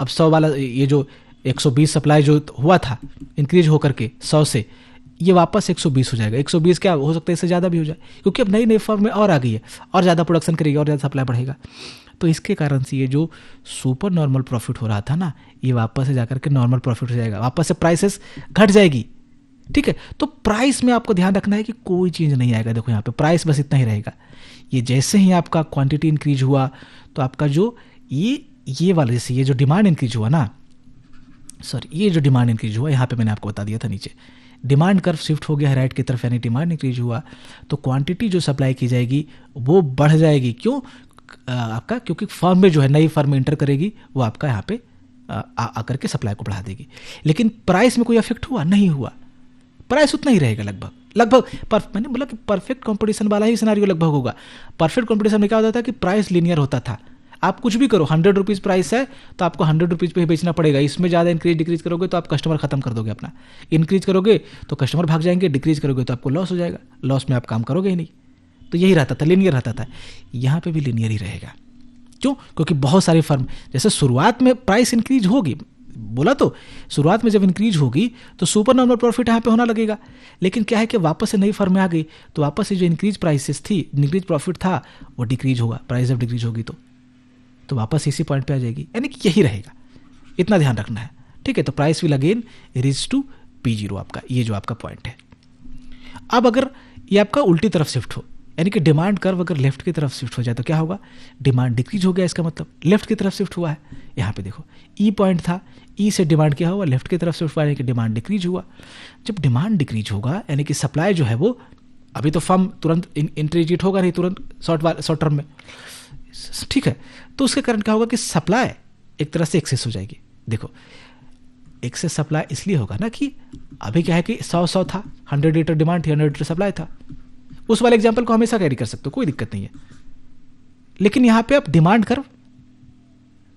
अब 100 वाला ये जो 120 सप्लाई जो हुआ था इंक्रीज होकर के 100 से, ये वापस 120 हो जाएगा। 120 क्या हो सकता है, इससे ज़्यादा भी हो जाए, क्योंकि अब नई नई फर्म में और आ गई है, और ज़्यादा प्रोडक्शन करेगी और ज़्यादा सप्लाई बढ़ेगा। तो इसके कारण से ये जो सुपर नॉर्मल प्रॉफिट हो रहा था ना, ये वापस से जाकर के नॉर्मल प्रॉफिट हो जाएगा, वापस से प्राइसेस घट जाएगी। ठीक है, तो प्राइस में आपको ध्यान रखना है कि कोई चीज़ नहीं आएगा। देखो यहाँ पे प्राइस बस इतना ही रहेगा। ये जैसे ही आपका क्वांटिटी इंक्रीज हुआ तो आपका जो ये वाला, जैसे ये जो डिमांड इंक्रीज हुआ ना, सॉरी ये जो डिमांड इंक्रीज हुआ, यहाँ पे मैंने आपको बता दिया था नीचे डिमांड कर्व शिफ्ट हो गया है राइट की तरफ, यानी डिमांड इंक्रीज हुआ तो क्वांटिटी जो सप्लाई की जाएगी वो बढ़ जाएगी। क्यों आपका, क्योंकि फर्म में जो है नई फर्म इंटर करेगी, वो आपका यहाँ पे आकर के सप्लाई को बढ़ा देगी। लेकिन प्राइस में कोई इफेक्ट हुआ नहीं हुआ, प्राइस उतना ही रहेगा लगभग। मैंने बोला कि परफेक्ट कंपटीशन वाला ही सिनारियो लगभग होगा। परफेक्ट कंपटीशन में क्या होता था कि प्राइस लीनियर होता था। आप कुछ भी करो, 100 रुपीज़ प्राइस है तो आपको 100 रुपीज़ पे ही बेचना पड़ेगा। इसमें ज़्यादा इंक्रीज डिक्रीज करोगे तो आप कस्टमर खत्म कर दोगे अपना। इंक्रीज करोगे तो कस्टमर भाग जाएंगे, डिक्रीज करोगे तो आपको लॉस हो जाएगा, लॉस में आप काम करोगे ही नहीं। तो यही रहता था, लीनियर रहता था। यहाँ पे भी लीनियर ही रहेगा। क्यों? क्योंकि बहुत सारी फर्म, जैसे शुरुआत में प्राइस इंक्रीज होगी, बोला तो शुरुआत में जब इंक्रीज होगी तो सुपर नॉर्मल प्रॉफिट यहाँ पे होना लगेगा। लेकिन क्या है कि वापस से नई फर्म में आ गई तो वापस से जो इंक्रीज प्राइसेस थी, इंक्रीज प्रॉफिट था, वो डिक्रीज होगा। प्राइस जब डिक्रीज होगी तो वापस इसी पॉइंट पे आ जाएगी, यानी कि यही रहेगा। इतना ध्यान रखना है, ठीक है। तो price will again reach to P0 आपका, ये जो आपका पॉइंट है। अब अगर ये आपका उल्टी तरफ शिफ्ट हो, यानी कि डिमांड कर्व अगर लेफ्ट की तरफ शिफ्ट हो जाए तो क्या होगा, डिमांड डिक्रीज हो गया, इसका मतलब लेफ्ट की तरफ शिफ्ट हुआ है। यहाँ पे देखो ई पॉइंट था, ई से डिमांड क्या हुआ, लेफ्ट की तरफ शिफ्ट हुआ, यानी कि डिमांड डिक्रीज हुआ। जब डिमांड डिक्रीज होगा यानी कि सप्लाई जो है वो, अभी तो फर्म तुरंत इंटरजीट होगा नहीं तुरंत शॉर्ट टर्म में, ठीक है। तो उसके कारण क्या होगा कि सप्लाई एक तरह से एक्सेस हो जाएगी। देखो एक्सेस सप्लाई इसलिए होगा ना कि अभी क्या है कि 100 था, 100 लीटर डिमांड थी, 100 लीटर सप्लाई था। उस वाले एग्जाम्पल को हमेशा कैरी कर सकते हो, कोई दिक्कत नहीं है। लेकिन यहां पे अब डिमांड कर्व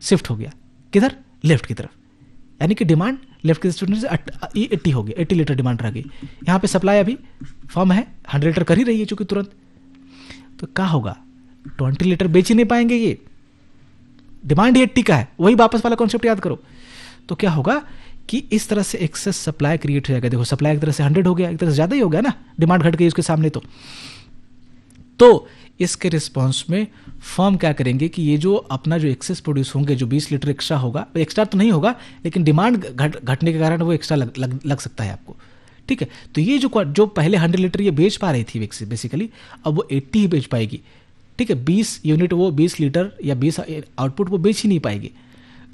शिफ्ट हो गया किधर, लेफ्ट की तरफ, यानी कि डिमांड लेफ्ट की तरफ से 80 हो गया, 80 लीटर डिमांड रह गई। यहां पे सप्लाई अभी फर्म है 100 लीटर कर ही रही है चूंकि तुरंत, तो क्या होगा, 20 लीटर बेच ही नहीं पाएंगे। ये डिमांड ही 80 का है, वही वापस वाला कॉन्सेप्ट याद करो। तो क्या होगा कि इस तरह से एक्सेस सप्लाई क्रिएट हो जाएगा। देखो सप्लाई एक तरह से 100 हो गया, एक तरह से ज़्यादा ही हो गया ना, डिमांड घट गई उसके सामने। तो इसके रिस्पॉन्स में फर्म क्या करेंगे कि ये जो अपना जो एक्सेस प्रोड्यूस होंगे, जो 20 लीटर एक्स्ट्रा होगा, एक्स्ट्रा तो नहीं होगा लेकिन डिमांड घटने के कारण वो एक्स्ट्रा लग सकता है आपको, ठीक है। तो ये जो पहले 100 लीटर ये बेच पा रही थी बेसिकली, अब वो 80 ही बेच पाएगी, ठीक है। 20 यूनिट वो 20 लीटर या 20 आउटपुट वो बेच ही नहीं पाएगी।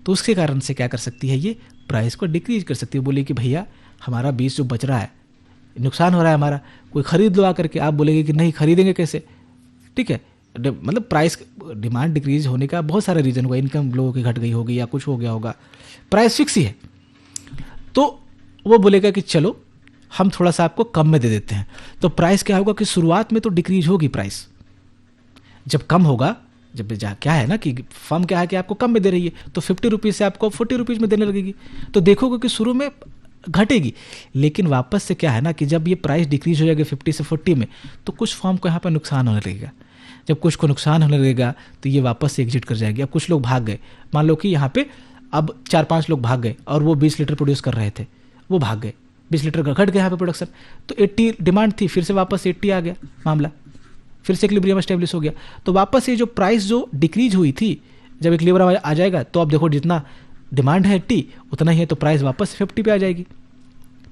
तो उसके कारण से क्या कर सकती है, ये प्राइस को डिक्रीज कर सकती है। बोले कि भैया हमारा 20 जो बच रहा है, नुकसान हो रहा है हमारा, कोई खरीद लो आकर के। आप बोलेंगे कि नहीं खरीदेंगे कैसे, ठीक है। मतलब प्राइस डिमांड डिक्रीज होने का बहुत सारे रीज़न हुआ, इनकम लोगों की घट गई होगी या कुछ हो गया होगा, प्राइस फिक्स ही है। तो वो बोलेगा कि चलो हम थोड़ा सा आपको कम में दे देते हैं। तो प्राइस क्या होगा कि शुरुआत में तो डिक्रीज होगी प्राइस, जब कम होगा, जब क्या है ना कि फर्म क्या है कि आपको कम में दे रही है, तो 50 रुपीज़ से आपको 40 रुपीज़ में देने लगेगी। तो देखोगे कि शुरू में घटेगी, लेकिन वापस से क्या है ना कि जब ये प्राइस डिक्रीज हो जाएगी 50 से 40 में, तो कुछ फर्म को यहाँ पर नुकसान होने लगेगा। जब कुछ को नुकसान होने लगेगा तो ये वापस से एग्जिट कर जाएगी। अब कुछ लोग भाग गए, मान लो कि यहाँ पे अब 4-5 लोग भाग गए और वो 20 लीटर प्रोड्यूस कर रहे थे, वो भाग गए, 20 लीटर का घट गया यहाँ पे प्रोडक्शन, तो 80 डिमांड थी, फिर से वापस 80 आ गया मामला, फिर से इक्विलिब्रियम एस्टेब्लिश हो गया। तो वापस ये जो प्राइस जो डिक्रीज हुई थी, जब इक्विलिब्रियम आ जाएगा तो अब देखो जितना डिमांड है 80 उतना ही है, तो प्राइस वापस 50 पे आ जाएगी,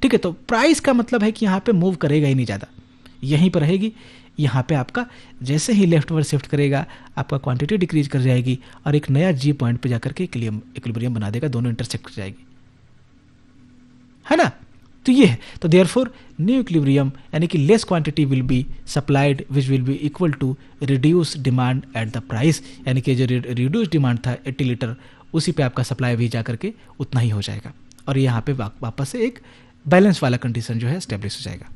ठीक है। तो प्राइस का मतलब है कि यहाँ पे मूव करेगा ही नहीं ज़्यादा, यहीं पर रहेगी। यहाँ पे आपका जैसे ही लेफ्टवर्ड शिफ्ट करेगा आपका क्वांटिटी डिक्रीज कर जाएगी और एक नया जी पॉइंट पे जाकर के इक्विलिब्रियम बना देगा, दोनों इंटरसेक्ट कर जाएगी, है ना। तो ये है, तो देयरफॉर न्यू इक्विलिब्रियम यानी कि less quantity will be supplied which will be equal to reduce demand at the price, यानी कि जो रिड्यूस डिमांड था 80 लीटर उसी पे आपका सप्लाई भी जा करके उतना ही हो जाएगा, और यहाँ पे वापस से एक बैलेंस वाला कंडीशन जो है स्टेब्लिश हो जाएगा,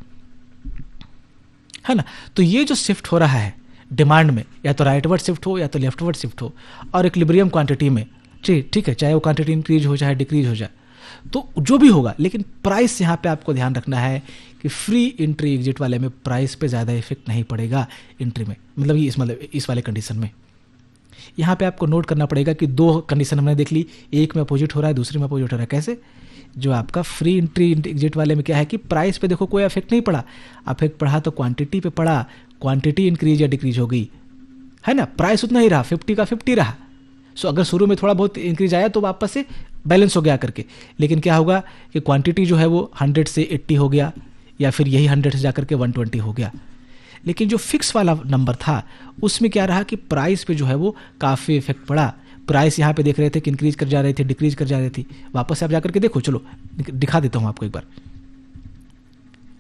है ना। तो ये जो शिफ्ट हो रहा है डिमांड में, या तो राइटवर्ड शिफ्ट हो या तो लेफ्टवर्ड शिफ्ट हो, और इक्विलिब्रियम क्वांटिटी में, ठीक है, चाहे वो क्वांटिटी इंक्रीज हो चाहे डिक्रीज हो जाए, तो जो भी होगा, लेकिन प्राइस यहाँ पे आपको ध्यान रखना है कि फ्री एंट्री एग्जिट वाले में प्राइस पे ज़्यादा इफेक्ट नहीं पड़ेगा एंट्री में, मतलब इस वाले कंडीशन में। यहाँ पे आपको नोट करना पड़ेगा कि 2 कंडीशन हमने देख ली, एक में अपोजिट हो रहा है, दूसरे में अपोजिट हो रहा है। कैसे? जो आपका फ्री एंट्री एग्जिट वाले में क्या है कि प्राइस पे देखो कोई इफेक्ट नहीं पड़ा, इफेक्ट पड़ा तो क्वांटिटी पे पड़ा, क्वांटिटी इंक्रीज या डिक्रीज हो गई, है ना। प्राइस उतना ही रहा, 50 का 50 रहा। सो अगर शुरू में थोड़ा बहुत इंक्रीज आया तो वापस से बैलेंस हो गया करके, लेकिन क्या होगा कि क्वांटिटी जो है वो 100 से 80 हो गया, या फिर यही 100 से जाकर के 120 हो गया। लेकिन जो फिक्स वाला नंबर था उसमें क्या रहा कि प्राइस पे जो है वो काफ़ी इफेक्ट पड़ा। प्राइस यहाँ पे देख रहे थे कि इंक्रीज कर जा रही थी, डिक्रीज कर जा रही थी, वापस से आप जाकर के देखो, चलो दिखा देता हूँ आपको एक बार।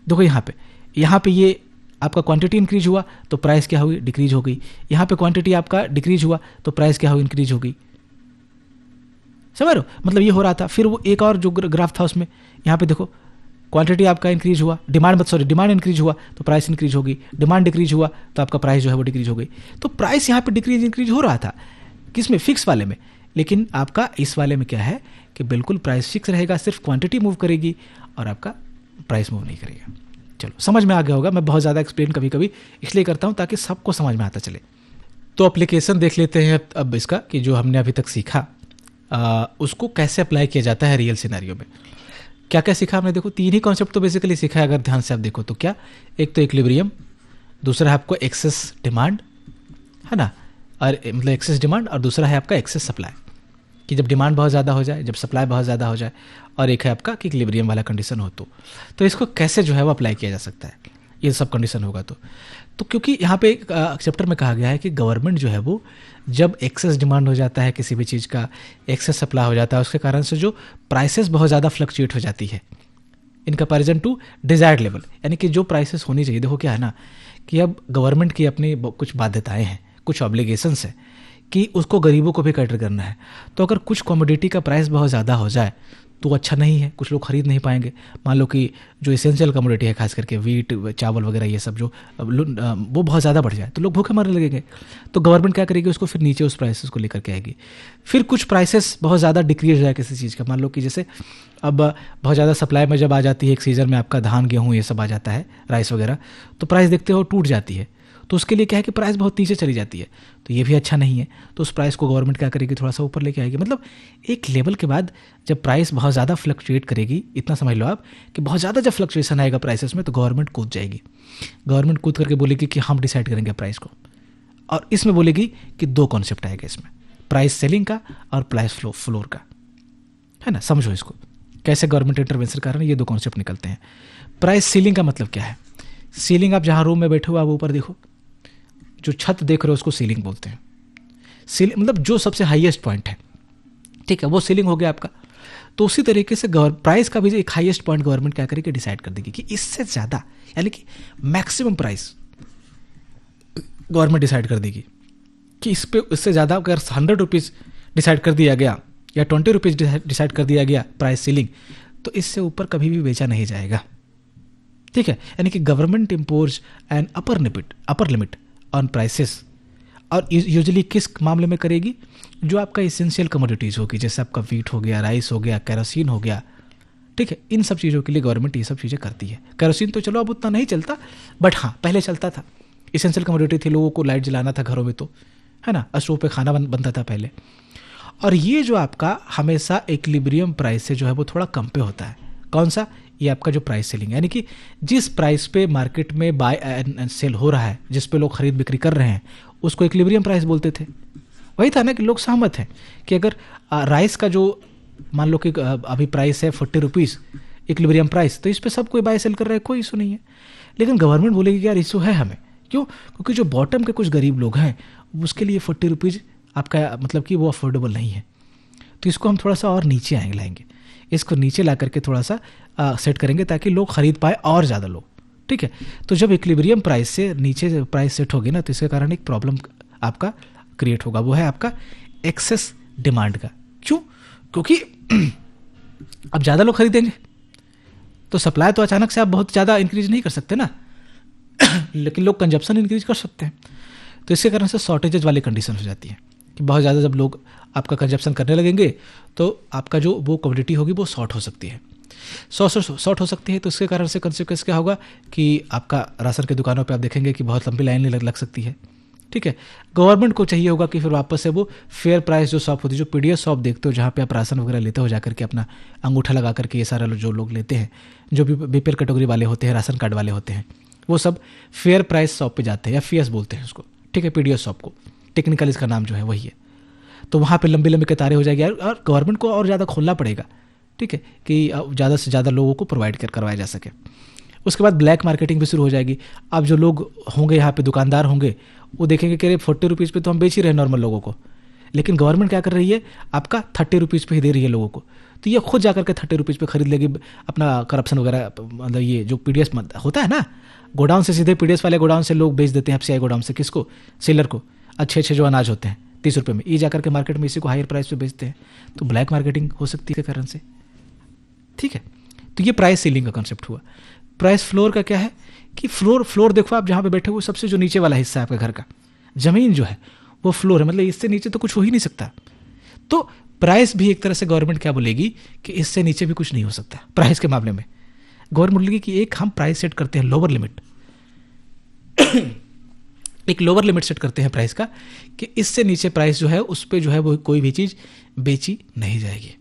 देखो यहाँ पे ये आपका क्वांटिटी इंक्रीज हुआ तो प्राइस क्या हुई, डिक्रीज हो गई। यहाँ पे क्वांटिटी आपका डिक्रीज हुआ तो प्राइस क्या हुई, इंक्रीज हो गई। समझ रहे हो, मतलब ये हो रहा था। फिर वो एक और जो ग्राफ था उसमें यहाँ पे देखो क्वांटिटी आपका इंक्रीज हुआ, डिमांड इंक्रीज हुआ तो प्राइस इंक्रीज हो गई, डिमांड डिक्रीज हुआ तो आपका प्राइस जो है वो डिक्रीज हो गई। तो प्राइस यहाँ पे डिक्रीज इंक्रीज हो रहा था, किसमें, फिक्स वाले में। लेकिन आपका इस वाले में क्या है कि बिल्कुल प्राइस फिक्स रहेगा, सिर्फ क्वांटिटी मूव करेगी और आपका प्राइस मूव नहीं करेगा। चलो समझ में आ गया होगा, मैं बहुत ज़्यादा एक्सप्लेन कभी कभी इसलिए करता हूँ ताकि सबको समझ में आता चले। तो एप्लीकेशन देख लेते हैं अब इसका, कि जो हमने अभी तक सीखा उसको कैसे अप्लाई किया जाता है रियल सिनेरियो में। क्या क्या सीखा हमने, देखो 3 ही कॉन्सेप्ट तो बेसिकली सीखा है अगर ध्यान से आप देखो तो। क्या, एक तो इक्विलिब्रियम, दूसरा है आपको एक्सेस डिमांड, है ना, और मतलब एक्सेस डिमांड, और दूसरा है आपका एक्सेस सप्लाई, कि जब डिमांड बहुत ज़्यादा हो जाए, जब सप्लाई बहुत ज़्यादा हो जाए, और एक है आपका कि इक्विलिब्रियम वाला कंडीशन हो तो इसको कैसे जो है वो अप्लाई किया जा सकता है, ये सब कंडीशन होगा तो क्योंकि यहाँ पे एक चैप्टर में कहा गया है कि गवर्नमेंट जो है वो जब एक्सेस डिमांड हो जाता है किसी भी चीज़ का, एक्सेस सप्लाई हो जाता है, उसके कारण से जो प्राइसेस बहुत ज़्यादा फ्लक्चुएट हो जाती है in comparison to desired level, यानी कि जो प्राइसेस होनी चाहिए। देखो क्या है ना कि अब गवर्नमेंट की अपनी कुछ बाध्यताएं हैं, कुछ ऑब्लिगेशंस हैं कि उसको गरीबों को भी कैटर करना है। तो अगर कुछ कमोडिटी का प्राइस बहुत ज़्यादा हो जाए तो अच्छा नहीं है, कुछ लोग खरीद नहीं पाएंगे। मान लो कि जो एसेंशियल कमोडिटी है, खास करके वीट, चावल वगैरह, ये सब जो वो बहुत ज़्यादा बढ़ जाए तो लोग भूखे मरने लगेंगे। तो गवर्नमेंट क्या करेगी, उसको फिर नीचे उस प्राइसेस को लेकर के आएगी। फिर कुछ प्राइसेस बहुत ज़्यादा डिक्रीज हो जाए किसी चीज़ का, मान लो कि जैसे अब बहुत ज़्यादा सप्लाई में जब आ जाती है एक सीज़न में आपका धान गेहूँ ये सब आ जाता है, राइस वगैरह, तो प्राइस देखते हो टूट जाती है। तो उसके लिए क्या है कि प्राइस बहुत नीचे चली जाती है, तो ये भी अच्छा नहीं है। तो उस प्राइस को गवर्नमेंट क्या करेगी, थोड़ा सा ऊपर लेके आएगी। मतलब एक लेवल के बाद जब प्राइस बहुत ज़्यादा फ्लक्चुएट करेगी, इतना समझ लो आप कि बहुत ज़्यादा जब फ्लक्चुएशन आएगा प्राइसेस में, तो गवर्नमेंट कूद जाएगी। गवर्नमेंट कूद करके बोलेगी कि हम डिसाइड करेंगे प्राइस को। और इसमें बोलेगी कि दो कॉन्सेप्ट आएगा इसमें, प्राइस सेलिंग का और प्राइस फ्लोर का, है ना। समझो इसको कैसे गवर्नमेंट इंटरवेंशन कर रहे हैं, ये दो कॉन्सेप्ट निकलते हैं। प्राइस सीलिंग का मतलब क्या है? सीलिंग, आप जहाँ रूम में बैठे हो आप ऊपर देखो, जो छत देख रहे हो उसको सीलिंग बोलते हैं। सीलिंग मतलब जो सबसे हाईएस्ट पॉइंट है, ठीक है, वो सीलिंग हो गया आपका। तो उसी तरीके से प्राइस का भी एक हाईएस्ट पॉइंट गवर्नमेंट क्या करेगी, डिसाइड कर देगी कि इससे ज़्यादा, यानी कि मैक्सिमम प्राइस गवर्नमेंट डिसाइड कर देगी कि इस पे इससे ज़्यादा अगर 100 रुपीज़ डिसाइड कर दिया गया या 20 रुपीज़ डिसाइड कर दिया गया प्राइस सीलिंग, तो इससे ऊपर कभी भी बेचा नहीं जाएगा, ठीक है। यानी कि government impose an upper limit on prices. और यूजुअली किस मामले में करेगी, जो आपका इसेंशियल कमोडिटीज़ होगी, जैसे आपका वीट हो गया, राइस हो गया, केरोसिन हो गया, ठीक है। इन सब चीज़ों के लिए गवर्नमेंट ये सब चीज़ें करती है। केरोसिन तो चलो अब उतना नहीं चलता, बट हाँ पहले चलता था, इसेंशियल कमोडिटी थी, लोगों को लाइट जलाना था घरों में, तो है ना, स्टोव पे खाना बनता था पहले। और ये जो आपका हमेशा इक्विलिब्रियम प्राइस से जो है वो थोड़ा कम पे होता है। कौन सा? ये आपका जो प्राइस सेलिंग, यानी कि जिस प्राइस पे मार्केट में बाय एंड सेल हो रहा है, जिस पे लोग खरीद बिक्री कर रहे हैं, उसको इक्विलिब्रियम प्राइस बोलते थे। वही था ना कि लोग सहमत हैं कि अगर राइस का जो मान लो कि अभी प्राइस है 40 रुपीज़ इक्विलिब्रियम प्राइस, तो इस पर सब कोई बाय सेल कर रहा है, कोई इशू नहीं है। लेकिन गवर्नमेंट बोलेगी कि यार इशू है हमें, क्यों? क्योंकि जो बॉटम के कुछ गरीब लोग हैं उसके लिए 40 रुपीज़ आपका मतलब कि वो अफोर्डेबल नहीं है। तो इसको हम थोड़ा सा और नीचे लाएंगे, इसको नीचे ला करके थोड़ा सा सेट करेंगे ताकि लोग खरीद पाए और ज़्यादा लोग, ठीक है। तो जब इक्विलिब्रियम प्राइस से नीचे प्राइस सेट होगी ना, तो इसके कारण एक प्रॉब्लम आपका क्रिएट होगा, वो है आपका एक्सेस डिमांड का। क्यों? क्योंकि अब ज़्यादा लोग खरीदेंगे तो सप्लाई तो अचानक से आप बहुत ज़्यादा इंक्रीज नहीं कर सकते ना लेकिन लोग कंजप्शन इंक्रीज कर सकते हैं। तो इसके कारण से शॉर्टेजेज वाली कंडीशन हो जाती है कि बहुत ज़्यादा जब लोग आपका कंजप्शन करने लगेंगे तो आपका जो वो कमोडिटी होगी वो शॉर्ट हो सकती है, शॉर्ट हो सकती है। तो इसके कारण से कंसिक्वेंस क्या होगा कि आपका राशन की दुकानों पे आप देखेंगे कि बहुत लंबी लाइन लग सकती है, ठीक है। गवर्नमेंट को चाहिए होगा कि फिर वापस से वो फेयर प्राइस जो शॉप होती है, जो पीडीएस शॉप देखते हो जहाँ पे आप राशन वगैरह लेते हो जाकर के अपना अंगूठा लगा करके, ये सारा जो लोग लेते हैं, जो भी बीपीएल कैटेगरी वाले होते हैं, राशन कार्ड वाले होते हैं, वो सब फेयर प्राइस शॉप पे जाते हैं, या फीएस बोलते हैं उसको, ठीक है, पीडीएस शॉप को, टेक्निकल इसका नाम जो है वही है। तो वहाँ पे लंबी लंबी कतारें हो जाएगी और गवर्नमेंट को और ज़्यादा खोलना पड़ेगा, ठीक है, कि ज़्यादा से ज़्यादा लोगों को प्रोवाइड करवाया जा सके। उसके बाद ब्लैक मार्केटिंग भी शुरू हो जाएगी। अब जो लोग होंगे यहाँ पे दुकानदार होंगे, वो देखेंगे कि अरे 40 रुपीज़ पे तो हम बेच ही रहे हैं नॉर्मल लोगों को, लेकिन गवर्नमेंट क्या कर रही है, आपका 30 रुपीज़ पे ही दे रही है लोगों को। तो ये खुद जाकर के 30 रुपीज़ पे खरीद लेगी, अपना करप्शन वगैरह, मतलब ये जो पीडीएस होता है ना, गोडाउन से सीधे पीडीएस वाले गोडाउन से लोग बेच देते हैं एफसीआई गोडाउन से, किसको? सेलर को। अच्छे जो अनाज होते हैं 30 रुपये में, ये जाकर के मार्केट में इसी को हायर प्राइस पे बेचते हैं। तो ब्लैक मार्केटिंग हो सकती है कारण से, ठीक है। तो ये प्राइस सीलिंग का कॉन्सेप्ट हुआ। प्राइस फ्लोर का क्या है कि फ्लोर देखो आप जहाँ पे बैठे हो, सबसे जो नीचे वाला हिस्सा है आपका घर का, जमीन जो है वो फ्लोर है, मतलब इससे नीचे तो कुछ हो ही नहीं सकता। तो प्राइस भी एक तरह से गवर्नमेंट क्या बोलेगी कि इससे नीचे भी कुछ नहीं हो सकता। प्राइस के मामले में गवर्नमेंट बोलेगी कि एक हम प्राइस सेट करते हैं, लोअर लिमिट एक लोअर लिमिट सेट करते हैं प्राइस का, कि इससे नीचे प्राइस जो है उस पर जो है वो कोई भी चीज़ बेची नहीं जाएगी।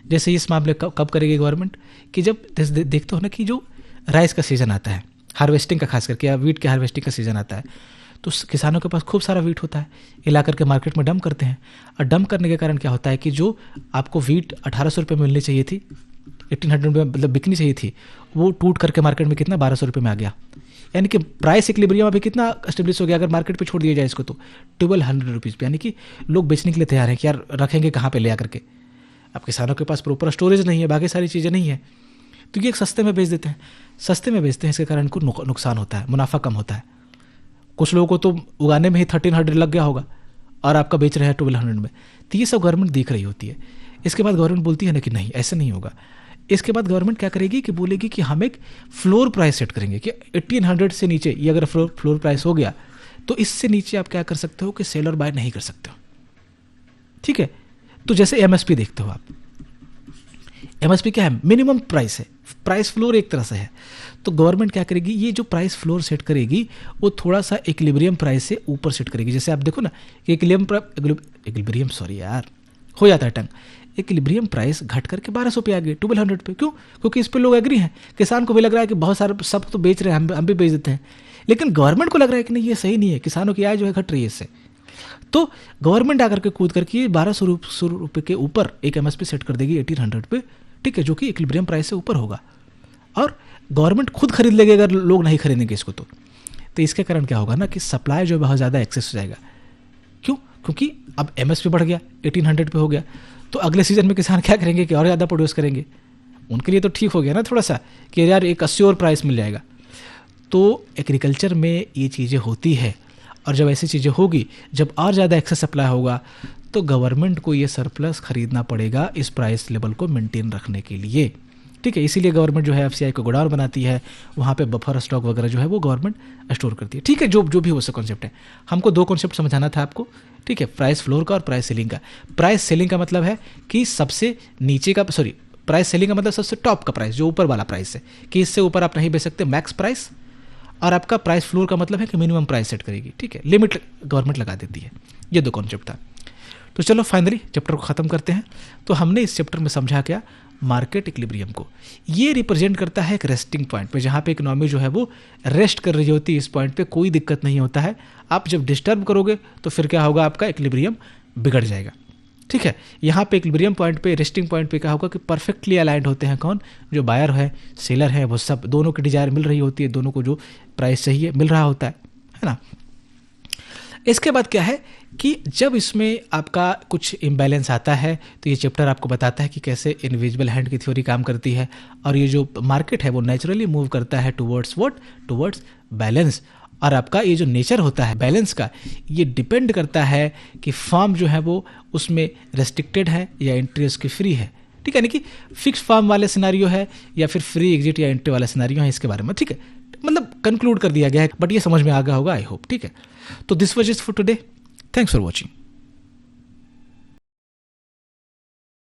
जैसे इस मामले कब करेगी गवर्नमेंट, कि जब देखते हो ना कि जो राइस का सीज़न आता है, हार्वेस्टिंग का खास करके, या वीट के हार्वेस्टिंग का सीज़न आता है, तो किसानों के पास खूब सारा वीट होता है, ये ला करके मार्केट में डंप करते हैं। और डंप करने के कारण क्या होता है कि जो आपको वीट 1800 रुपये में मिलनी चाहिए थी, 1800 में मतलब बिकनी चाहिए थी, वो टूट करके मार्केट में कितना 1200 रुपये में आ गया। यानी कि प्राइस इक्विलिब्रियम अभी कितना एस्टेब्लिश हो गया, अगर मार्केट पे छोड़ दिया जाए इसको तो 1200 रुपीज़ पे। यानी कि लोग बेचने के लिए तैयार हैं कि यार रखेंगे कहाँ पे ले आ करके। अब किसानों के पास प्रॉपर स्टोरेज नहीं है, बाकी सारी चीज़ें नहीं है, तो ये सस्ते में बेच देते हैं। सस्ते में बेचते हैं, इसके कारण इनको नुकसान होता है, मुनाफा कम होता है। कुछ लोगों को तो उगाने में ही 1300 लग गया होगा और आपका बेच रहे हैं 1200 में। तो ये सब गवर्नमेंट देख रही होती है। इसके बाद गवर्नमेंट बोलती है ना कि नहीं ऐसा नहीं होगा। इसके बाद गवर्नमेंट क्या करेगी कि बोलेगी कि हम एक फ्लोर प्राइस सेट करेंगे कि 1800 से नीचे ये अगर फ्लोर प्राइस हो गया तो इससे नीचे आप क्या कर सकते हो कि सेल और बाय नहीं कर सकते हो, ठीक है। तो जैसे एमएसपी देखते हो आप, एमएसपी क्या है, मिनिमम प्राइस है, प्राइस फ्लोर एक तरह से है। तो गवर्नमेंट क्या करेगी, ये जो प्राइस फ्लोर सेट करेगी वो थोड़ा सा इक्विलिब्रियम प्राइस से ऊपर सेट करेगी। जैसे आप देखो ना कि इक्विलिब्रियम सॉरी यार हो जाता है टंग, इक्विलिब्रियम प्राइस घट करके 1200 पे आ गए, 1200 पे। क्यों? क्योंकि इस पे लोग एग्री हैं, किसान को भी लग रहा है कि बहुत सारे सब तो बेच रहे हैं, हम भी बेच देते हैं। लेकिन गवर्नमेंट को लग रहा है कि नहीं ये सही नहीं है, किसानों की आय जो है घट रही है इससे। तो गवर्नमेंट आकर के कूद करके 1200 रुपये के ऊपर एक एमएसपी सेट कर देगी 1800 पे, ठीक है, जो कि इक्विलिब्रियम प्राइस से ऊपर होगा। और गवर्नमेंट खुद खरीद लेगी अगर लोग नहीं खरीदेंगे इसको तो इसके कारण क्या होगा ना कि सप्लाई जो है बहुत ज़्यादा एक्सेस हो जाएगा। क्यों? क्योंकि अब एमएसपी बढ़ गया, 1800 पे हो गया, तो अगले सीजन में किसान क्या करेंगे कि और ज़्यादा प्रोड्यूस करेंगे। उनके लिए तो ठीक हो गया ना थोड़ा सा कि यार एक अस्योर प्राइस मिल जाएगा। तो एग्रीकल्चर में ये चीज़ें होती है, और जब ऐसी चीज़ें होगी, जब और ज़्यादा एक्सेस सप्लाई होगा, तो गवर्नमेंट को ये सरप्लस खरीदना पड़ेगा इस प्राइस लेवल को मेंटेन रखने के लिए, ठीक है। इसीलिए गवर्नमेंट जो है एफसीआई को गोडाउन बनाती है, वहाँ पे बफर स्टॉक वगैरह जो है वो गवर्नमेंट स्टोर करती है, ठीक है। जो भी वो सा कॉन्सेप्ट है, हमको दो कॉन्सेप्ट समझाना था आपको, ठीक है, प्राइस फ्लोर का और प्राइस सेलिंग का। प्राइस सेलिंग का मतलब है कि सबसे नीचे का, सॉरी, प्राइस सेलिंग का मतलब सबसे टॉप का प्राइस, जो ऊपर वाला प्राइस है, कि इससे ऊपर आप नहीं बेच सकते, मैक्स प्राइस। और आपका प्राइस फ्लोर का मतलब है कि मिनिमम प्राइस सेट करेगी, ठीक है, लिमिट गवर्नमेंट लगा देती है। ये दो कॉन्सेप्ट था। तो चलो फाइनली चैप्टर को ख़त्म करते हैं। तो हमने इस चैप्टर में समझा क्या, मार्केट इक्विलिब्रियम को ये रिप्रेजेंट करता है एक रेस्टिंग पॉइंट पे, जहाँ पे इकोनॉमी जो है वो रेस्ट कर रही होती है। इस पॉइंट पे कोई दिक्कत नहीं होता है। आप जब डिस्टर्ब करोगे तो फिर क्या होगा, आपका इक्विलिब्रियम बिगड़ जाएगा, ठीक है। यहाँ पे इक्विलिब्रियम पॉइंट पे, रेस्टिंग पॉइंट पे क्या होगा कि परफेक्टली अलाइंड होते हैं कौन, जो बायर है, सेलर है, वो सब दोनों की डिजायर मिल रही होती है, दोनों को जो प्राइस चाहिए मिल रहा होता है ना। इसके बाद क्या है कि जब इसमें आपका कुछ इम्बैलेंस आता है, तो ये चैप्टर आपको बताता है कि कैसे इनविजिबल हैंड की थ्योरी काम करती है, और ये जो मार्केट है वो नेचुरली मूव करता है टुवर्ड्स व्हाट, टुवर्ड्स बैलेंस। और आपका ये जो नेचर होता है बैलेंस का, ये डिपेंड करता है कि फार्म जो है वो उसमें रेस्ट्रिक्टेड है या एंट्री उसकी फ्री है, ठीक है, यानी कि फिक्स फार्म वाले सिनारियो है या फिर फ्री एग्जिट या एंट्री वाला सिनारियो है, इसके बारे में, ठीक है, मतलब कंक्लूड कर दिया गया है, बट ये समझ में आ गया होगा आई होप, ठीक है। तो this was it for today, thanks for watching.